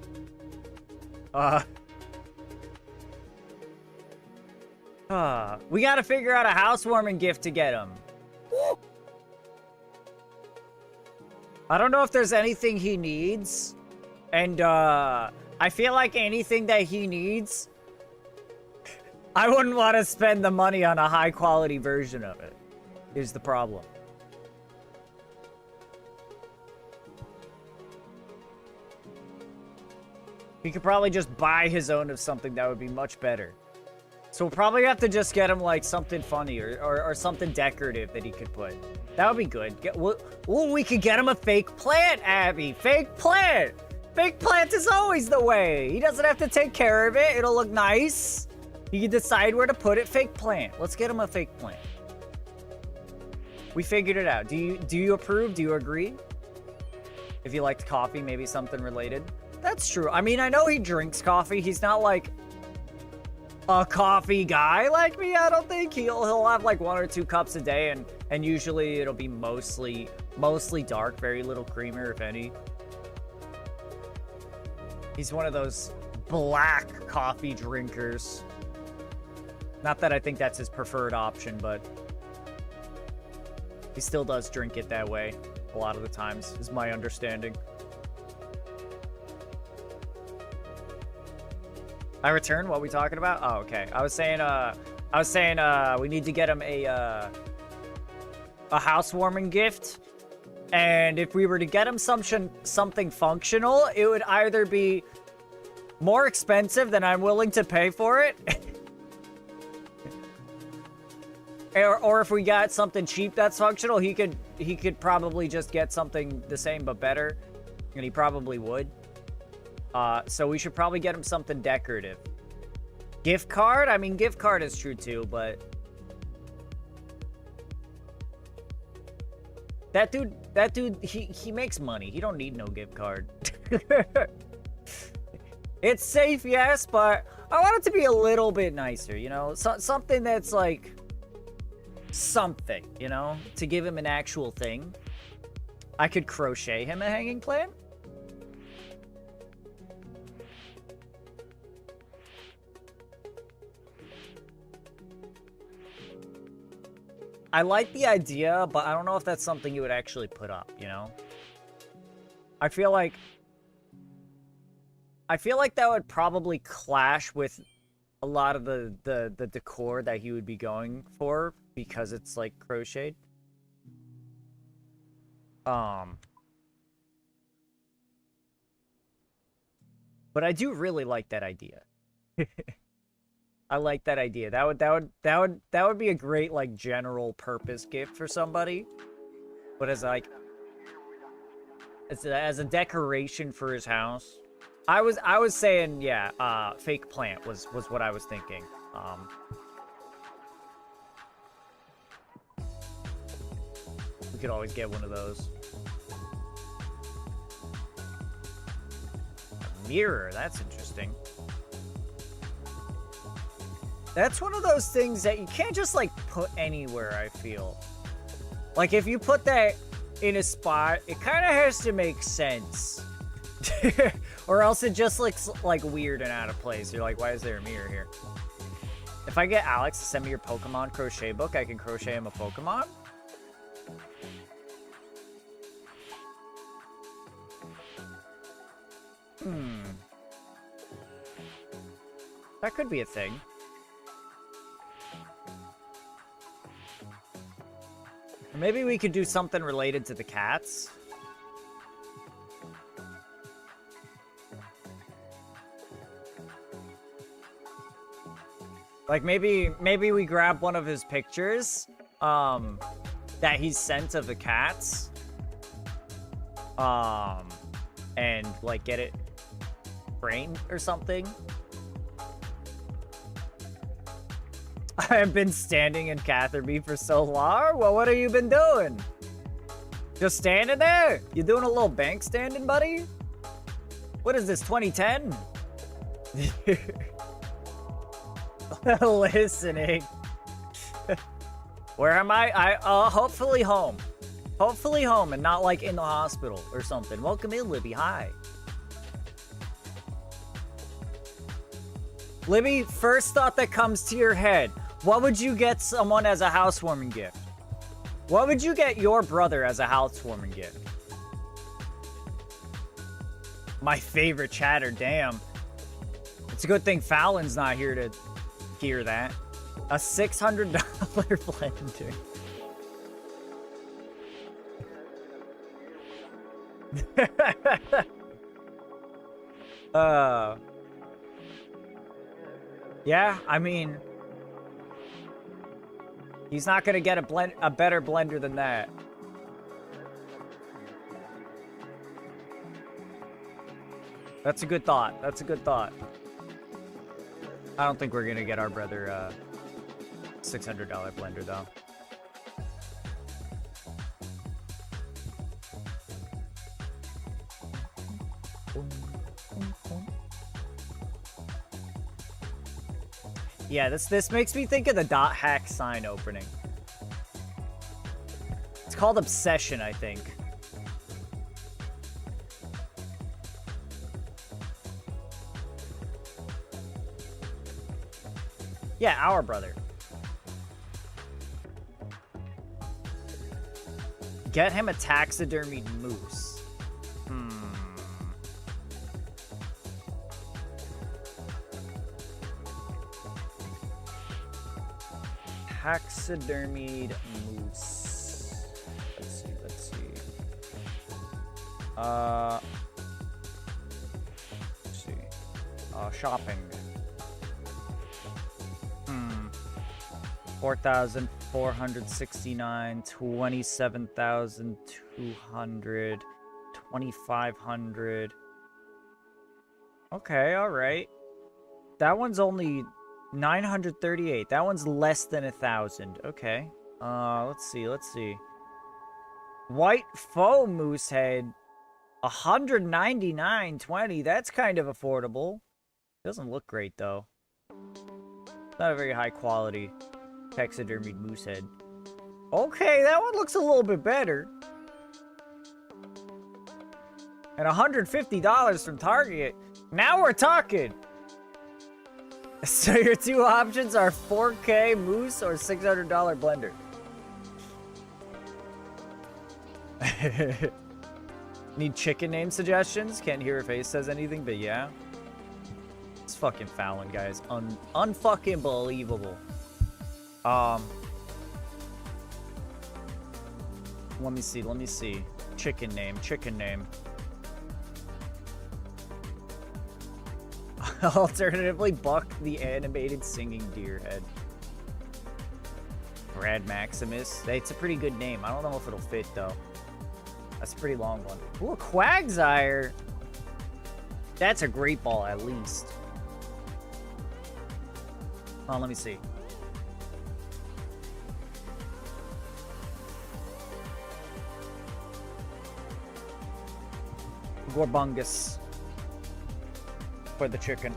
We gotta figure out a housewarming gift to get him. I don't know if there's anything he needs. And, I feel like anything that he needs, I wouldn't want to spend the money on a high-quality version of it, is the problem. He could probably just buy his own of something that would be much better. So we'll probably have to just get him, like, something funny or something decorative that he could put. That would be good. We could get him a fake plant, Abby. Fake plant! Fake plant is always the way. He doesn't have to take care of it. It'll look nice. He can decide where to put it. Fake plant. Let's get him a fake plant. We figured it out. Do you approve? Do you agree? If you liked coffee, maybe something related. That's true. I mean, I know he drinks coffee. He's not like a coffee guy like me. I don't think he'll have like 1 or 2 cups a day, and usually it'll be mostly dark, very little creamer, if any. He's one of those black coffee drinkers. Not that I think that's his preferred option, but he still does drink it that way a lot of the times, is my understanding. I return? What are we talking about? Oh, okay. I was saying we need to get him a housewarming gift. And if we were to get him something functional, it would either be more expensive than I'm willing to pay for it. or if we got something cheap that's functional, he could probably just get something the same but better. And he probably would. So we should probably get him something decorative. Gift card? I mean, gift card is true too, but That dude, he makes money. He don't need no gift card. It's safe, yes, but I want it to be a little bit nicer, you know? Something that's like something, you know? To give him an actual thing. I could crochet him a hanging plant. I like the idea, but I don't know if that's something you would actually put up, you know? I feel like that would probably clash with a lot of the decor that he would be going for because it's like crocheted. But I do really like that idea. I like that idea. That would be a great like general purpose gift for somebody. But as like as a decoration for his house. I was saying, yeah, fake plant was what I was thinking. We could always get one of those. A mirror, that's interesting. That's one of those things that you can't just like put anywhere, I feel. Like if you put that in a spot, it kind of has to make sense. Or else it just looks like weird and out of place. You're like, why is there a mirror here? If I get Alex to send me your Pokemon crochet book, I can crochet him a Pokemon? That could be a thing. Or maybe we could do something related to the cats. Like maybe we grab one of his pictures that he's sent of the cats and like get it framed or something. I have been standing in Catherby for so long. Well, what have you been doing? Just standing there? You doing a little bank standing, buddy? What is this, 2010? Listening. Where am I? Hopefully home. Hopefully home and not like in the hospital or something. Welcome in, Libby. Hi. Libby, first thought that comes to your head. What would you get someone as a housewarming gift? What would you get your brother as a housewarming gift? My favorite chatter, damn. It's a good thing Fallon's not here to hear that. A $600 blender. Yeah, I mean, he's not gonna get a better blender than that. That's a good thought. That's a good thought. I don't think we're gonna get our brother a $600 blender though. Yeah, this makes me think of the dot hack sign opening. It's called Obsession, I think. Yeah, our brother. Get him a taxidermied moose. Taxidermied moose. Let's see. Let's see. Shopping. 4,469, 27,200, 2,500. Okay, all right. That one's only 938. That one's less than 1,000. Okay. Let's see. White faux moose head. 199.20. That's kind of affordable. Doesn't look great though. Not a very high quality taxidermied moose head. Okay, that one looks a little bit better. And $150 from Target. Now we're talking. So your two options are 4K moose or $600 blender. Need chicken name suggestions? Can't hear if Ace says anything, but yeah. It's fucking Fallon, guys. Unfucking believable. Let me see. Chicken name. Alternatively, Buck the animated singing deer head. Brad Maximus. It's a pretty good name. I don't know if it'll fit, though. That's a pretty long one. Ooh, a Quagsire. That's a great ball, at least. Oh, let me see. Gorbungus. For the chicken.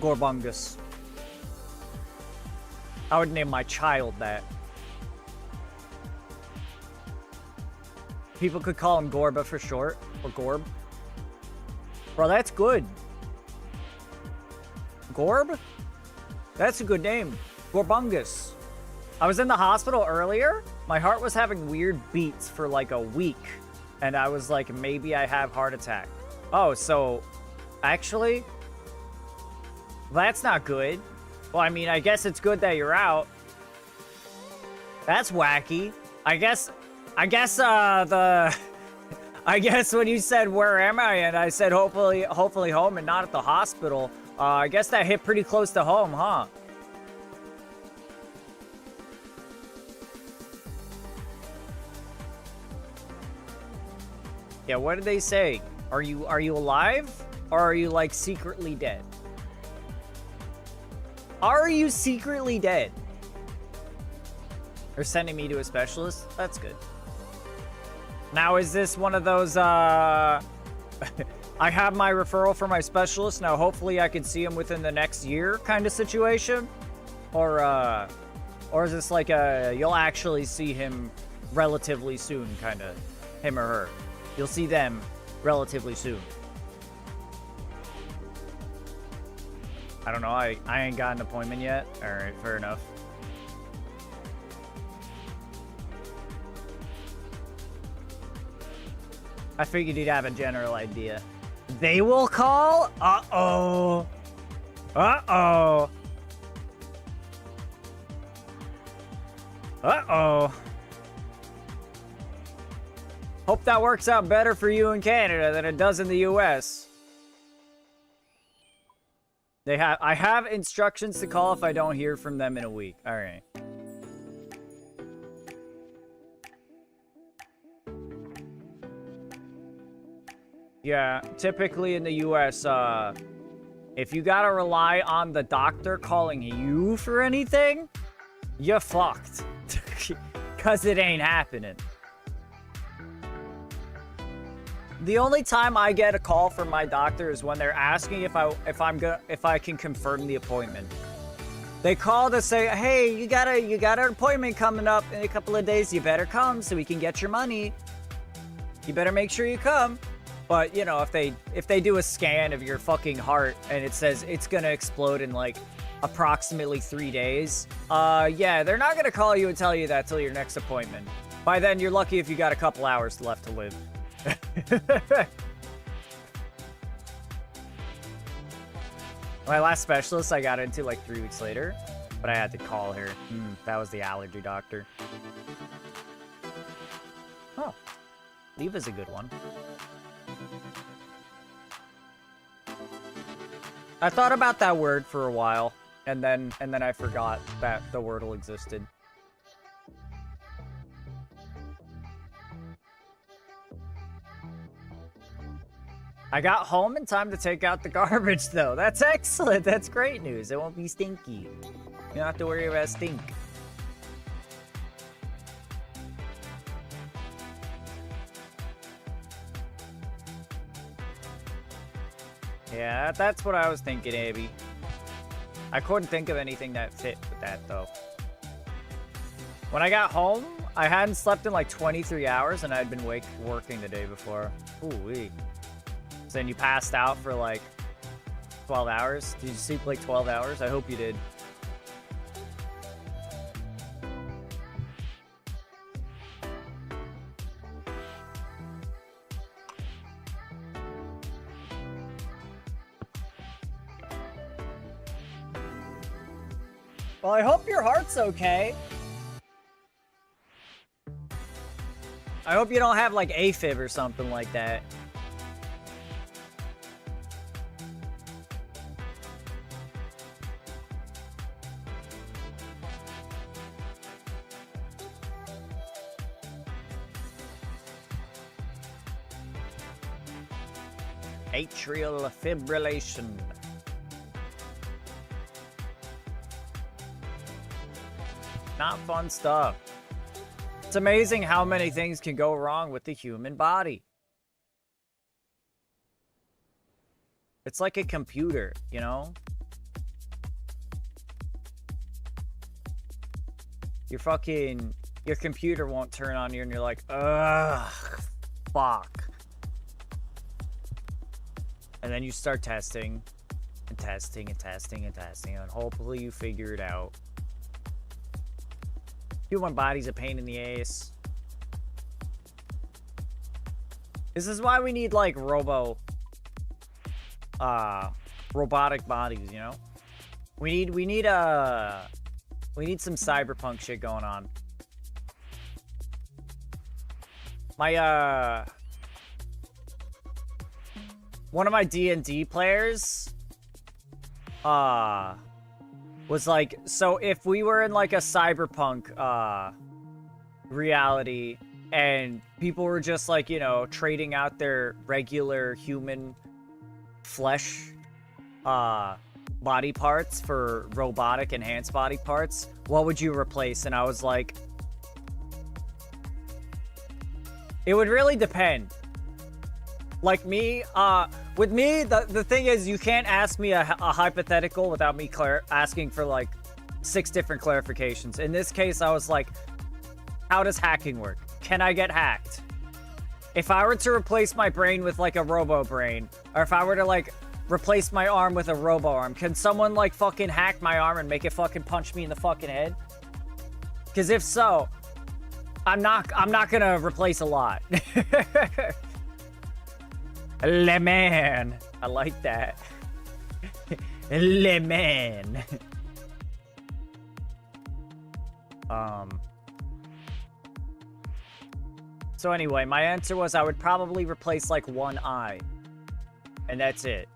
Gorbungus. I would name my child that. People could call him Gorba for short, or Gorb. Bro, that's good. Gorb? That's a good name. Gorbungus. I was in the hospital earlier. My heart was having weird beats for like a week. And I was like, maybe I have heart attack. Oh, so actually, that's not good. Well, I mean, I guess it's good that you're out. That's wacky. I guess I guess when you said where am I, and I said hopefully home and not at the hospital, I guess that hit pretty close to home, huh? Yeah, what did they say? Are you alive? Or are you like secretly dead? Are you secretly dead? They're sending me to a specialist? That's good. Now, is this one of those, I have my referral for my specialist, now hopefully I can see him within the next year kind of situation? Or is this like you'll actually see him relatively soon, kind of, him or her? You'll see them relatively soon. I don't know, I ain't got an appointment yet. Alright, fair enough. I figured you'd have a general idea. They will call? Uh-oh. Uh-oh. Uh-oh. Hope that works out better for you in Canada than it does in the US. I have instructions to call if I don't hear from them in a week. All right. Yeah, typically in the US, if you gotta rely on the doctor calling you for anything, you're fucked. Cause it ain't happening. The only time I get a call from my doctor is when they're asking if I can confirm the appointment. They call to say, "Hey, you got an appointment coming up in a couple of days. You better come so we can get your money. You better make sure you come." But you know, if they do a scan of your fucking heart and it says it's gonna explode in like approximately 3 days, yeah, they're not gonna call you and tell you that till your next appointment. By then, you're lucky if you got a couple hours left to live. My last specialist I got into like 3 weeks later, but I had to call her. That was the allergy doctor. Oh, Leva's a good one. I thought about that word for a while, and then I forgot that the wordle existed. I got home in time to take out the garbage, though. That's excellent. That's great news. It won't be stinky. You don't have to worry about stink. Yeah, that's what I was thinking, Abby. I couldn't think of anything that fit with that, though. When I got home, I hadn't slept in like 23 hours, and I'd been working the day before. Ooh-wee. So then you passed out for like 12 hours? Did you sleep like 12 hours? I hope you did. Well, I hope your heart's okay. I hope you don't have like AFib or something like that. Atrial fibrillation. Not fun stuff. It's amazing how many things can go wrong with the human body. It's like a computer, you know? Your computer won't turn on you and you're like, ugh, fuck. And then you start testing and testing and testing and testing, and hopefully you figure it out. Human body's a pain in the ass. This is why we need like robotic bodies, you know? We need some cyberpunk shit going on. My one of my D&D players was like, so if we were in like a cyberpunk reality and people were just like, you know, trading out their regular human flesh body parts for robotic enhanced body parts, what would you replace? And I was like, it would really depend. Like me, with me, the thing is, you can't ask me a hypothetical without me asking for like 6 different clarifications. In this case, I was like, how does hacking work? Can I get hacked? If I were to replace my brain with like a robo brain, or if I were to like replace my arm with a robo arm, can someone like fucking hack my arm and make it fucking punch me in the fucking head? Because if so, I'm not gonna replace a lot. Le man. I like that. Le man. So anyway, my answer was I would probably replace like one eye. And that's it.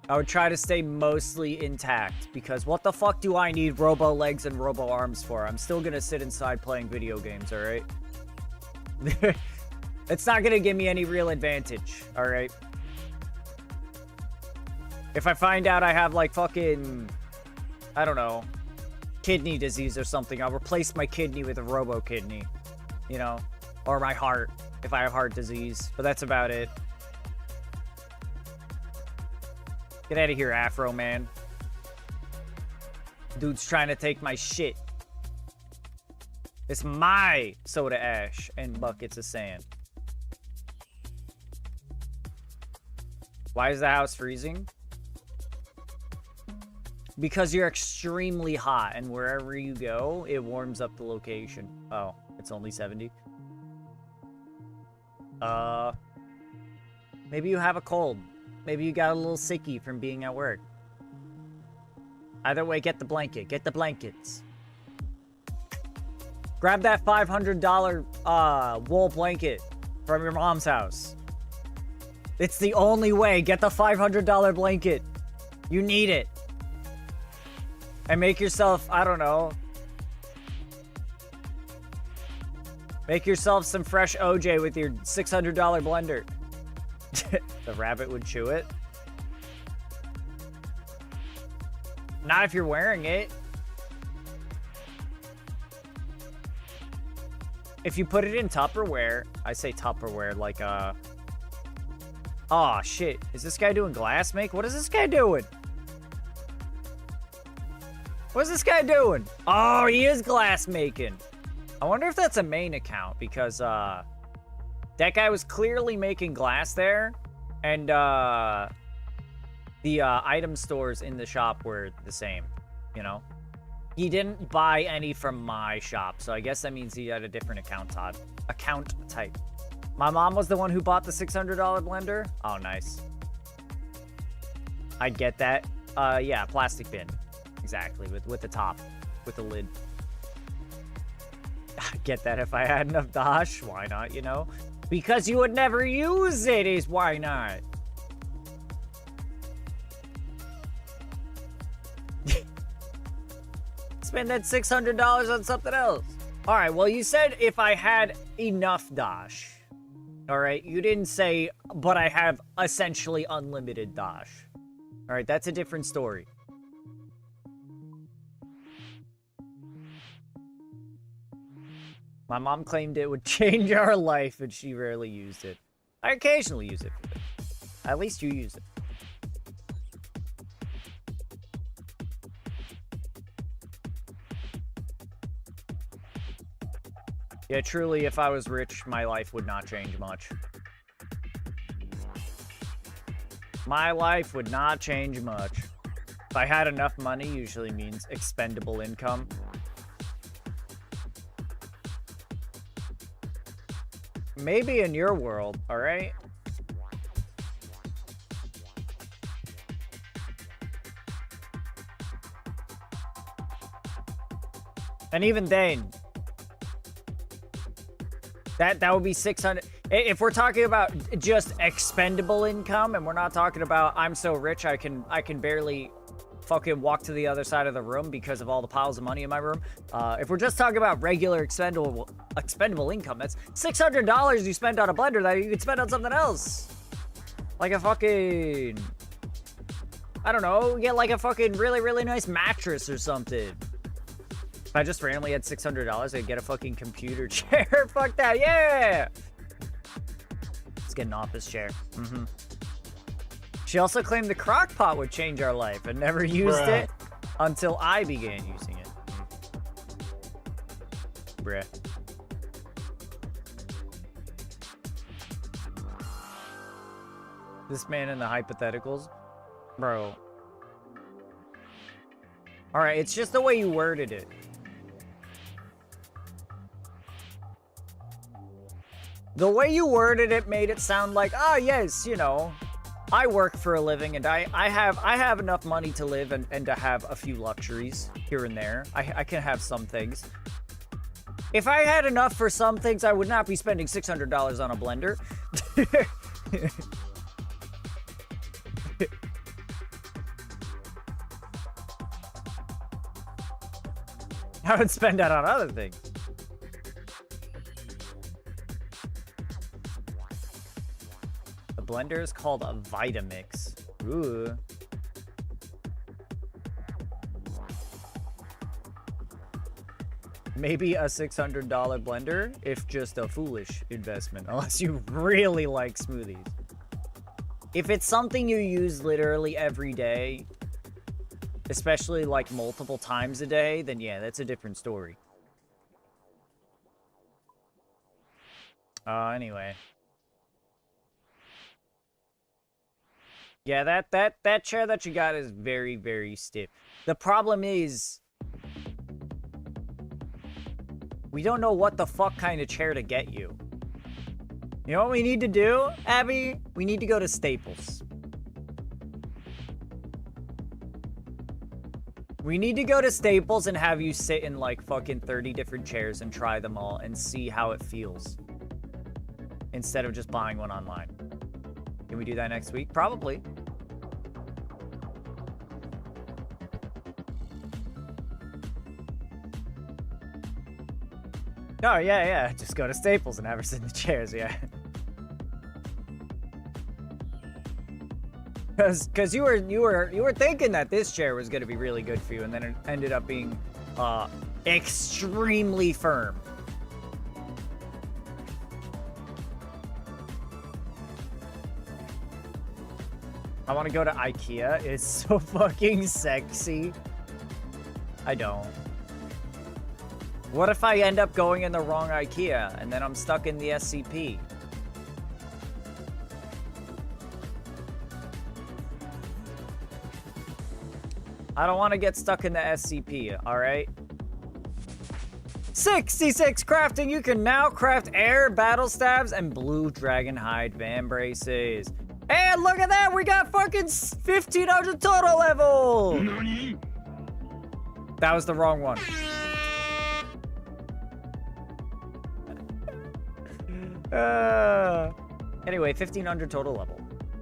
I would try to stay mostly intact, because what the fuck do I need robo legs and robo arms for? I'm still gonna sit inside playing video games, alright? It's not gonna give me any real advantage, alright? If I find out I have like fucking, I don't know, kidney disease or something, I'll replace my kidney with a robo kidney, you know? Or my heart, if I have heart disease. But that's about it. Get out of here, Afro Man. Dude's trying to take my shit. It's my soda ash and buckets of sand. Why is the house freezing? Because you're extremely hot, and wherever you go, it warms up the location. Oh, it's only 70. Maybe you have a cold. Maybe you got a little sicky from being at work. Either way, get the blanket. Get the blankets. Grab that $500 wool blanket from your mom's house. It's the only way. Get the $500 blanket. You need it. And make yourself, I don't know. Make yourself some fresh OJ with your $600 blender. The rabbit would chew it. Not if you're wearing it. If you put it in Tupperware, I say Tupperware like oh shit, is this guy doing glass make? What is this guy doing? What's this guy doing? Oh, he is glass making. I wonder if that's a main account because that guy was clearly making glass there, and the item stores in the shop were the same, you know? He didn't buy any from my shop, so I guess that means he had a different account type. My mom was the one who bought the $600 blender. Oh, nice. I get that. Yeah, plastic bin. Exactly, with the top, with the lid. I get that if I had enough dosh. Why not, you know? Because you would never use it is why not. Spend that $600 on something else. All right, well, you said if I had enough dosh. All right, you didn't say, but I have essentially unlimited dosh. All right, that's a different story. My mom claimed it would change our life, and she rarely used it. I occasionally use it. At least you use it. Yeah, truly, if I was rich, my life would not change much. My life would not change much. If I had enough money, usually means expendable income. Maybe in your world, all right? And even then, that would be 600. If we're talking about just expendable income, and we're not talking about I'm so rich I can barely fucking walk to the other side of the room because of all the piles of money in my room. If we're just talking about regular expendable income, that's $600 you spend on a blender that you could spend on something else. Like a fucking, I don't know, get like a fucking really, really nice mattress or something. If I just randomly had $600, I'd get a fucking computer chair. Fuck that, yeah! Let's get an office chair. Mm-hmm. She also claimed the crock pot would change our life and never used it until I began using it. Bruh. This man in the hypotheticals? Bro. Alright, it's just the way you worded it. The way you worded it made it sound like, ah, yes, you know, I work for a living and I have enough money to live and to have a few luxuries here and there. I can have some things. If I had enough for some things, I would not be spending $600 on a blender. I would spend that on other things. The blender is called a Vitamix. Ooh. Maybe a $600 blender, if just a foolish investment, unless you really like smoothies. If it's something you use literally every day, especially like multiple times a day, then yeah, that's a different story. Anyway. Yeah, that chair that you got is very, very stiff. The problem is, we don't know what the fuck kind of chair to get you. You know what we need to do, Abby? We need to go to Staples. We need to go to Staples and have you sit in like fucking 30 different chairs and try them all and see how it feels. Instead of just buying one online. Can we do that next week? Probably. Oh, yeah. Just go to Staples and have her sit in the chairs, yeah. Cause you were thinking that this chair was gonna be really good for you, and then it ended up being extremely firm. I want to go to IKEA. It's so fucking sexy. I don't. What if I end up going in the wrong IKEA and then I'm stuck in the SCP? I don't want to get stuck in the SCP, alright? 66 crafting! You can now craft air battle stabs and blue dragon hide van braces. And look at that! We got fucking 1500 total level! That was the wrong one. Anyway, 1500 total level.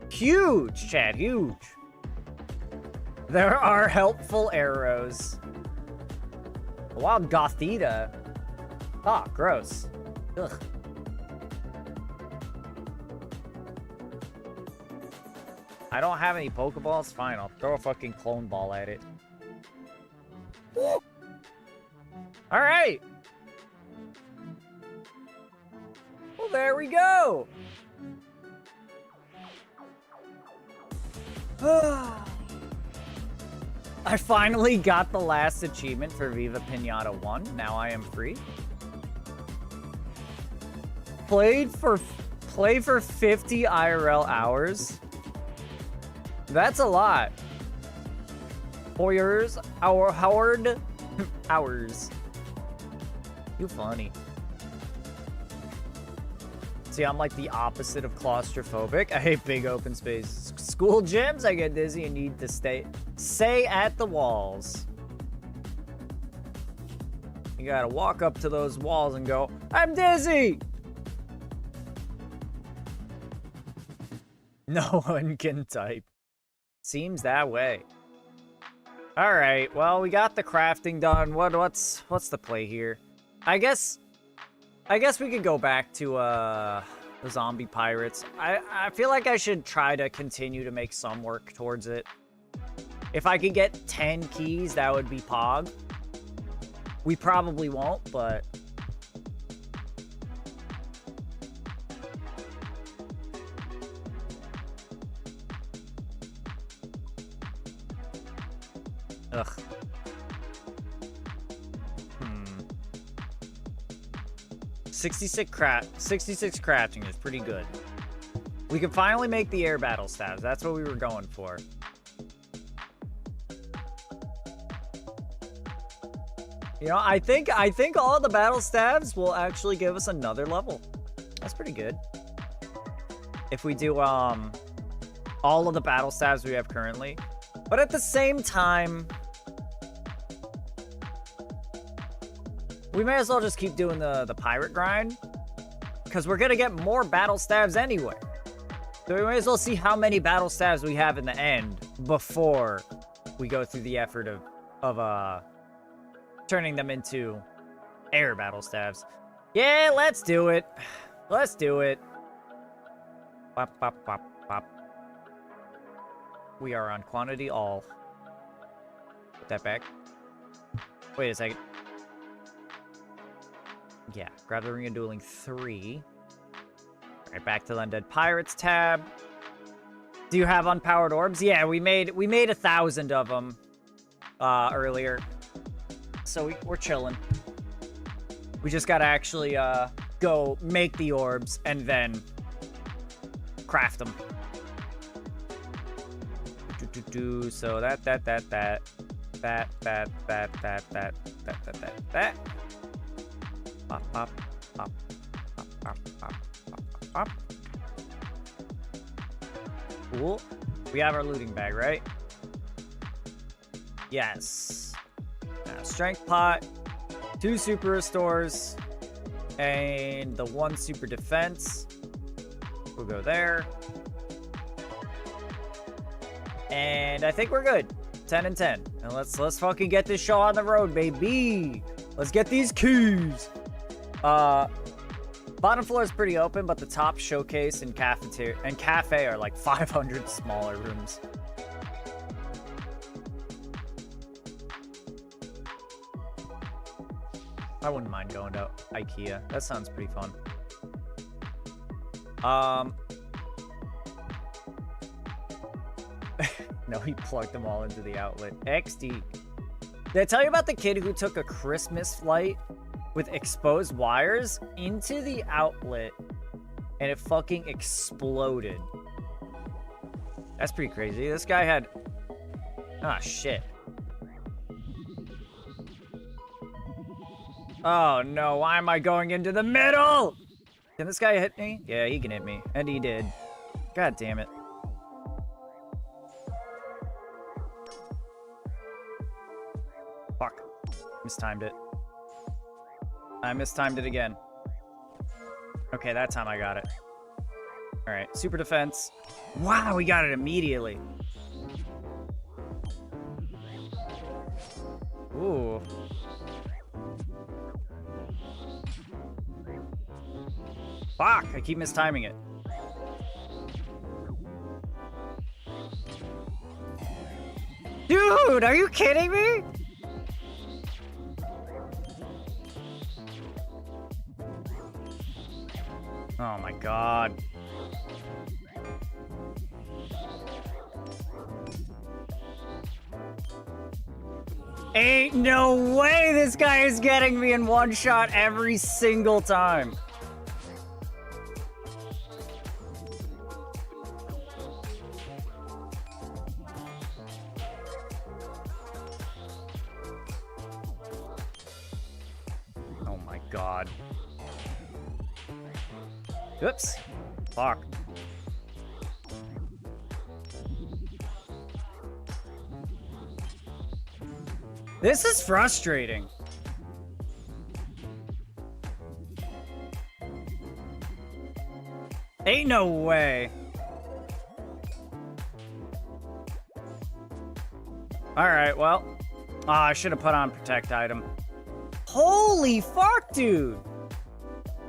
Huge, Chad, huge. There are helpful arrows. A wild Gothita. Ah, gross. Ugh. I don't have any Pokeballs. Fine, I'll throw a fucking clone ball at it. All right. Well, there we go. I finally got the last achievement for Viva Pinata 1. Now I am free. Play for 50 IRL hours. That's a lot. Hoyers, Howard, hours. You funny. See, I'm like the opposite of claustrophobic. I hate big open spaces. School gyms, I get dizzy and need to stay at the walls. You gotta walk up to those walls and go, I'm dizzy! No one can type. Seems that way. All right, well, we got the crafting done. What's the play here? I guess we could go back to the zombie pirates. I feel like I should try to continue to make some work towards it. If I could get 10 keys, that would be pog. We probably won't, but ugh. 66 crafting is pretty good. We can finally make the air battle stabs. That's what we were going for. You know, I think all the battle stabs will actually give us another level. That's pretty good. If we do all of the battle stabs we have currently. But at the same time, we may as well just keep doing the pirate grind, because we're gonna get more battle stabs anyway. So we may as well see how many battle stabs we have in the end before we go through the effort of turning them into air battle stabs. Yeah, let's do it. Let's do it. Pop, pop, pop, pop. We are on quantity all. Put that back. Wait a second. Yeah, grab the Ring of Dueling 3. Right, back to the Undead Pirates tab. Do you have unpowered orbs? Yeah, we made 1,000 of them earlier. So we're chilling. We just gotta actually go make the orbs and then craft them. So that. Pop, pop, pop, pop, pop, pop, pop, pop. Cool. We have our looting bag, right? Yes. Now, strength pot, 2 super restores, and the 1 super defense. We'll go there. And I think we're good. 10 and 10. And let's fucking get this show on the road, baby. Let's get these keys. Bottom floor is pretty open, but the top showcase and cafeteria and cafe are like 500 smaller rooms. I wouldn't mind going to IKEA. That sounds pretty fun. No, he plugged them all into the outlet. XD. Did I tell you about the kid who took a Christmas light with exposed wires into the outlet and it fucking exploded? That's pretty crazy. This guy had... Ah, shit. Oh, no. Why am I going into the middle? Can this guy hit me? Yeah, he can hit me. And he did. God damn it. Fuck. Mistimed it. I mistimed it again. Okay, that time I got it. Alright, super defense. Wow, we got it immediately. Ooh. Fuck, I keep mistiming it. Dude, are you kidding me? Oh my god. Ain't no way this guy is getting me in one shot every single time. Oh my god. Oops. Fuck. This is frustrating. Ain't no way. Alright, well. I should have put on protect item. Holy fuck, dude.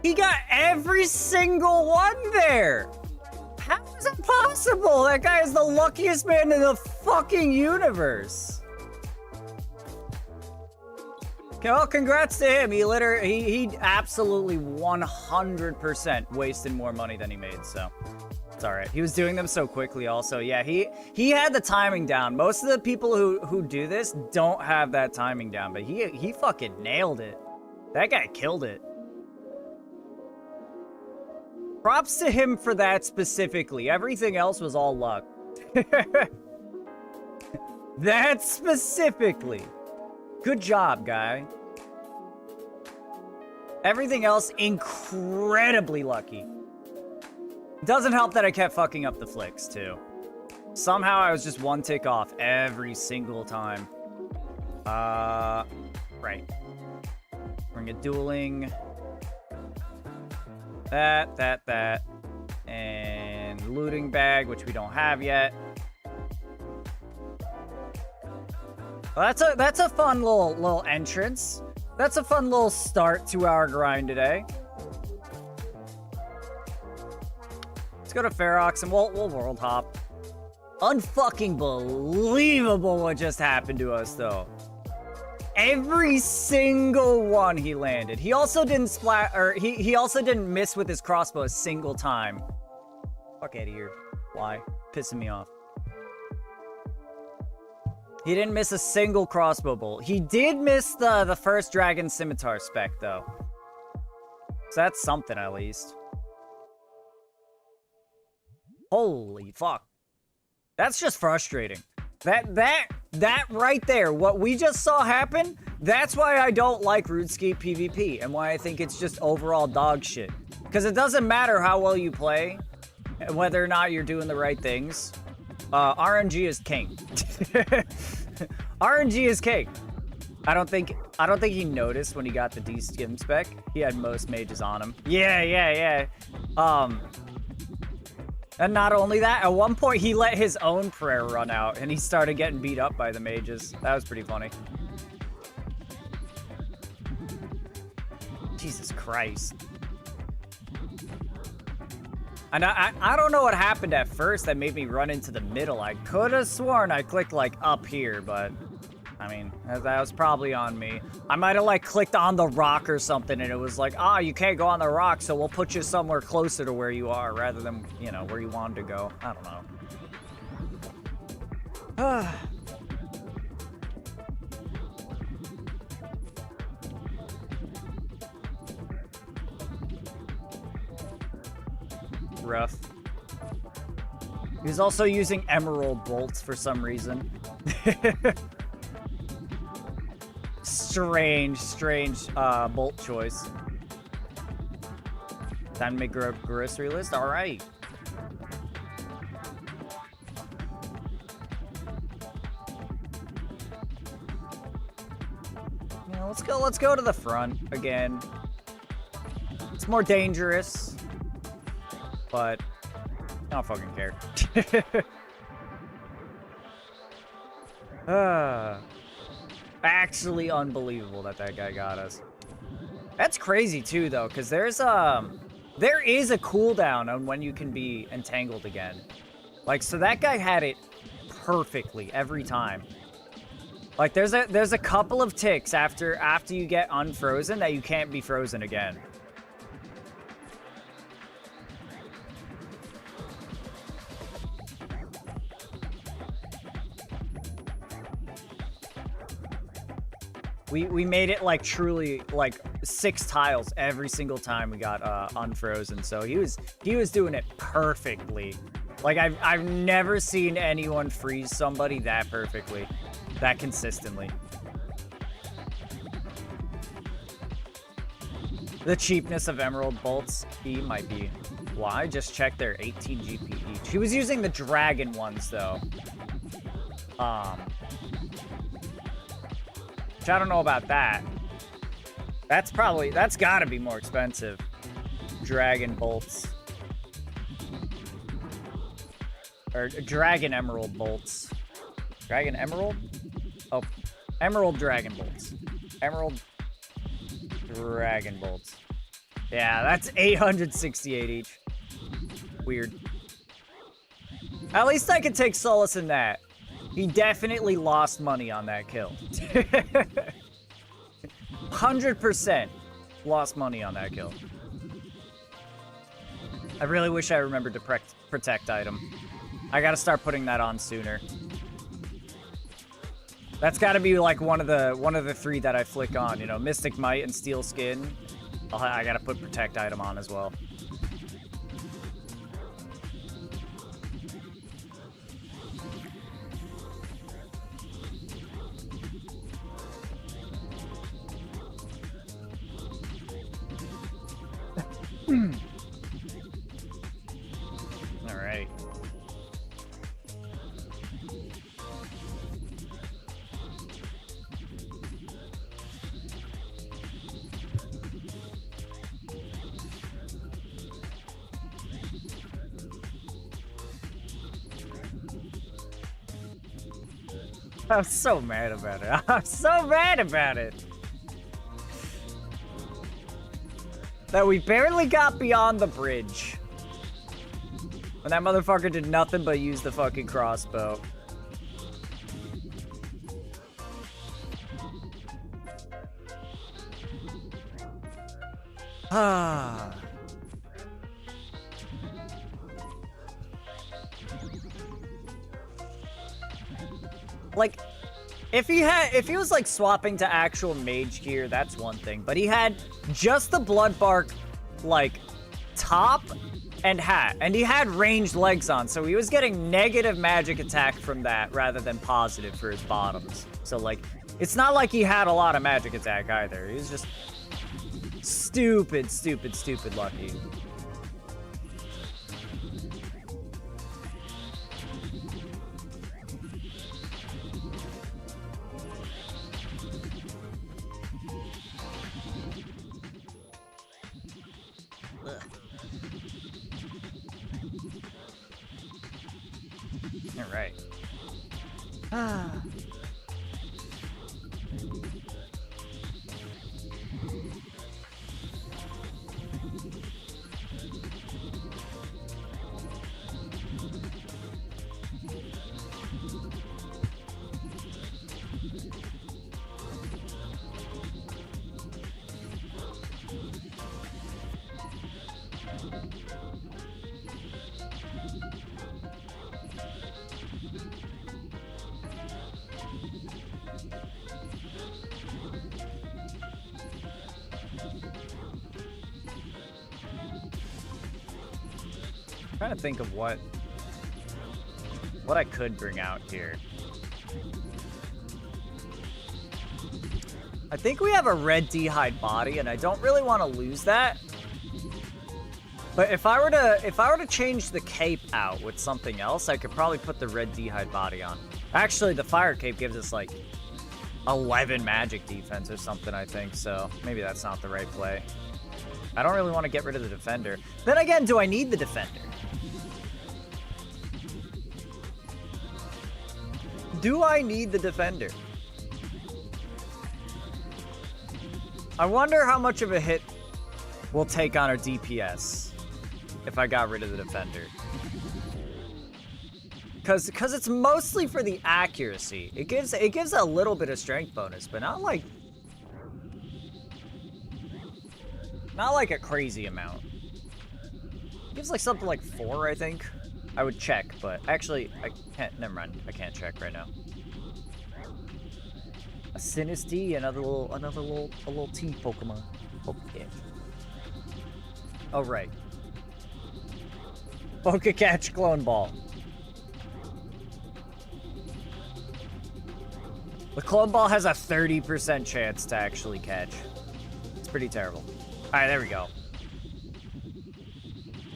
He got every single one there. How is it possible? That guy is the luckiest man in the fucking universe. Okay, well, congrats to him. He absolutely 100% wasted more money than he made, so it's all right. He was doing them so quickly also. Yeah, he had the timing down. Most of the people who do this don't have that timing down, but he fucking nailed it. That guy killed it. Props to him for that specifically. Everything else was all luck. That specifically. Good job, guy. Everything else, incredibly lucky. Doesn't help that I kept fucking up the flicks, too. Somehow I was just one tick off every single time. Right. Bring a dueling. That. And looting bag, which we don't have yet. Well, that's a fun little entrance. That's a fun little start to our grind today. Let's go to Ferox and we'll world hop. Unfucking believable what just happened to us though. Every single one he landed. He also didn't splat, or he also didn't miss with his crossbow a single time. Fuck out of here. Why? Pissing me off. He didn't miss a single crossbow bolt. He did miss the first dragon scimitar spec though. So that's something at least. Holy fuck. That's just frustrating. That right there, what we just saw happen, that's why I don't like RuneScape PvP and why I think it's just overall dog shit. Because it doesn't matter how well you play, whether or not you're doing the right things. RNG is king. RNG is king. I don't think he noticed when he got the D-skim spec. He had most mages on him. Yeah. And not only that, at one point he let his own prayer run out and he started getting beat up by the mages. That was pretty funny. Jesus Christ. And I don't know what happened at first that made me run into the middle. I could have sworn I clicked like up here, but I mean, that was probably on me. I might have like clicked on the rock or something and it was like, ah, you can't go on the rock, so we'll put you somewhere closer to where you are rather than, you know, where you wanted to go. I don't know. Rough. He's also using emerald bolts for some reason. strange bolt choice. Time to make a grocery list. All right. Yeah, let's go to the front again. It's more dangerous. But I don't fucking care. Actually unbelievable that guy got us. That's crazy too though, because there is a cooldown on when you can be entangled again. Like, so that guy had it perfectly every time. Like there's a couple of ticks after you get unfrozen that you can't be frozen again. We made it like truly like 6 tiles every single time we got unfrozen. So he was doing it perfectly. Like I've never seen anyone freeze somebody that perfectly, that consistently. The cheapness of emerald bolts might be why. Just check their 18 GP each. He was using the dragon ones though. I don't know about that. That's gotta be more expensive. Dragon bolts. Or dragon emerald bolts. Dragon emerald? Oh, emerald dragon bolts. Emerald dragon bolts. Yeah, that's 868 each. Weird. At least I can take solace in that. He definitely lost money on that kill. 100% lost money on that kill. I really wish I remembered to protect item. I gotta start putting that on sooner. That's gotta be like one of the 3 that I flick on, you know, Mystic Might and Steel Skin. I gotta put protect item on as well. All right. I'm so mad about it. I'm so mad about it. That we barely got beyond the bridge. When that motherfucker did nothing but use the fucking crossbow. Ah. Like, if he was like swapping to actual mage gear, that's one thing. But he had just the blood bark, like, top and hat. And he had ranged legs on, so he was getting negative magic attack from that rather than positive for his bottoms. So, like, it's not like he had a lot of magic attack either. He was just stupid lucky. All right. Ah. trying to think of what I could bring out here. I think we have a red D-hide body, and I don't really want to lose that. But if I were to change the cape out with something else, I could probably put the red D-hide body on. Actually, the fire cape gives us like 11 magic defense or something, I think. So maybe that's not the right play. I don't really want to get rid of the defender. Then again, do I need the defender? Do I need the defender? I wonder how much of a hit we'll take on our DPS if I got rid of the defender. Cause it's mostly for the accuracy. It gives a little bit of strength bonus, but not like a crazy amount. It gives like something like 4, I think. I would check, but actually I can't. Never mind. I can't check right now. A Sinistea, another little T Pokemon. Oh yeah. Oh right. Poke-Catch Clone Ball. The Clone Ball has a 30% chance to actually catch. It's pretty terrible. Alright, there we go.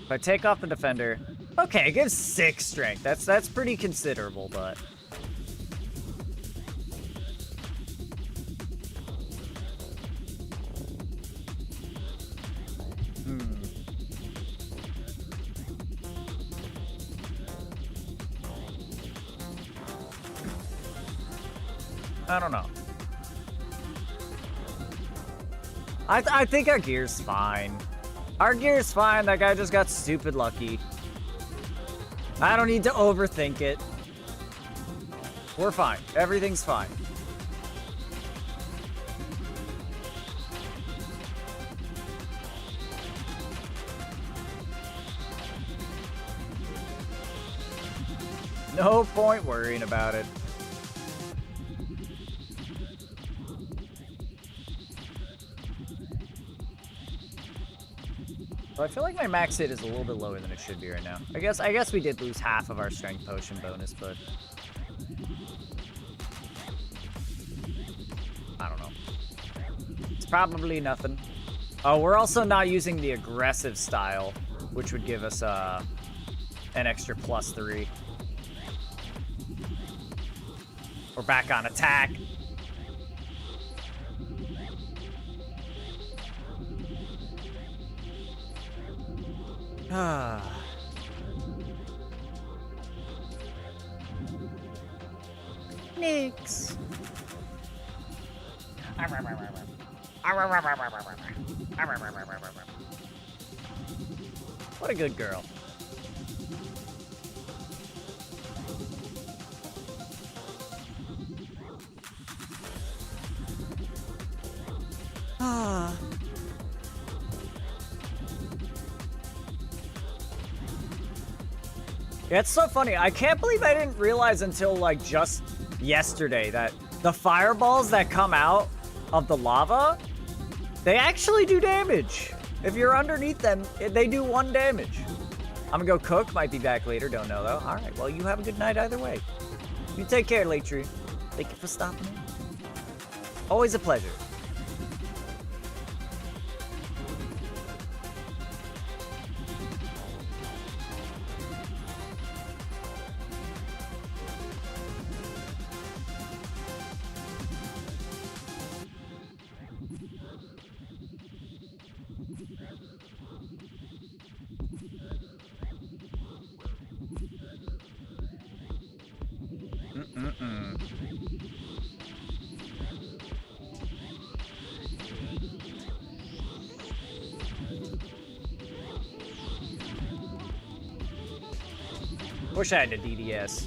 If I take off the defender... Okay, it gives 6 strength. That's pretty considerable, but... I don't know. I think our gear's fine. Our gear's fine. That guy just got stupid lucky. I don't need to overthink it. We're fine. Everything's fine. No point worrying about it. So I feel like my max hit is a little bit lower than it should be right now. I guess we did lose half of our strength potion bonus, but I don't know. It's probably nothing. Oh, we're also not using the aggressive style, which would give us an extra +3. We're back on attack. Nix. What a good girl. Ah. Yeah, it's so funny. I can't believe I didn't realize until like just yesterday that the fireballs that come out of the lava, they actually do damage. If you're underneath them, they do 1 damage. I'm gonna go cook. Might be back later. Don't know though. All right. Well, you have a good night either way. You take care, Late Tree. Thank you for stopping in. Always a pleasure. Wish I had a DDS.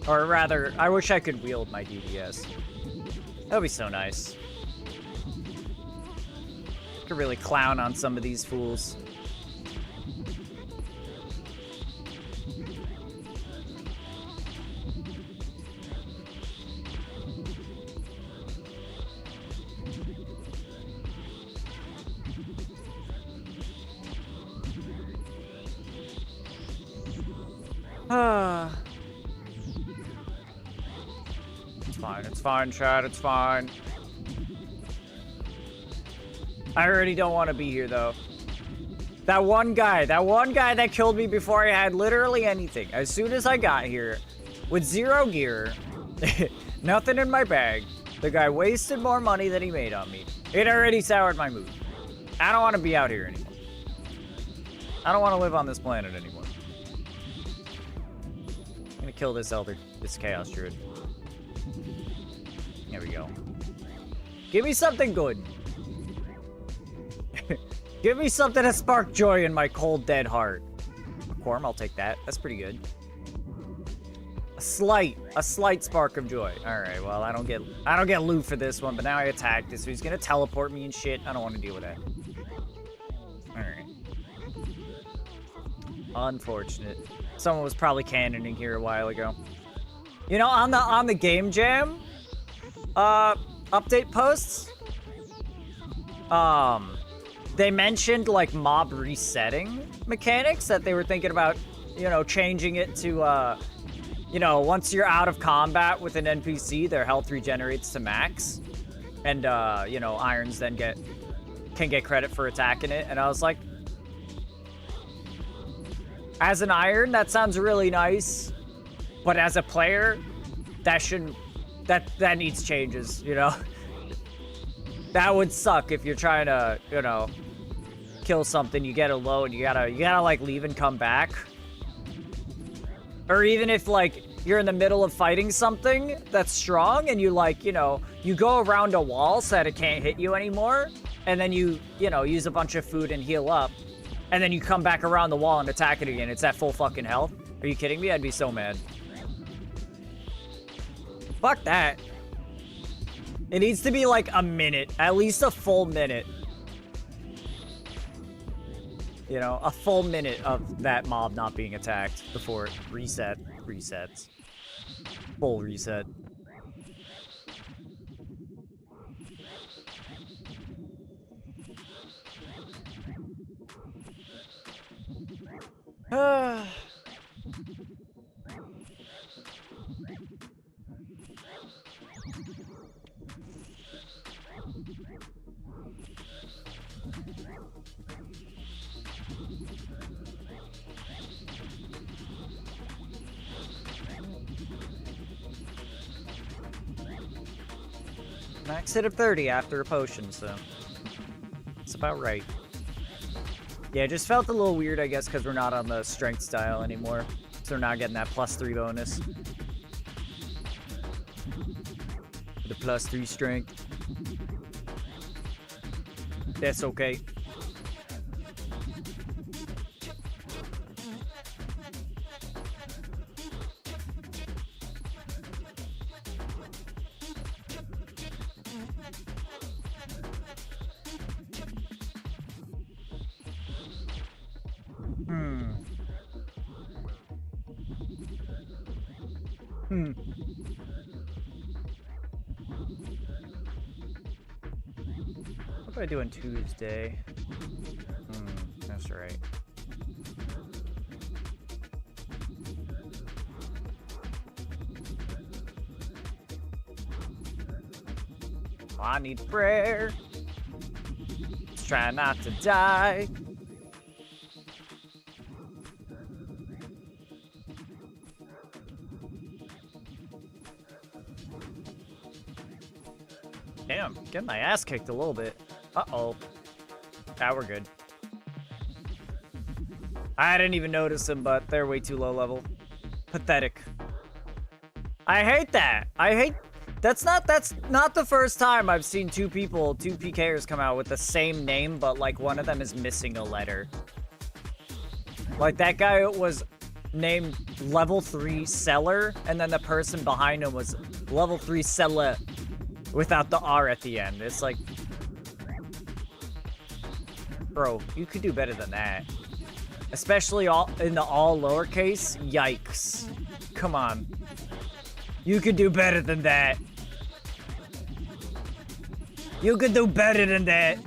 Or rather, I wish I could wield my DDS. That would be so nice. Could really clown on some of these fools. It's fine, Chad, it's fine. I already don't want to be here, though. That one guy that killed me before I had literally anything. As soon as I got here, with 0 gear, nothing in my bag, the guy wasted more money than he made on me. It already soured my mood. I don't want to be out here anymore. I don't want to live on this planet anymore. I'm gonna kill this elder, this chaos druid. There we go. Give me something good. Give me something to spark joy in my cold, dead heart. A Quorum, I'll take that. That's pretty good. A slight spark of joy. All right, well, I don't get loot for this one, but now I attacked this, so he's gonna teleport me and shit. I don't want to deal with that. All right. Unfortunate. Someone was probably cannoning here a while ago. You know, on the game jam update posts, they mentioned like mob resetting mechanics that they were thinking about, you know, changing it to you know, once you're out of combat with an NPC, their health regenerates to max, and you know, irons then can get credit for attacking it. And I was like, as an iron, that sounds really nice, but as a player, that needs changes, you know. That would suck if you're trying to, you know, kill something, you get a low and you gotta like leave and come back. Or even if like you're in the middle of fighting something that's strong and you like, you know, you go around a wall so that it can't hit you anymore, and then you know, use a bunch of food and heal up, and then you come back around the wall and attack it again. It's at full fucking health. Are you kidding me? I'd be so mad. Fuck that. It needs to be like a minute, at least a full minute. You know, a full minute of that mob not being attacked before it resets. Full reset. Max hit of 30 after a potion, so it's about right. Yeah, it just felt a little weird, I guess, because we're not on the strength style anymore. So we're not getting that +3 bonus. The +3 strength. That's okay. What do I do on Tuesday? That's right. I need prayer. Let's try not to die. Damn, getting my ass kicked a little bit. Uh-oh. Now we're good. I didn't even notice them, but they're way too low level. Pathetic. I hate that. That's not the first time I've seen two PKers come out with the same name, but like one of them is missing a letter. Like that guy was named level 3 seller, and then the person behind him was level 3 seller without the R at the end. It's like, bro, you could do better than that. Especially in the all lowercase. Yikes. Come on. You could do better than that. You could do better than that.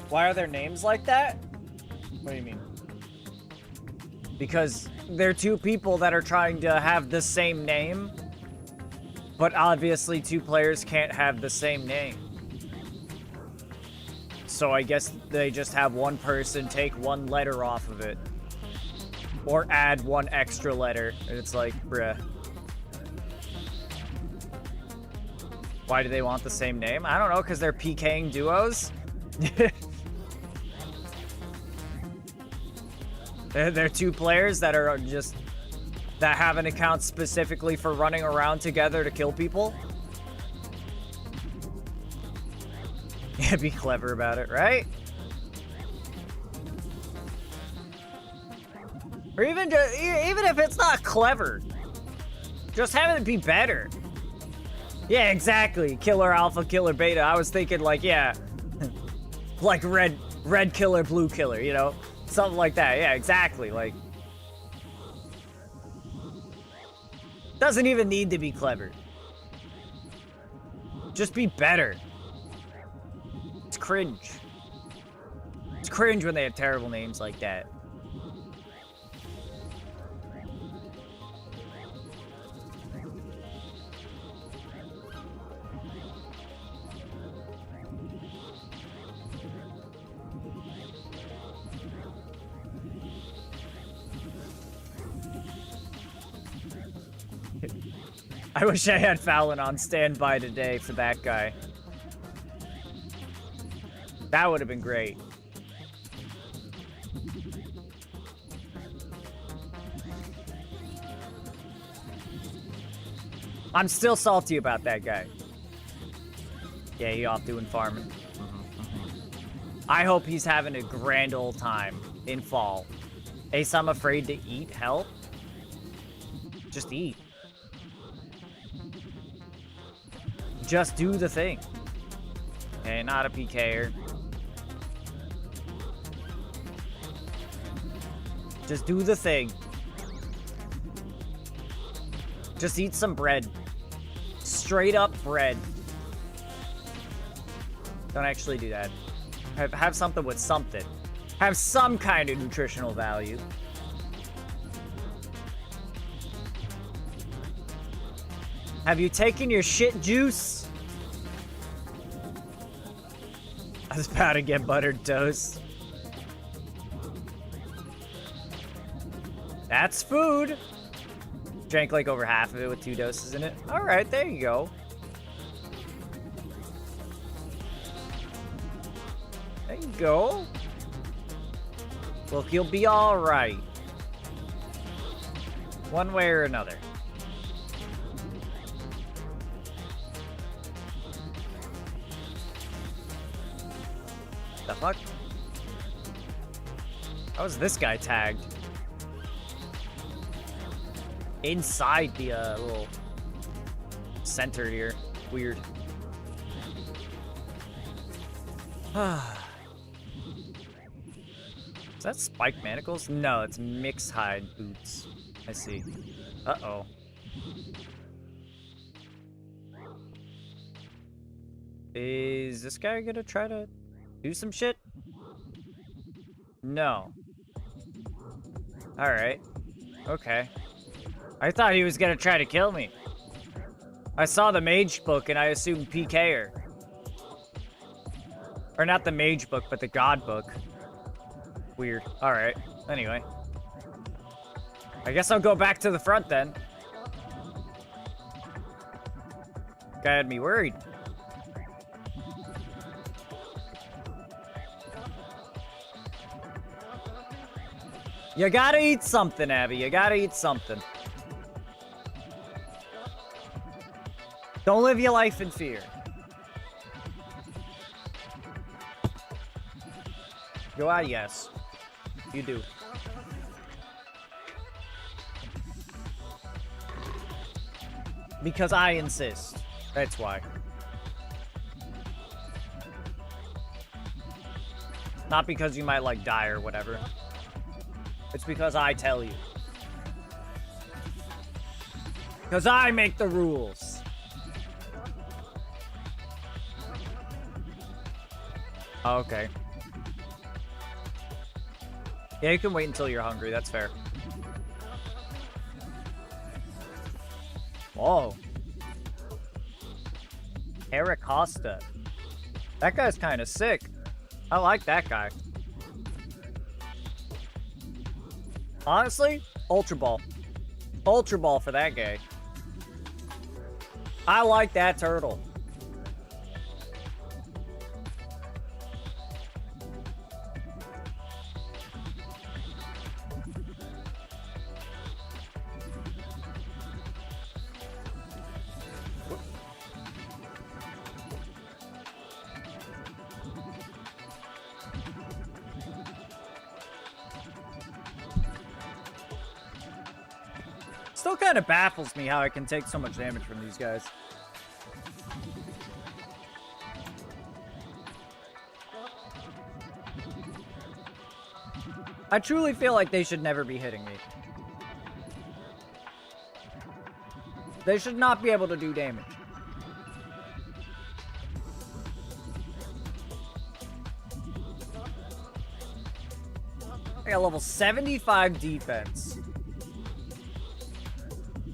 Why are their names like that? What do you mean? Because they're two people that are trying to have the same name, but obviously two players can't have the same name. So I guess they just have one person take one letter off of it. Or add one extra letter. And it's like, bruh. Why do they want the same name? I don't know, because they're PKing duos? They're two players that are just... that have an account specifically for running around together to kill people? Yeah, be clever about it, right? Or even if it's not clever, just have it be better. Yeah, exactly. Killer alpha, killer beta. I was thinking like, yeah, like red killer, blue killer, you know? Something like that. Yeah, exactly. Like, doesn't even need to be clever. Just be better. It's cringe. It's cringe when they have terrible names like that. I wish I had Fallon on standby today for that guy. That would have been great. I'm still salty about that guy. Yeah, he off doing farming. I hope he's having a grand old time in fall. Ace, I'm afraid to eat. Help. Just eat. Just do the thing. Okay, not a PKer. Just do the thing. Just eat some bread. Straight up bread. Don't actually do that. Have something with something. Have some kind of nutritional value. Have you taken your shit juice? I was about to get buttered toast. That's food. Drank like over half of it with 2 doses in it. All right, there you go. There you go. Well, you'll be all right. One way or another. The fuck? How is this guy tagged? Inside the little center here. Weird. Is that spiked manacles? No, it's mixed hide boots. I see. Uh-oh. Is this guy gonna try to do some shit? No. Alright. Okay. I thought he was gonna try to kill me. I saw the mage book and I assumed PKer. Or not the mage book, but the god book. Weird. Alright. Anyway. I guess I'll go back to the front then. Guy had me worried. You gotta eat something, Abby. You gotta eat something. Don't live your life in fear. Do I? Yes. You do. Because I insist. That's why. Not because you might, like, die or whatever. It's because I tell you. Because I make the rules. Okay. Yeah, you can wait until you're hungry. That's fair. Whoa. Eric Costa. That guy's kind of sick. I like that guy. Honestly, Ultra Ball. Ultra Ball for that guy. I like that turtle. Still kind of baffles me how I can take so much damage from these guys. I truly feel like they should never be hitting me. They should not be able to do damage. I got level 75 defense.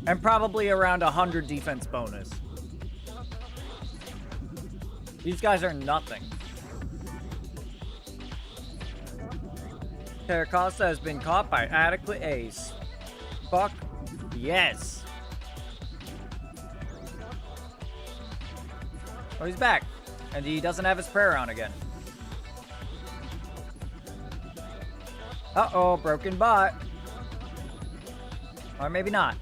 And probably around 100 defense bonus. These guys are nothing. Terracosta has been caught by adequate ace. Fuck yes. Oh, he's back. And he doesn't have his prayer on again. Uh-oh, broken bot. Or maybe not.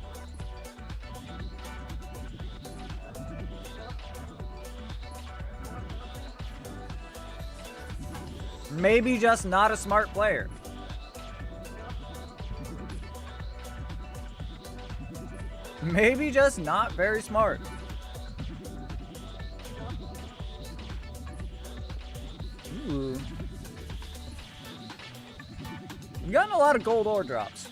Maybe just not a smart player. Maybe just not very smart. Ooh. We've gotten a lot of gold ore drops.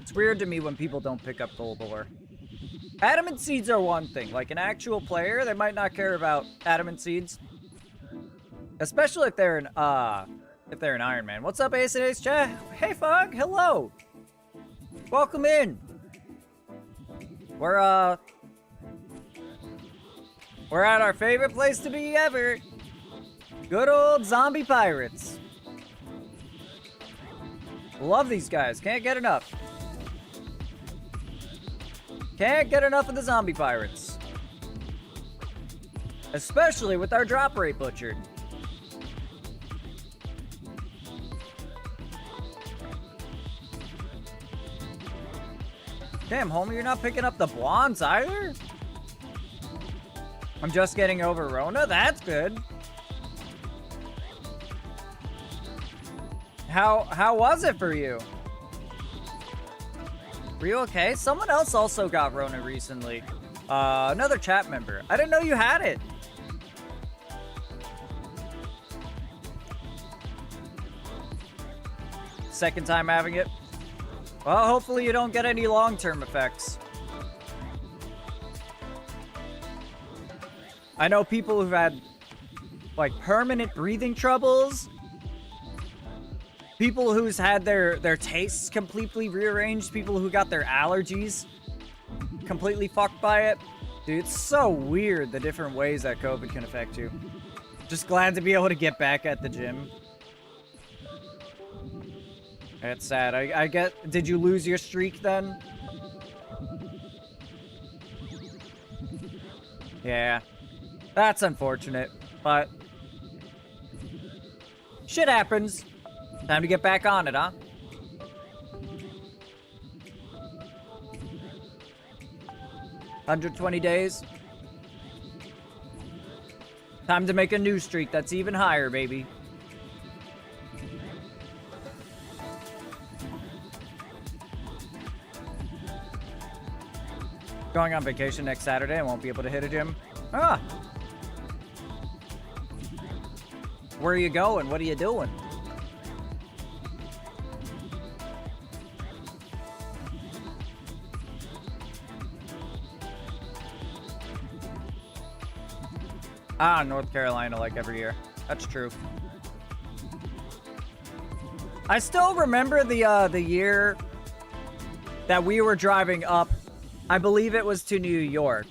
It's weird to me when people don't pick up gold ore. Adamant seeds are one thing. Like an actual player, they might not care about adamant seeds. Especially if they're an Iron Man. What's up, Ace and Ace chat? Hey Fog, hello. Welcome in. We're at our favorite place to be ever. Good old zombie pirates. Love these guys. Can't get enough. Can't get enough of the zombie pirates. Especially with our drop rate butchered. Damn, homie, you're not picking up the blondes either? I'm just getting over Rona? That's good. How was it for you? Were you okay? Someone else also got Rona recently. Another chat member. I didn't know you had it. Second time having it. Well, hopefully you don't get any long-term effects. I know people who've had, like, permanent breathing troubles. People who's had their tastes completely rearranged. People who got their allergies completely fucked by it. Dude, it's so weird the different ways that COVID can affect you. Just glad to be able to get back at the gym. It's sad. I get... Did you lose your streak then? Yeah. That's unfortunate, but... Shit happens. Time to get back on it, huh? 120 days. Time to make a new streak that's even higher, baby. Going on vacation next Saturday. I won't be able to hit a gym. Ah. Where are you going? What are you doing? Ah, North Carolina, like every year. That's true. I still remember the year that we were driving up. I believe it was to New York.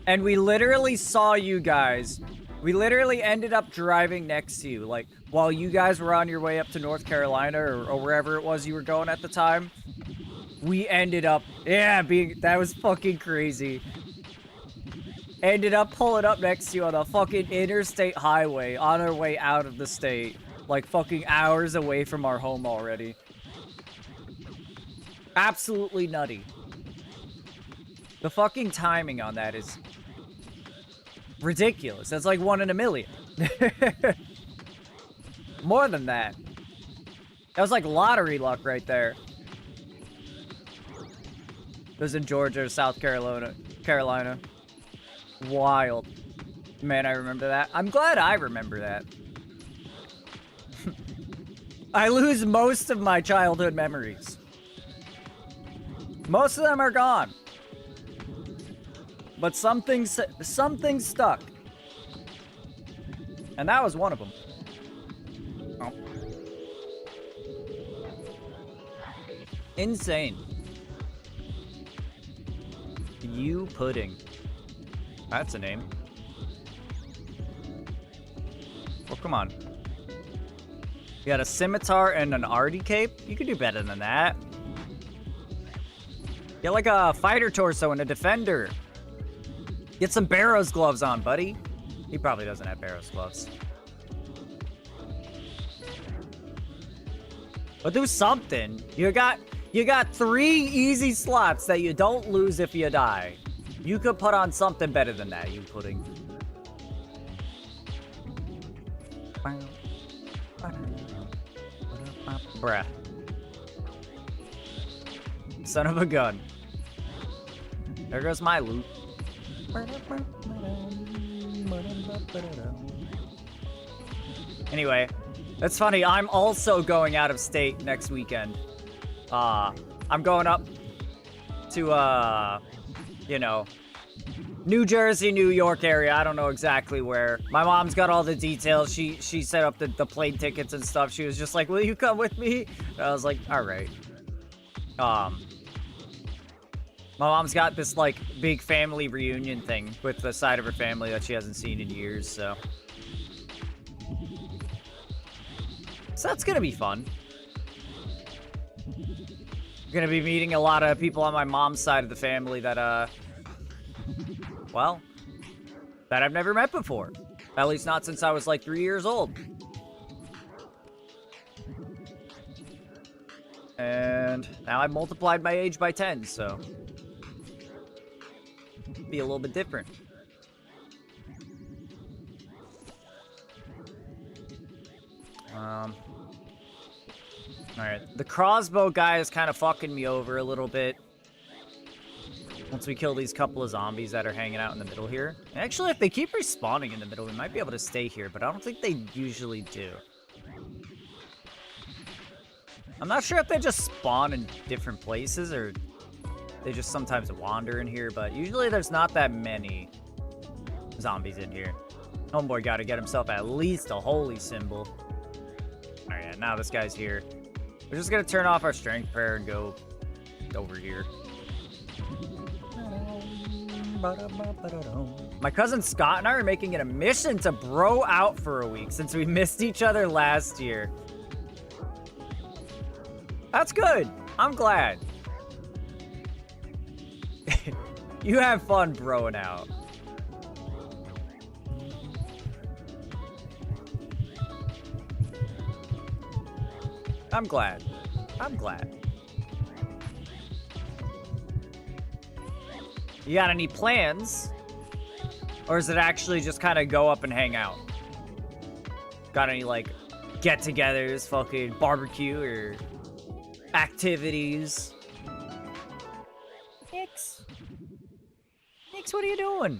And we literally saw you guys. We literally ended up driving next to you. Like, while you guys were on your way up to North Carolina or wherever it was you were going at the time. We ended up, that was fucking crazy. Ended up pulling up next to you on a fucking interstate highway on our way out of the state. Like fucking hours away from our home already. Absolutely nutty. The fucking timing on that is ridiculous. That's like 1 in a million. More than that. That was like lottery luck right there. It was in Georgia or South Carolina. Wild. Man, I remember that. I'm glad I remember that. I lose most of my childhood memories. Most of them are gone. But something stuck. And that was one of them. Oh. Insane. You pudding. That's a name. Oh, come on. You got a scimitar and an arty cape? You could do better than that. Get like a fighter torso and a defender. Get some Barrows gloves on, buddy. He probably doesn't have Barrows gloves. But do something. You got 3 easy slots that you don't lose if you die. You could put on something better than that, you pudding. Bruh. Son of a gun. There goes my loot. Anyway, that's funny. I'm also going out of state next weekend. I'm going up to, you know, New Jersey, New York area. I don't know exactly where. My mom's got all the details. She set up the plane tickets and stuff. She was just like, will you come with me? And I was like, all right. My mom's got this, like, big family reunion thing with the side of her family that she hasn't seen in years, so. So that's gonna be fun. Gonna be meeting a lot of people on my mom's side of the family that, well, that I've never met before. At least not since I was, like, 3 years old. And now I've multiplied my age by 10, so. Be a little bit different. Alright. The crossbow guy is kind of fucking me over a little bit. Once we kill these couple of zombies that are hanging out in the middle here. Actually, if they keep respawning in the middle, we might be able to stay here, but I don't think they usually do. I'm not sure if they just spawn in different places or they just sometimes wander in here, but usually there's not that many zombies in here. Homeboy gotta get himself at least a holy symbol. Alright, now this guy's here. We're just gonna turn off our strength prayer and go over here. My cousin Scott and I are making it a mission to bro out for a week since we missed each other last year. That's good. I'm glad. You have fun broing out. I'm glad. I'm glad. You got any plans? Or is it actually just kind of go up and hang out? Got any, like, get-togethers, fucking barbecue, or activities? Nix. Nix, what are you doing?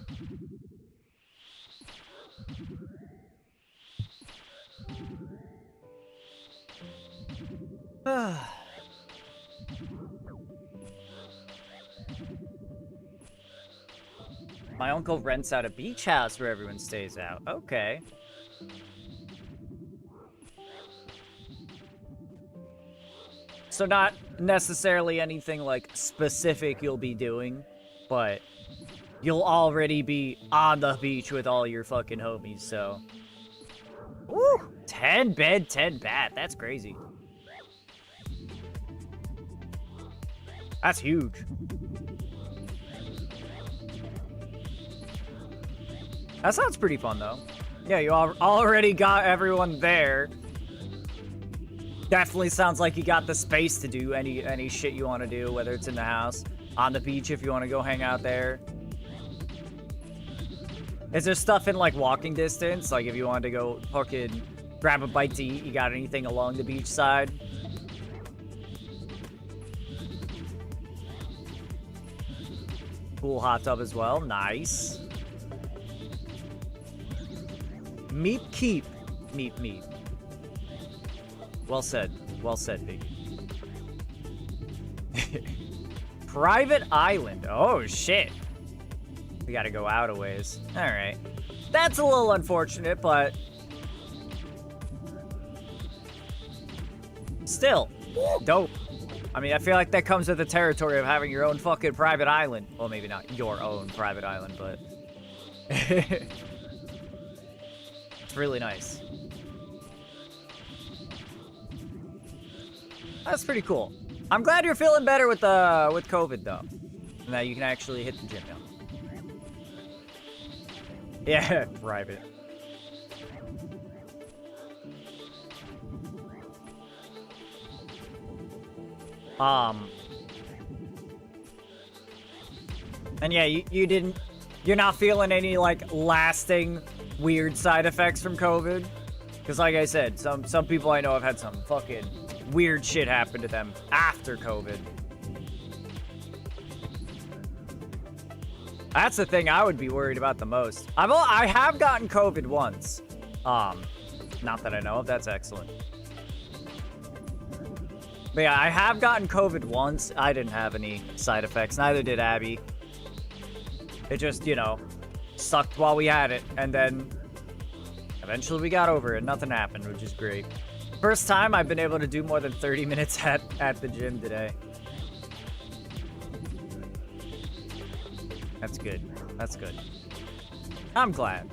My uncle rents out a beach house where everyone stays out. Okay. So not necessarily anything, like, specific you'll be doing, but you'll already be on the beach with all your fucking homies, so. Woo! 10 bed, 10 bath. That's crazy. That's huge. That sounds pretty fun, though. Yeah, you already got everyone there. Definitely sounds like you got the space to do any shit you want to do, whether it's in the house, on the beach if you want to go hang out there. Is there stuff in, like, walking distance? Like, if you wanted to go fucking grab a bite to eat, you got anything along the beach side? Pool hot tub as well. Nice. Meep keep. Meep meep. Well said. Well said, Biggie. Private island. Oh, shit. We gotta go out a ways. Alright. That's a little unfortunate, but... still. Dope. I mean, I feel like that comes with the territory of having your own fucking private island. Well, maybe not your own private island, but... it's really nice. That's pretty cool. I'm glad you're feeling better with COVID, though. And that you can actually hit the gym now. Yeah, private. And yeah, you're not feeling any, like, lasting weird side effects from COVID? Because like I said, some people I know have had some fucking weird shit happen to them after COVID. That's the thing I would be worried about the most. I have gotten COVID once. Not that I know of. That's excellent. But yeah, I have gotten COVID once. I didn't have any side effects. Neither did Abby. It just, you know, sucked while we had it. And then eventually we got over it. Nothing happened, which is great. First time I've been able to do more than 30 minutes at the gym today. That's good. That's good. I'm glad.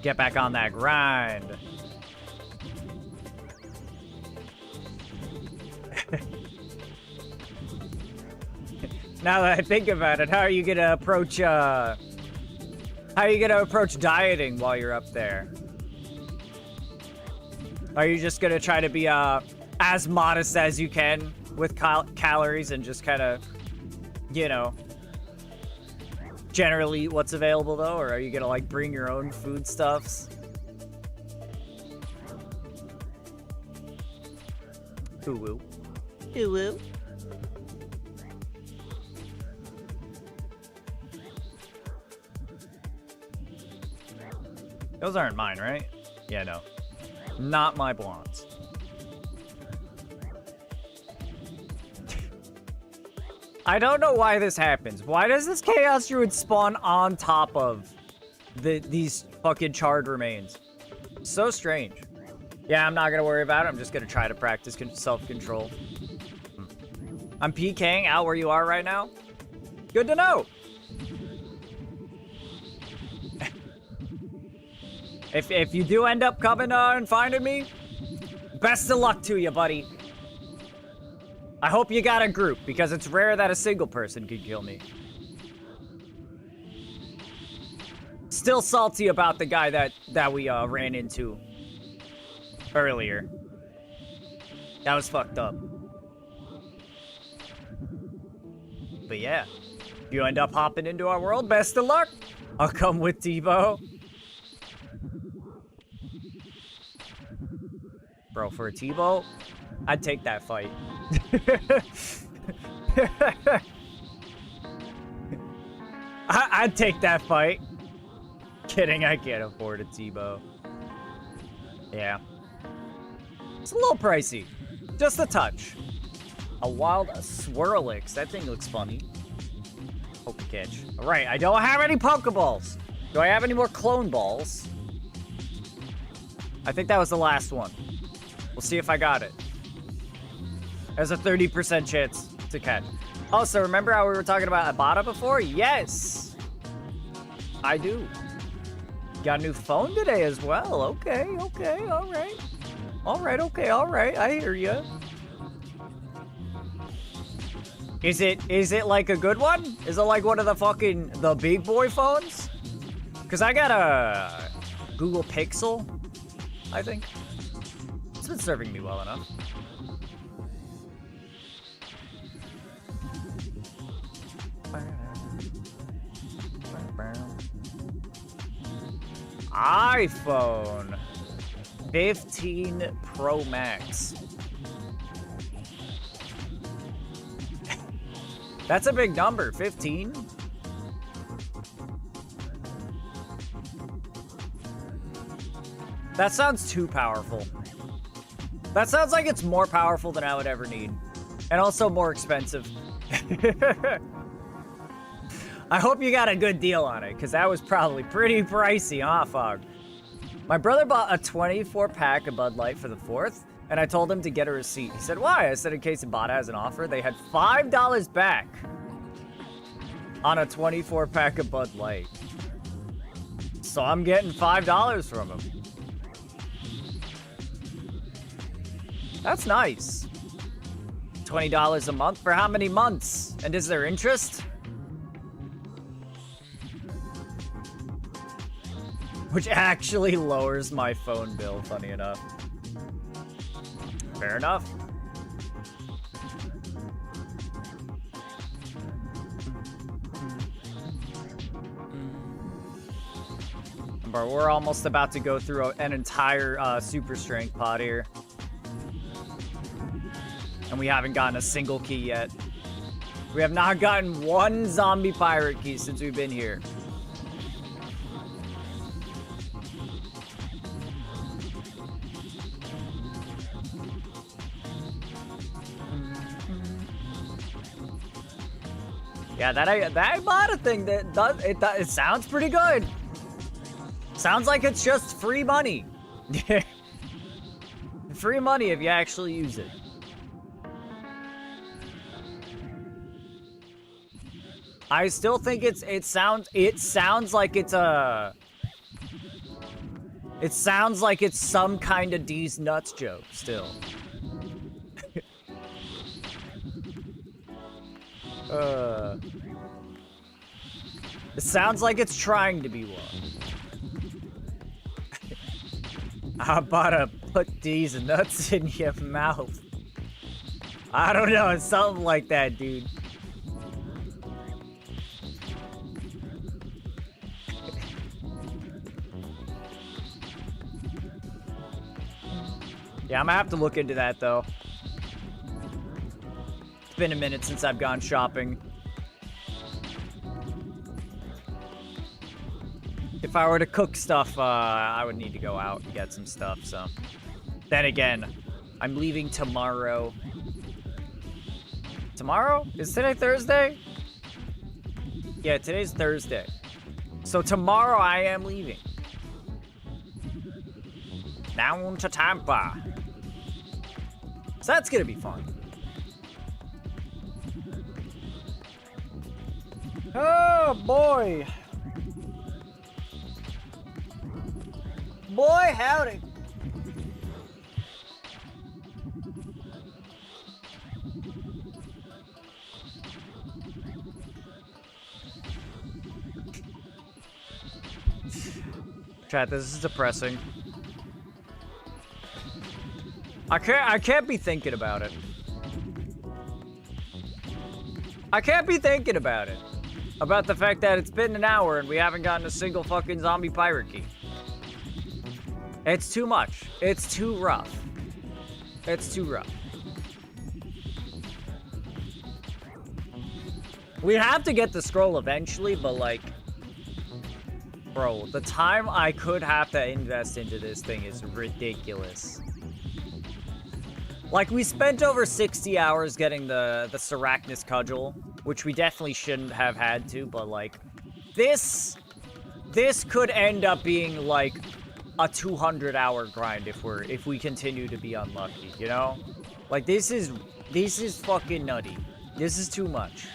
Get back on that grind. Now that I think about it, how are you gonna approach dieting while you're up there? Are you just gonna try to be as modest as you can with calories and just kind of, you know, generally eat what's available, though? Or are you gonna, like, bring your own foodstuffs? Ooh-woo. Ooh-woo. Those aren't mine, right? Yeah, no. Not my blondes. I don't know why this happens. Why does this Chaos Druid spawn on top of these fucking charred remains? So strange. Yeah, I'm not gonna worry about it. I'm just gonna try to practice self-control. I'm PKing out where you are right now. Good to know. If you do end up coming and finding me, best of luck to you, buddy. I hope you got a group, because it's rare that a single person could kill me. Still salty about the guy that we ran into earlier. That was fucked up. But yeah, if you end up hopping into our world, best of luck. I'll come with Tebow. Bro, for a Tebow, I'd take that fight. I'd take that fight. Kidding, I can't afford a Tebow. Yeah. It's a little pricey. Just a touch. A wild Swirlix. That thing looks funny. Poke catch. Alright, I don't have any Pokeballs. Do I have any more clone balls? I think that was the last one. We'll see if I got it. There's a 30% chance to catch. Oh, so remember how we were talking about Ibotta before? Yes! I do. Got a new phone today as well. Okay, alright. Alright, okay, alright. I hear ya. Is it like a good one? Is it like one of the big boy phones? Cause I got a Google Pixel, I think. It's been serving me well enough. iPhone 15 Pro Max. That's a big number, 15. That sounds too powerful. That sounds like it's more powerful than I would ever need. And also more expensive. I hope you got a good deal on it, because that was probably pretty pricey, huh, Fog? My brother bought a 24-pack of Bud Light for the 4th, and I told him to get a receipt. He said, why? I said, in case Ibotta has an offer. They had $5 back on a 24-pack of Bud Light. So I'm getting $5 from him. That's nice. $20 a month for how many months? And is there interest? Which actually lowers my phone bill, funny enough. Fair enough. But we're almost about to go through an entire super strength pod here. And we haven't gotten a single key yet. We have not gotten one zombie pirate key since we've been here. Yeah, that Ibotta thing that does it sounds pretty good. Sounds like it's just free money. Free money if you actually use it. I still think it sounds like it's a it sounds like it's some kind of D's nuts joke still. It sounds like it's trying to be one. How about to put these nuts in your mouth? I don't know, it's something like that, dude. Yeah, I'm gonna have to look into that, though. It's been a minute since I've gone shopping. If I were to cook stuff, I would need to go out and get some stuff, so. Then again, I'm leaving tomorrow. Tomorrow? Is today Thursday? Yeah, today's Thursday. So tomorrow I am leaving. Down to Tampa. So that's gonna be fun. Oh boy. Boy, howdy. Chat, this is depressing. I can't be thinking about it. I can't be thinking about it. About the fact that it's been an hour and we haven't gotten a single fucking zombie pirate key. It's too much. It's too rough. It's too rough. We have to get the scroll eventually, but like, bro, the time I could have to invest into this thing is ridiculous. Like, we spent over 60 hours getting the Sarachnis Cudgel, which we definitely shouldn't have had to, but like, this could end up being like a 200-hour grind if we continue to be unlucky, you know? Like, this is fucking nutty. This is too much.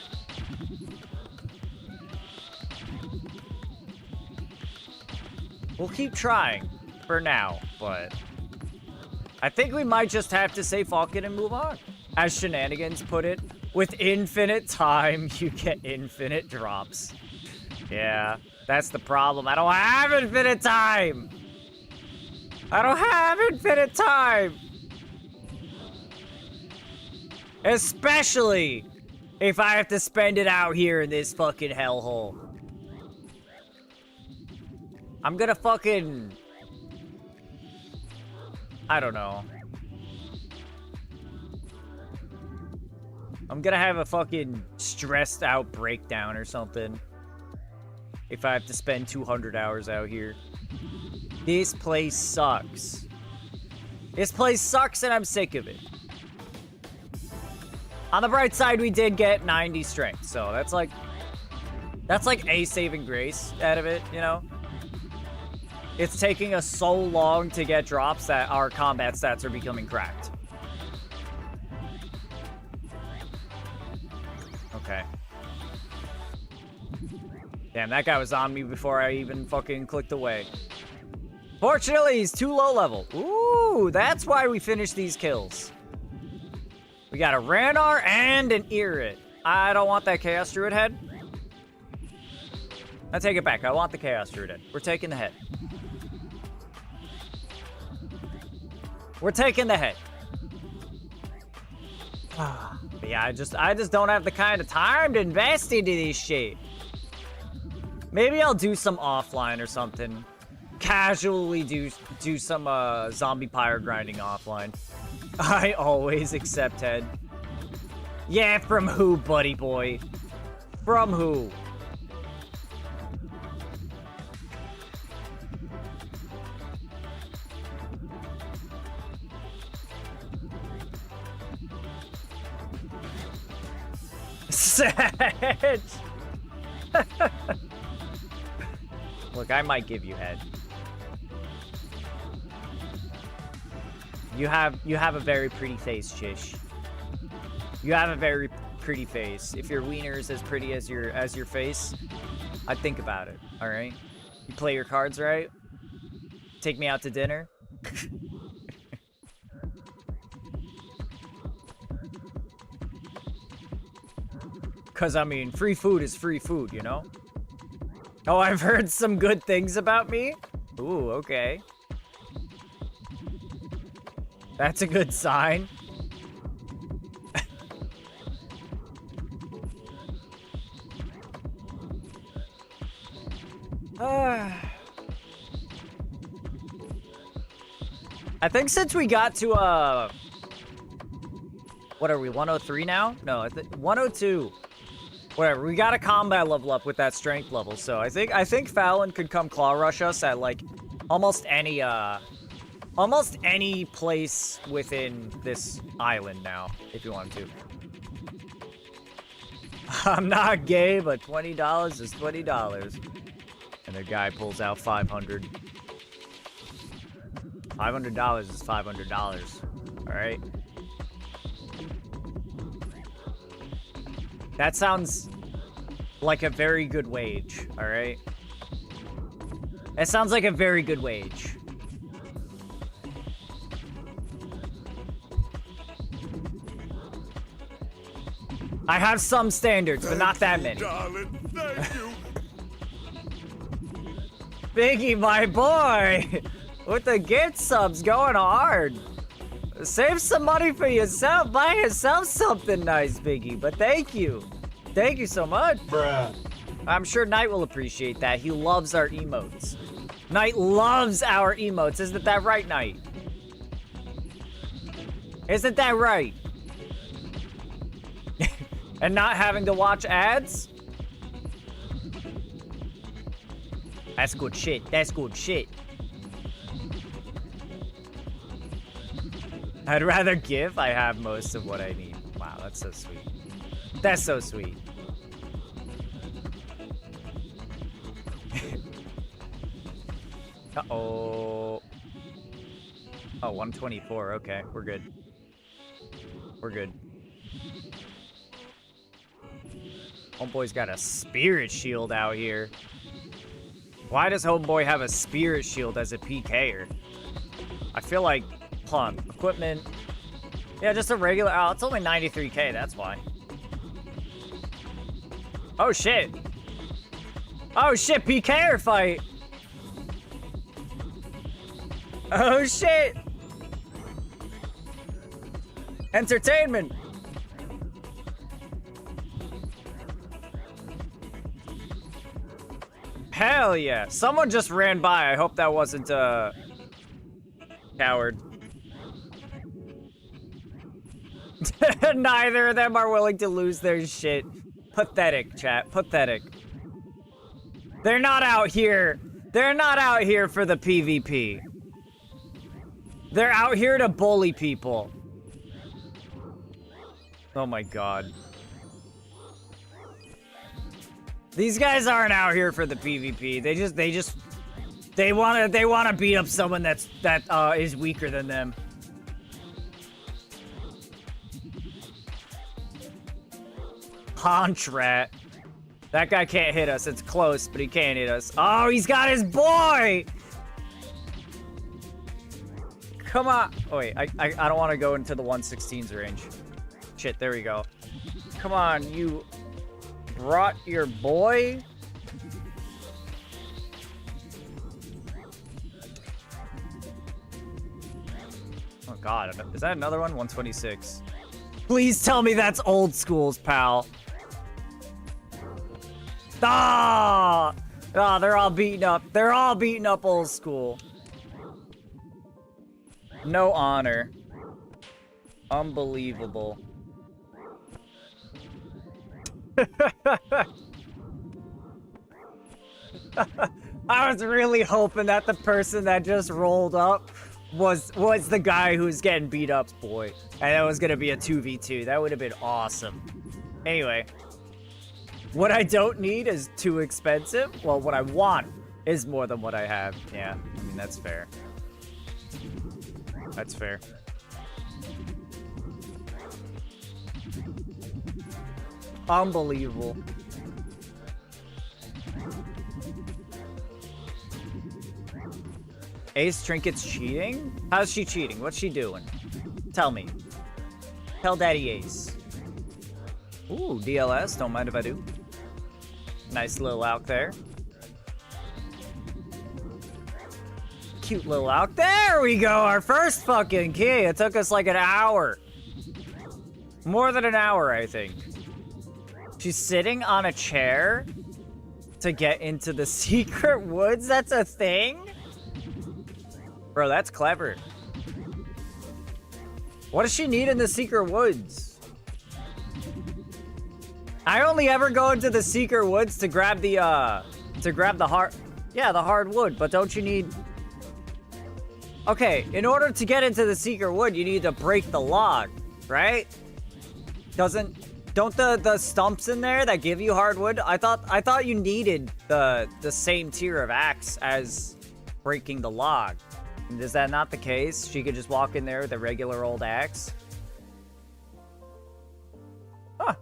We'll keep trying for now, but I think we might just have to say fuck it and move on. As Shenanigans put it, with infinite time, you get infinite drops. Yeah, that's the problem. I don't have infinite time. I don't have infinite time. Especially if I have to spend it out here in this fucking hellhole. I'm gonna fucking... I don't know. I'm gonna have a fucking stressed out breakdown or something if I have to spend 200 hours out here. This place sucks. This place sucks and I'm sick of it. On the bright side, we did get 90 strength, so that's like a saving grace out of it, you know? It's taking us so long to get drops that our combat stats are becoming cracked. Okay. Damn, that guy was on me before I even fucking clicked away. Fortunately, he's too low level. Ooh, that's why we finished these kills. We got a Ranar and an Irit. I don't want that Chaos Druid head. I take it back. I want the Chaos Druid head. We're taking the head. We're taking the head. But yeah, I just don't have the kind of time to invest into this shit. Maybe I'll do some offline or something. Casually do some zombie pirate grinding offline. I always accept head. Yeah, from who, buddy boy? From who? Sedge! Look, I might give you head. You have a very pretty face, Chish. You have a very pretty face. If your wiener is as pretty as your face, I'd think about it, alright? You play your cards right? Take me out to dinner? Cause I mean, free food is free food, you know? Oh, I've heard some good things about me? Ooh, okay. That's a good sign. I think since we got to, what are we, 103 now? No, 102. Whatever, we got a combat level up with that strength level, so I think Fallon could come claw rush us at, like, almost any place within this island now, if you want to. I'm not gay, but $20 is $20. And the guy pulls out 500. $500 is $500. All right. That sounds like a very good wage. All right. That sounds like a very good wage. I have some standards, but not that many. Darling, thank you. Biggie, my boy, with the gift subs going hard. Save some money for yourself. Buy yourself something nice, Biggie. But thank you. Thank you so much. Bruh. I'm sure Knight will appreciate that. He loves our emotes. Knight loves our emotes. Isn't that right, Knight? Isn't that right? And not having to watch ads? That's good shit. That's good shit. I'd rather give. I have most of what I need. Wow, that's so sweet. That's so sweet. Uh-oh. Oh, 124. Okay, we're good. We're good. Homeboy's got a spirit shield out here. Why does Homeboy have a spirit shield as a PKer? I feel like, hold on, equipment. Yeah, just a regular, oh, it's only 93k, that's why. Oh shit. Oh shit, PKer fight. Oh shit. Entertainment. Hell yeah. Someone just ran by. I hope that wasn't a coward. Neither of them are willing to lose their shit. Pathetic, chat. Pathetic. They're not out here. They're not out here for the PvP. They're out here to bully people. Oh my god. These guys aren't out here for the PvP. They wanna beat up someone that is weaker than them. Contrat. That guy can't hit us. It's close, but he can't hit us. Oh, he's got his boy! Come on. Oh wait, I don't want to go into the 116s range. Shit, there we go. Come on, you brought your boy? Oh god, is that another one? 126. Please tell me that's old schools, pal. Ah! Ah, they're all beaten up. They're all beating up old school. No honor. Unbelievable. I was really hoping that the person that just rolled up was the guy who's getting beat up, boy. And it was gonna be a 2v2. That would have been awesome. Anyway. What I don't need is too expensive. Well, what I want is more than what I have. Yeah, I mean, that's fair. That's fair. Unbelievable. Ace Trinket's cheating? How's she cheating? What's she doing? Tell me. Tell Daddy Ace. Ooh, DLS. Don't mind if I do. Nice little out there. Cute little out. There we go. Our first fucking key. It took us like an hour. More than an hour, I think. She's sitting on a chair to get into the secret woods. That's a thing? Bro, that's clever. What does she need in the secret woods? I only ever go into the secret woods to grab the hardwood, but don't you need... Okay, in order to get into the secret wood, you need to break the log, right? Don't the stumps in there that give you hardwood? I thought you needed the same tier of axe as breaking the log. Is that not the case? She could just walk in there with a regular old axe? Huh.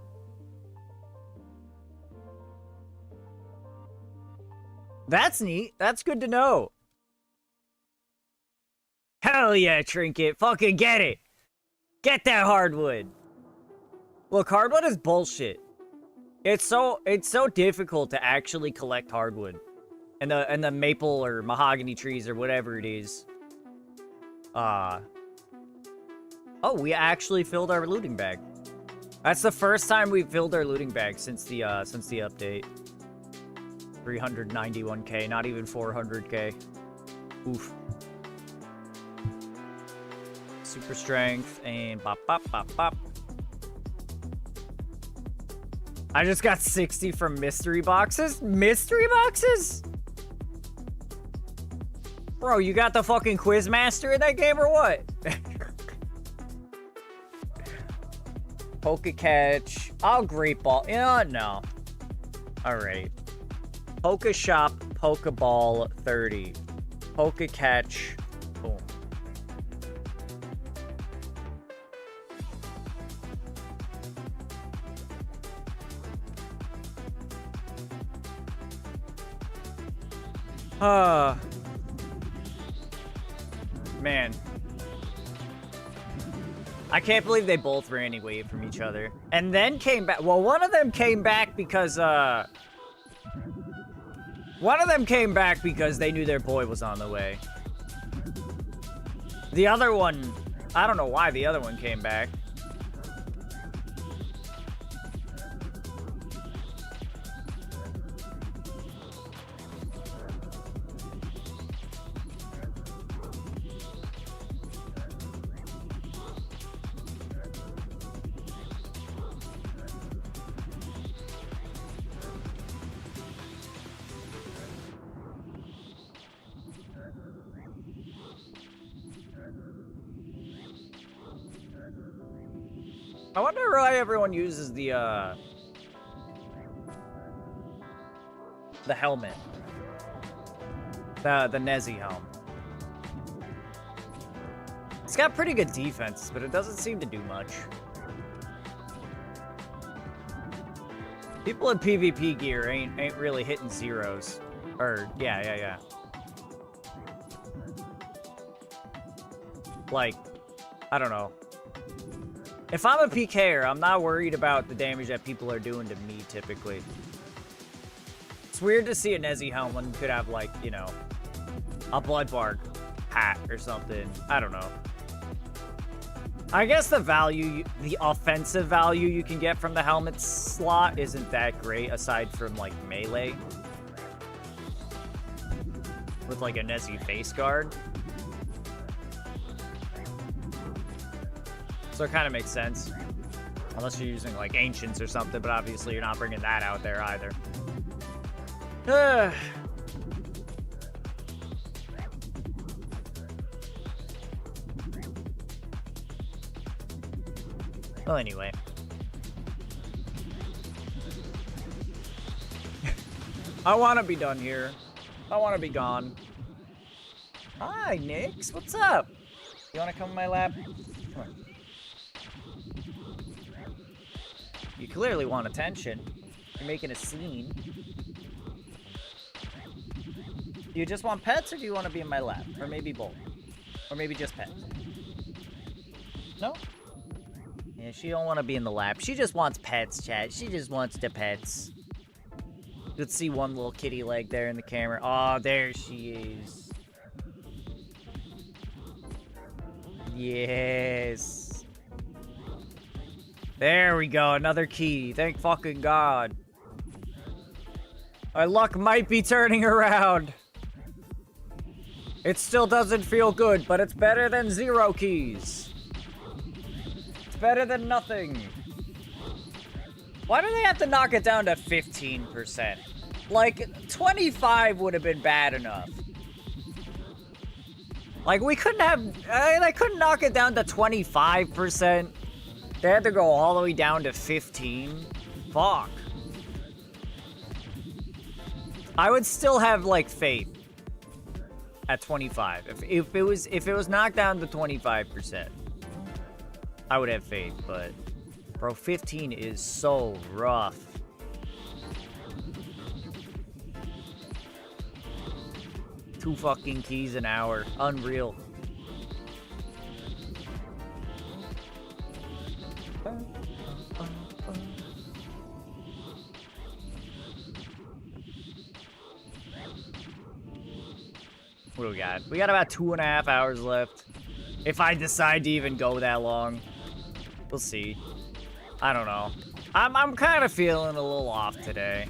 That's neat. That's good to know. Hell yeah, Trinket. Fucking get it. Get that hardwood. Look, hardwood is bullshit. It's so difficult to actually collect hardwood. And the maple or mahogany trees or whatever it is. Oh, we actually filled our looting bag. That's the first time we filled our looting bag since the update. 391k, not even 400k. Oof. Super strength and bop bop bop bop. I just got 60 from mystery boxes? Mystery boxes? Bro, you got the fucking quiz master in that game or what? Poke catch. I'll great ball. You know what? No. Alright. Poke shop, Pokeball 30. Poke catch. Boom. Man. I can't believe they both ran away from each other. And then came back. Well, one of them came back because, one of them came back because they knew their boy was on the way. The other one, I don't know why the other one came back. I wonder why everyone uses the helmet. The Nezzy helm. It's got pretty good defense, but it doesn't seem to do much. People in PvP gear ain't really hitting zeros. Or, yeah. Like, I don't know. If I'm a PKer, I'm not worried about the damage that people are doing to me, typically. It's weird to see a Nezzy helm when you could have, like, you know, a Bloodbark hat or something. I don't know. I guess the value, the offensive value you can get from the helmet slot isn't that great, aside from, like, melee. With, like, a Nezzy face guard. So it kind of makes sense. Unless you're using, like, Ancients or something, but obviously you're not bringing that out there either. Well, anyway. I want to be done here. I want to be gone. Hi, Nix. What's up? You want to come in my lap? Come on. You clearly want attention. You're making a scene. Do you just want pets, or do you want to be in my lap? Or maybe both. Or maybe just pets. No? Yeah, she don't want to be in the lap. She just wants pets, chat. She just wants the pets. Let's see one little kitty leg there in the camera. Oh, there she is. Yes. There we go, another key. Thank fucking God. Our luck might be turning around. It still doesn't feel good, but it's better than 0 keys. It's better than nothing. Why do they have to knock it down to 15%? Like, 25 would have been bad enough. Like, we couldn't have... they couldn't knock it down to 25%. They had to go all the way down to 15. Fuck. I would still have, like, faith at 25. If it was knocked down to 25%, I would have faith, but bro, 15 is so rough. Two fucking keys an hour. Unreal. What do we got? We got about 2.5 hours left. If I decide to even go that long. We'll see. I don't know. I'm kind of feeling a little off today.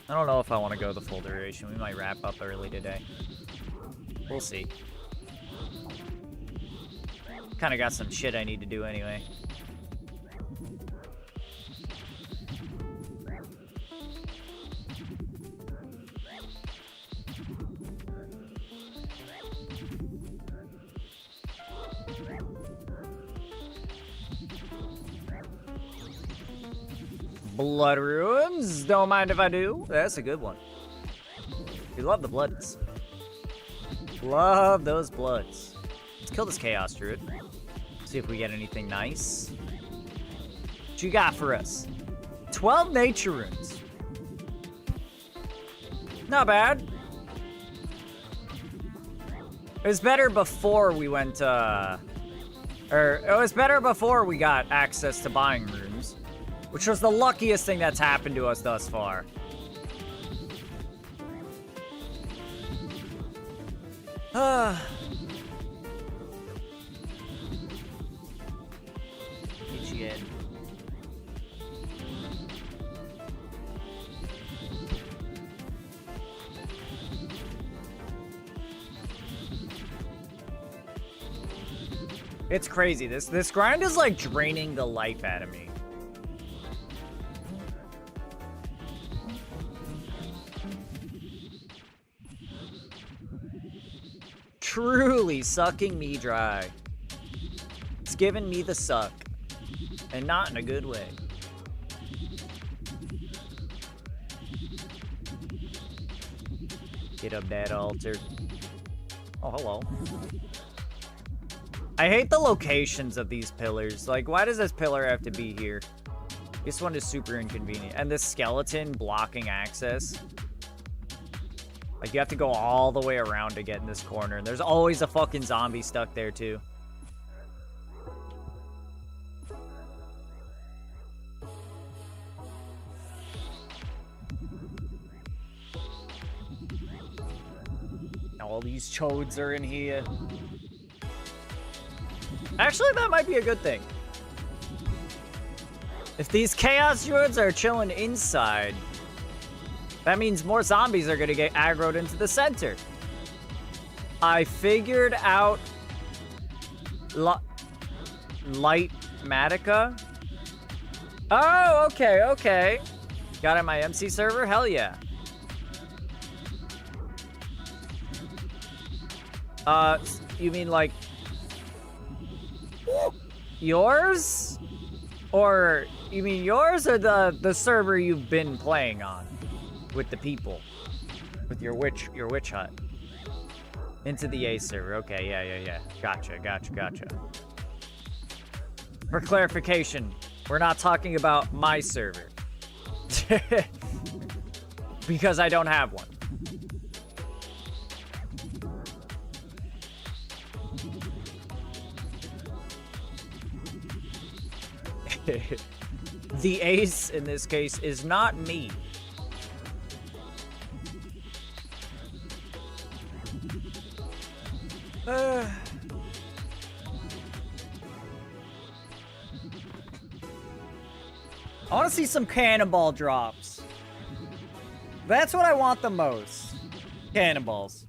I don't know if I want to go the full duration. We might wrap up early today. We'll see. Kind of got some shit I need to do anyway. Blood runes. Don't mind if I do. That's a good one. We love the bloods. Love those bloods. Let's kill this Chaos Druid. See if we get anything nice. What you got for us? 12 nature runes. Not bad. It was better before we went, or it was better before we got access to buying runes, which was the luckiest thing that's happened to us thus far. GGN. It's crazy. This grind is like draining the life out of me. Truly sucking me dry. It's giving me the suck. And not in a good way. Get up that altar. Oh, hello. I hate the locations of these pillars. Like, why does this pillar have to be here? This one is super inconvenient. And this skeleton blocking access. Like, you have to go all the way around to get in this corner. And there's always a fucking zombie stuck there, too. All these chodes are in here. Actually, that might be a good thing. If these Chaos Druids are chilling inside, that means more zombies are gonna get aggroed into the center. I figured out Light Matica. Oh, okay, okay. Got it on my MC server? Hell yeah. You mean like yours? Or you mean yours or the server you've been playing on with the people? With your witch hut. Into the A server. Okay, yeah. Gotcha. For clarification, we're not talking about my server. Because I don't have one. The ace in this case is not me. I want to see some cannonball drops. That's what I want the most. Cannonballs.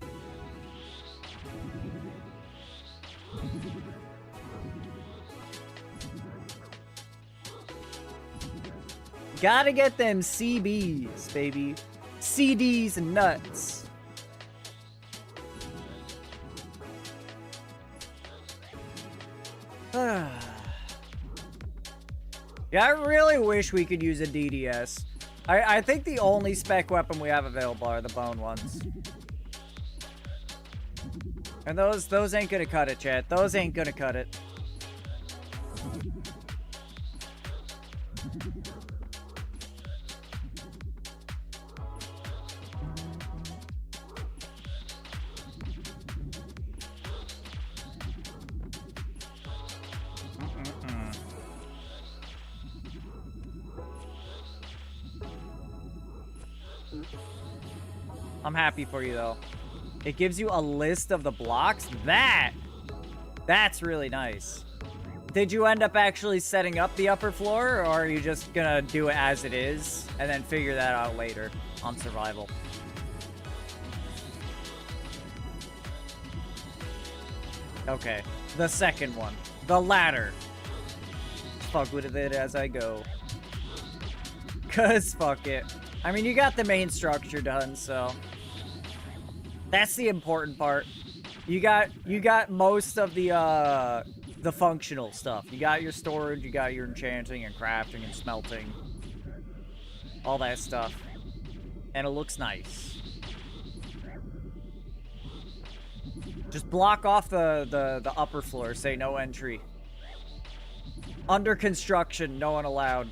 Gotta get them CBs, baby. CDs and nuts. Yeah, I really wish we could use a DDS. I think the only spec weapon we have available are the bone ones. And those ain't gonna cut it, chat. Those ain't gonna cut it. I'm happy for you, though. It gives you a list of the blocks. That That's really nice. Did you end up actually setting up the upper floor, or are you just gonna do it as it is and then figure that out later on survival? Okay, the second one. The ladder. Fuck with it as I go. Cause fuck it. I mean, you got the main structure done, so that's the important part. You got most of the functional stuff. You got your storage, you got your enchanting and crafting and smelting. All that stuff. And it looks nice. Just block off the upper floor, say no entry. Under construction, no one allowed.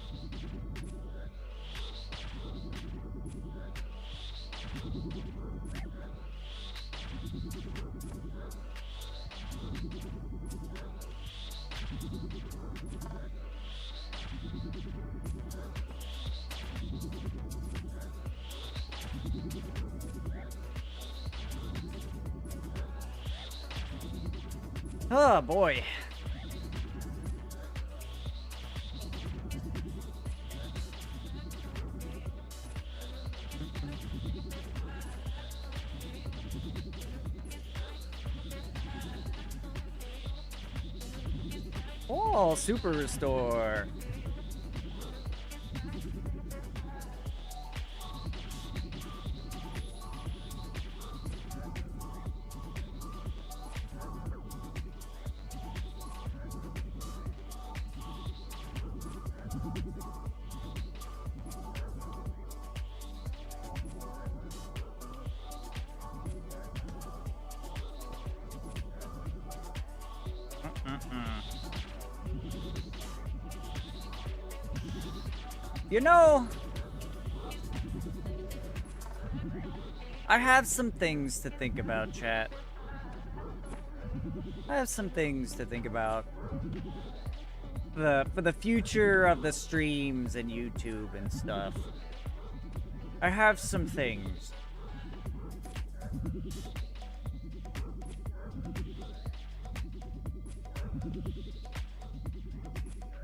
Oh boy. Oh, super restore. You know, I have some things to think about, chat. I have some things to think about. For the future of the streams and YouTube and stuff. I have some things.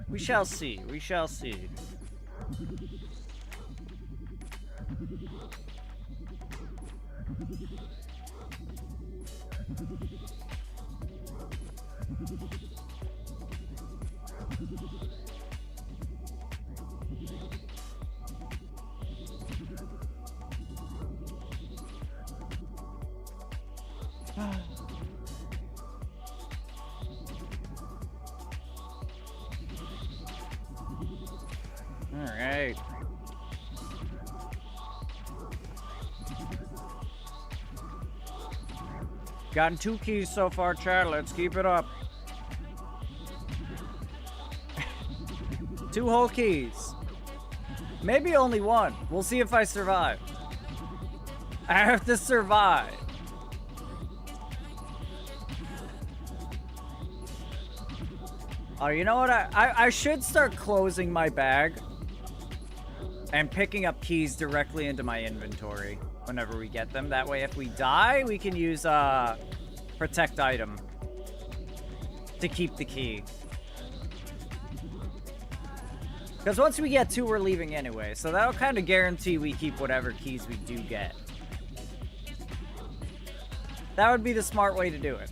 We shall see. We shall see. Alright. Gotten 2 keys so far, chat. Let's keep it up. 2 whole keys. Maybe only 1. We'll see if I survive. I have to survive. Oh, you know what? I should start closing my bag and picking up keys directly into my inventory whenever we get them. That way, if we die, we can use protect item to keep the key. Because once we get 2, we're leaving anyway. So that'll kind of guarantee we keep whatever keys we do get. That would be the smart way to do it.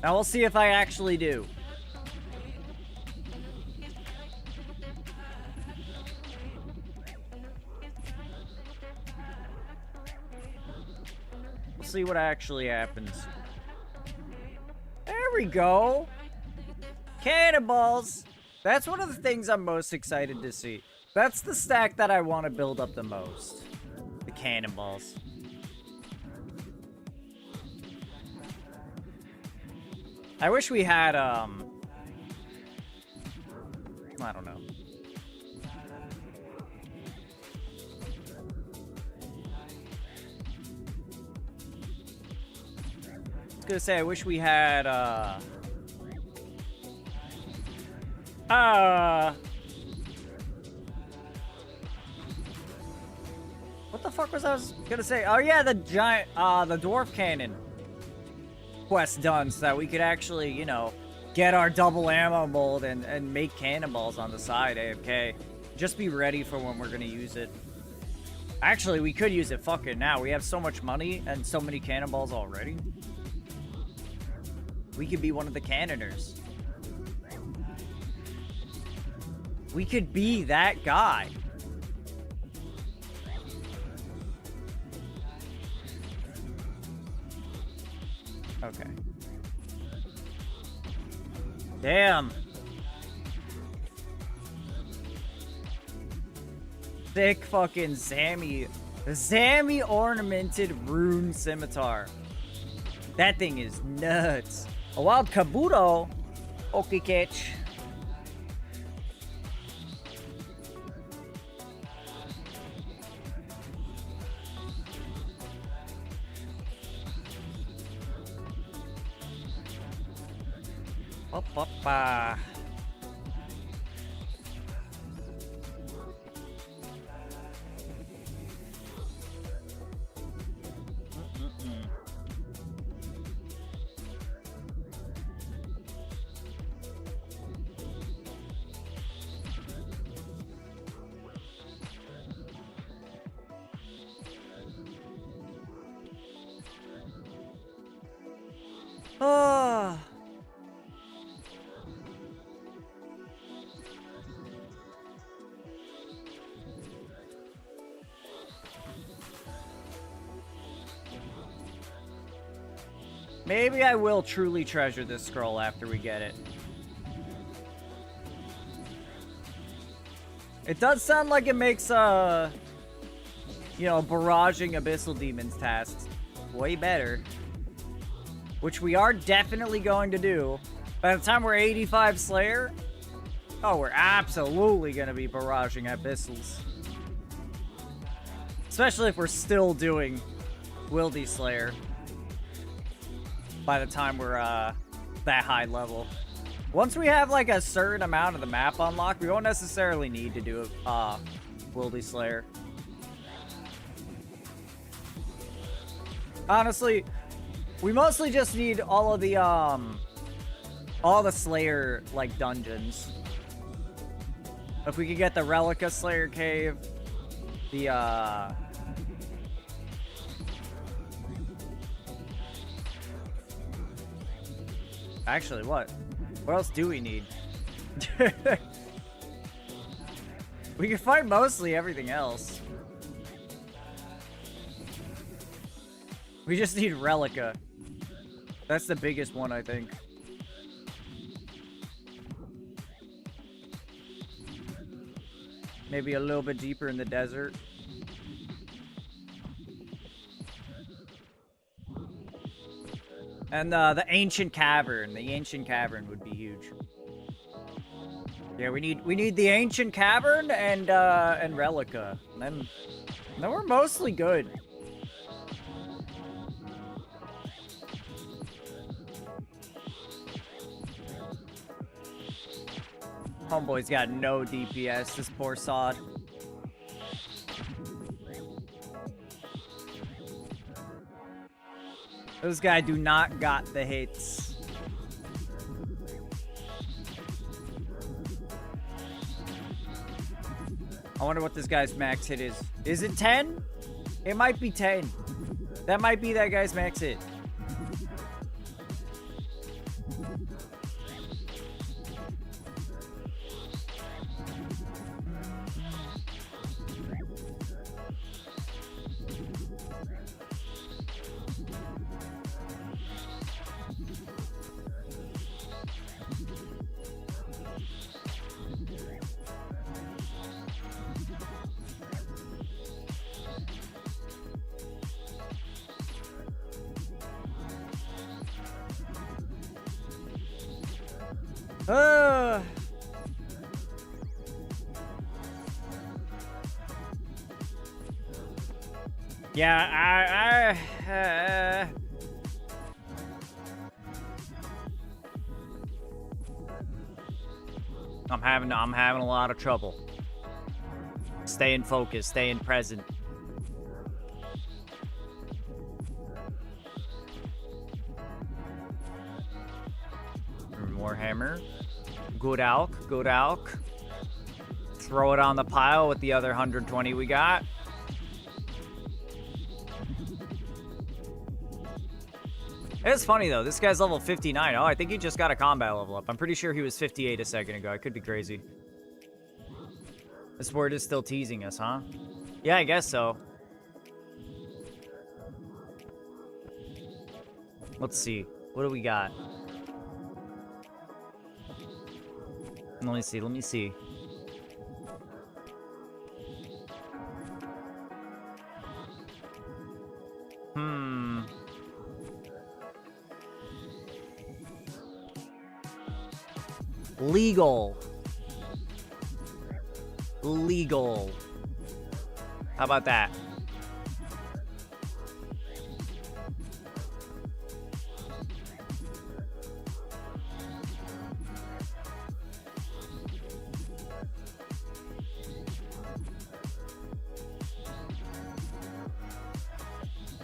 Now we'll see if I actually do. We'll see what actually happens. There we go. Cannonballs. That's one of the things I'm most excited to see. That's the stack that I want to build up the most. The cannonballs. I wish we had, I don't know. I was gonna say, I wish we had, what the fuck was I gonna say? Oh yeah, the giant, the dwarf cannon. quest done so that we could actually, you know, get our double ammo mold and make cannonballs on the side AFK. Just be ready for when we're gonna use it. Actually, we could use it fucking now. We have so much money and so many cannonballs already. We could be one of the cannoners. We could be that guy. Okay. Damn. Thick fucking Zammy ornamented rune scimitar. That thing is nuts. A wild Kabuto. Okay, catch. Ba-ba-ba. Ah. Maybe I will truly treasure this scroll after we get it. It does sound like it makes, you know, barraging Abyssal Demons tasks way better. Which we are definitely going to do. By the time we're 85 Slayer, oh, we're absolutely going to be barraging Abyssals. Especially if we're still doing Wildy Slayer. By the time we're that high level. Once we have like a certain amount of the map unlocked, we won't necessarily need to do Wildy Slayer. Honestly, we mostly just need all the Slayer like dungeons. If we could get the Relica Slayer Cave, the actually, what else do we need? We can find mostly everything else. We just need Relica. That's the biggest one, I think. Maybe a little bit deeper in the desert. And the ancient cavern. The ancient cavern would be huge. Yeah, we need the ancient cavern and Relica. And then we're mostly good. Homeboy's got no DPS, this poor sod. This guy do not got the hits. I wonder what this guy's max hit is. Is it 10? It might be 10. That might be that guy's max hit. Yeah, I'm having a lot of trouble. Staying focused, staying present. Warhammer. Good alk, good alk. Throw it on the pile with the other 120 we got. It's funny though, this guy's level 59. Oh, I think he just got a combat level up. I'm pretty sure he was 58 a second ago. I could be crazy. This word is still teasing us, huh? Yeah, I guess so. Let's see. What do we got? Let me see, let me see. Legal. Legal. How about that?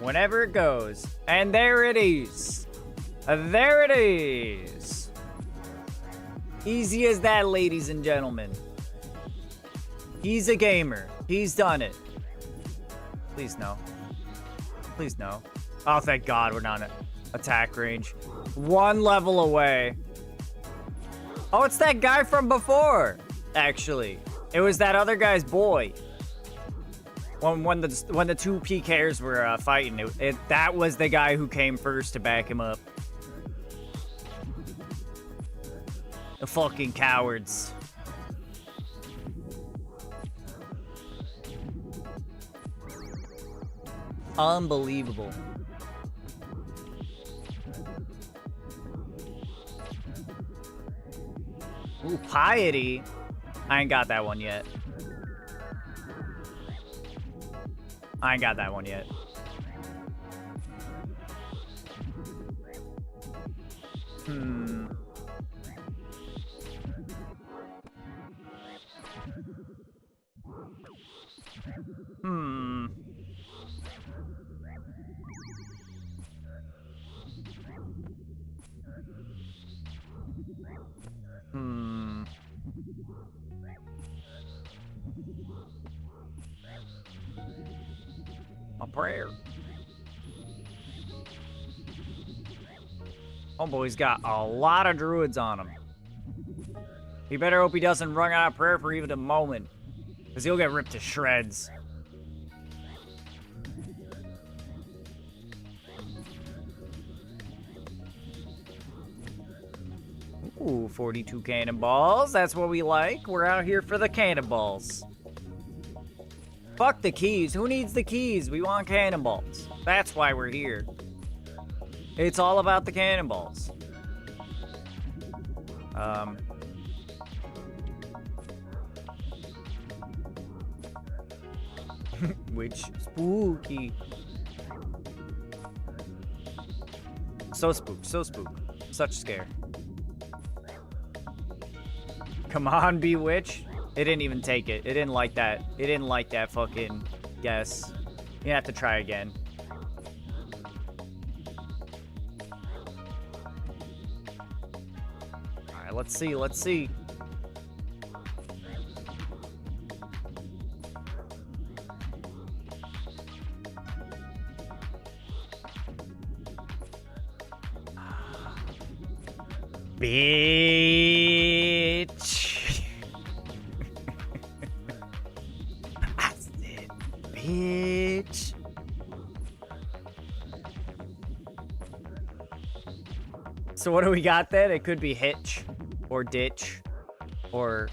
Whenever it goes. And there it is. There it is. Easy as that, ladies and gentlemen. He's a gamer. He's done it. Please no. Please no. Oh, thank God we're not in attack range. One level away. Oh, it's that guy from before, actually. It was that other guy's boy. When the two PKers were fighting, that was the guy who came first to back him up. The fucking cowards. Unbelievable. Ooh, piety. I ain't got that one yet. I ain't got that one yet. Hmm. Hmm. Hmm. A prayer. Homeboy's got a lot of druids on him. He better hope he doesn't run out of prayer for even a moment, because he'll get ripped to shreds. Ooh, 42 cannonballs. That's what we like. We're out here for the cannonballs. Fuck the keys. Who needs the keys? We want cannonballs. That's why we're here. It's all about the cannonballs. Which spooky. So spook, so spook. Such scare. Come on, Bewitch. It didn't even take it. It didn't like that. It didn't like that fucking guess. You have to try again. Alright, let's see, let's see. Bitch. I said, bitch. So what do we got then? It could be hitch or ditch or...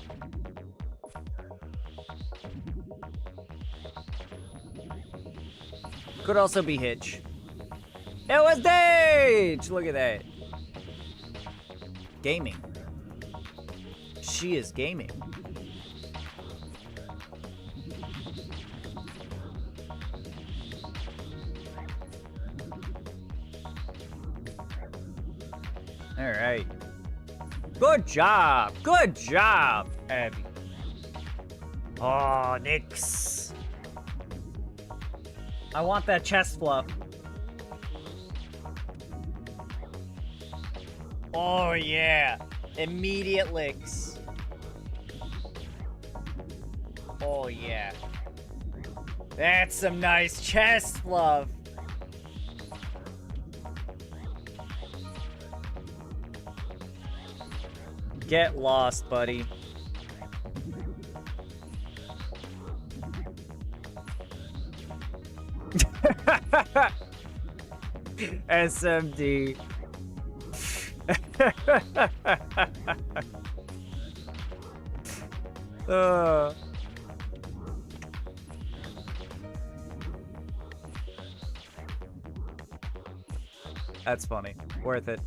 Could also be hitch. It was ditch! Look at that. Gaming. She is gaming. All right. Good job. Good job, Abby. Oh, Nyx. I want that chest fluff. Oh, yeah. Immediate licks. Oh, yeah. That's some nice chest fluff. Get lost, buddy. SMD. That's funny. Worth it.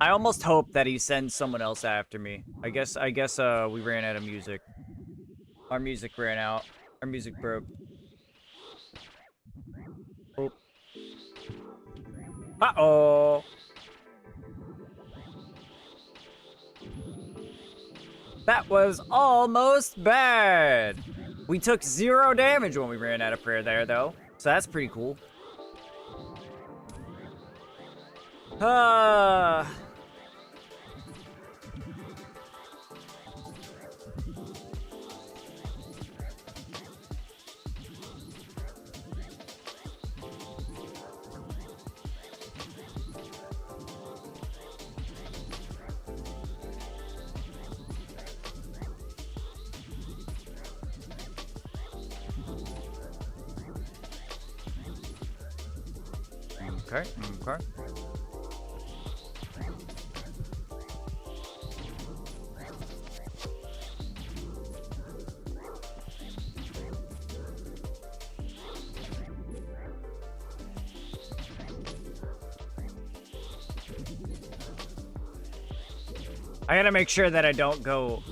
I almost hope that he sends someone else after me. I guess we ran out of music. Our music ran out. Our music broke. Oh. Uh-oh. That was almost bad. We took 0 damage when we ran out of prayer there, though. So that's pretty cool. Okay, okay. I gotta make sure that I don't go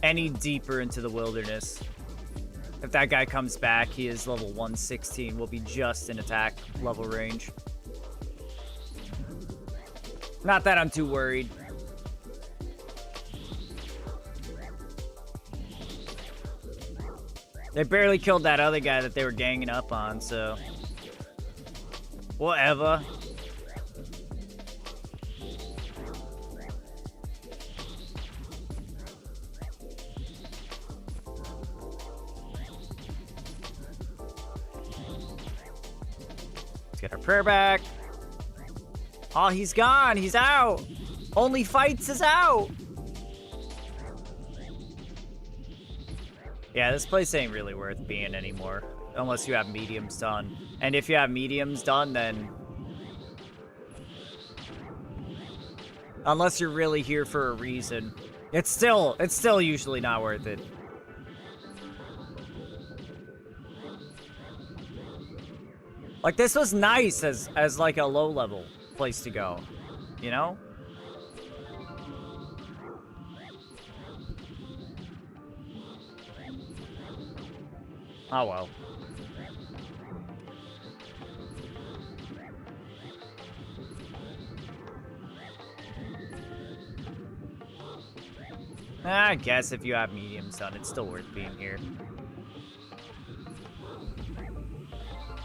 any deeper into the wilderness. If that guy comes back, he is level 116. We'll be just in attack level range. Not that I'm too worried. They barely killed that other guy that they were ganging up on, so... whatever. Let's get our prayer back. Oh, he's gone. He's out. Only Fights is out. Yeah, this place ain't really worth being anymore. Unless you have mediums done. And if you have mediums done, then... unless you're really here for a reason. It's still usually not worth it. Like, this was nice as like a low-level place to go, you know? Oh well. I guess if you have mediums done, it's still worth being here.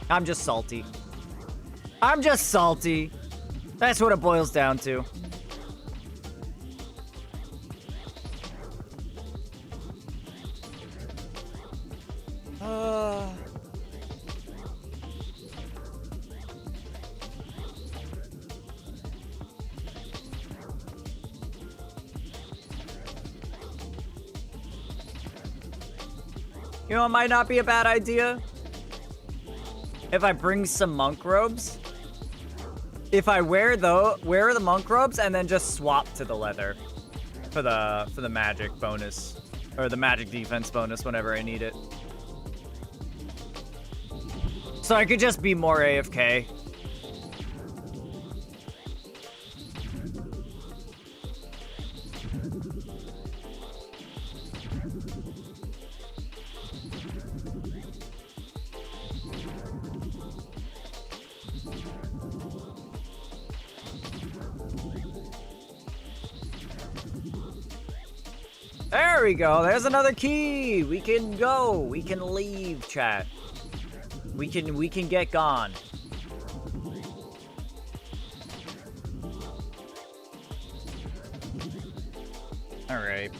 I'm just salty. I'm just salty. That's what it boils down to. You know, it might not be a bad idea if I bring some monk robes. If I wear the monk robes and then just swap to the leather for the magic bonus or the magic defense bonus whenever I need it. So I could just be more AFK. There we go. There's another key. We can go. We can leave, chat. We can get gone. All right.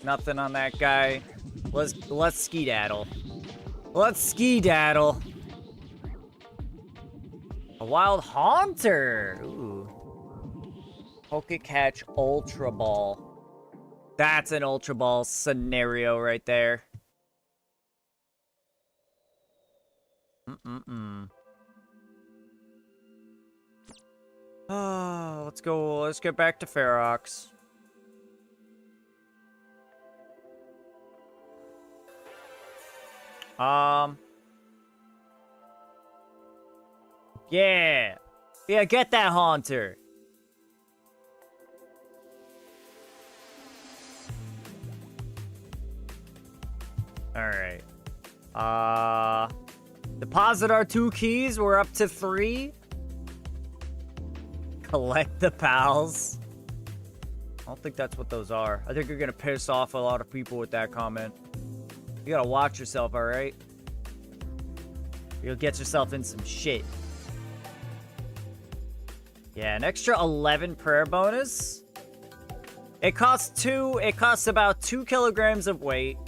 Nothing on that guy. Let's skedaddle. Let's skedaddle. A wild haunter. Ooh. Pokecatch Ultra Ball. That's an Ultra Ball scenario right there. Oh, let's go. Let's get back to Ferox. Yeah. Yeah, get that haunter. Alright. Deposit our 2 keys. We're up to 3. Collect the pals. I don't think that's what those are. I think you're gonna piss off a lot of people with that comment. You gotta watch yourself, alright? You'll get yourself in some shit. Yeah, an extra 11 prayer bonus. It costs about 2 kilograms of weight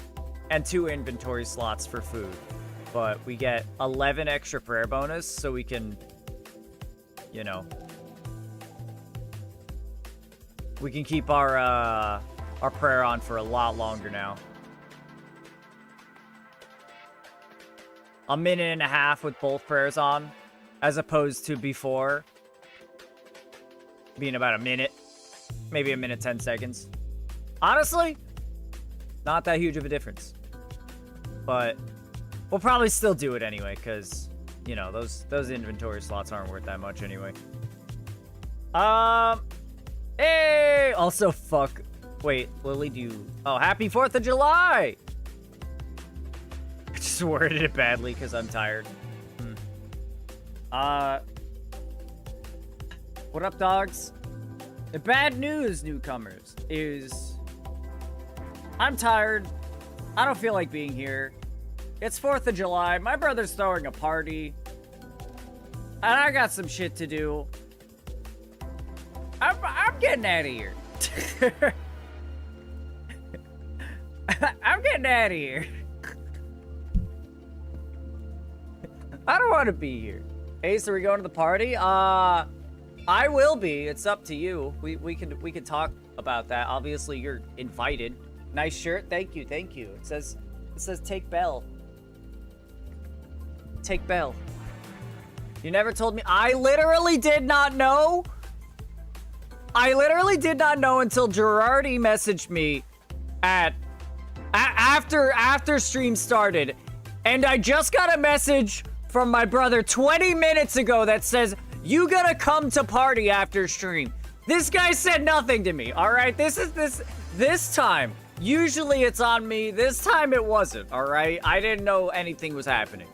and 2 inventory slots for food. But we get 11 extra prayer bonus, so we can, you know, we can keep our prayer on for a lot longer now. A minute and a half with both prayers on, as opposed to before being about a minute, maybe a minute 10 seconds. Honestly, not that huge of a difference, but we'll probably still do it anyway, because you know those inventory slots aren't worth that much anyway. Hey, also fuck. Wait, Lily, do you? Oh, happy 4th of July. I just worded it badly because I'm tired. What up, dogs? The bad news, newcomers, is I'm tired. I don't feel like being here. It's 4th of July. My brother's throwing a party. And I got some shit to do. I'm getting out of here. I'm getting out of here. I don't want to be here. Ace, are we going to the party? I will be. It's up to you. We can talk about that. Obviously, you're invited. Nice shirt. Thank you. Thank you. It says take Bell. Take Bell. You never told me. I literally did not know. I literally did not know until Girardi messaged me after stream started, and I just got a message from my brother 20 minutes ago that says, you gotta come to party after stream. This guy said nothing to me, all right? This time, usually it's on me. This time it wasn't, all right? I didn't know anything was happening.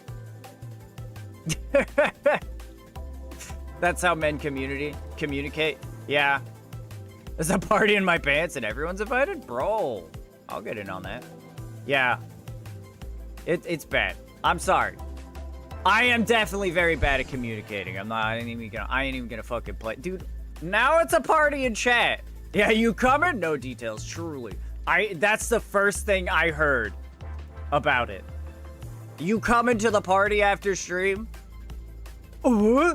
That's how men communicate. Yeah. There's a party in my pants and everyone's invited? Bro, I'll get in on that. Yeah. It's bad. I'm sorry. I am definitely very bad at communicating. I ain't even gonna fucking play. Dude, now it's a party in chat. Yeah, you coming? No details, truly. That's the first thing I heard about it. You coming to the party after stream? Ooh.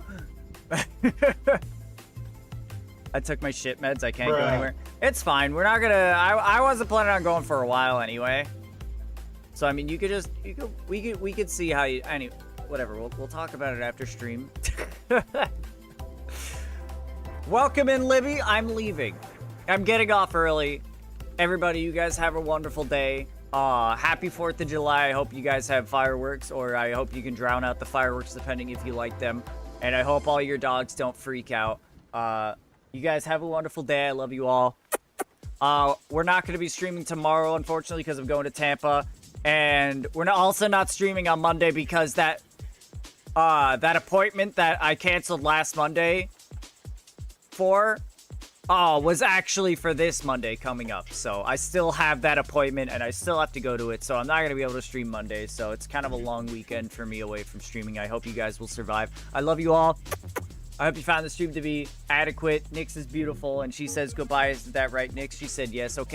I took my shit meds. I can't go anywhere. It's fine. We're not gonna. I wasn't planning on going for a while anyway. So I mean, we could see how you. Whatever. We'll talk about it after stream. Welcome in, Libby. I'm leaving. I'm getting off early. Everybody, you guys have a wonderful day. Happy 4th of July. I hope you guys have fireworks, or I hope you can drown out the fireworks depending if you like them. And I hope all your dogs don't freak out. You guys have a wonderful day. I love you all. We're not going to be streaming tomorrow, unfortunately, because I'm going to Tampa. And we're also not streaming on Monday because that appointment that I canceled last Monday for was actually for this Monday coming up. So I still have that appointment and I still have to go to it. So I'm not going to be able to stream Monday. So it's kind of a long weekend for me away from streaming. I hope you guys will survive. I love you all. I hope you found the stream to be adequate. Nyx is beautiful and she says goodbye. Isn't that right, Nyx? She said yes. Okay.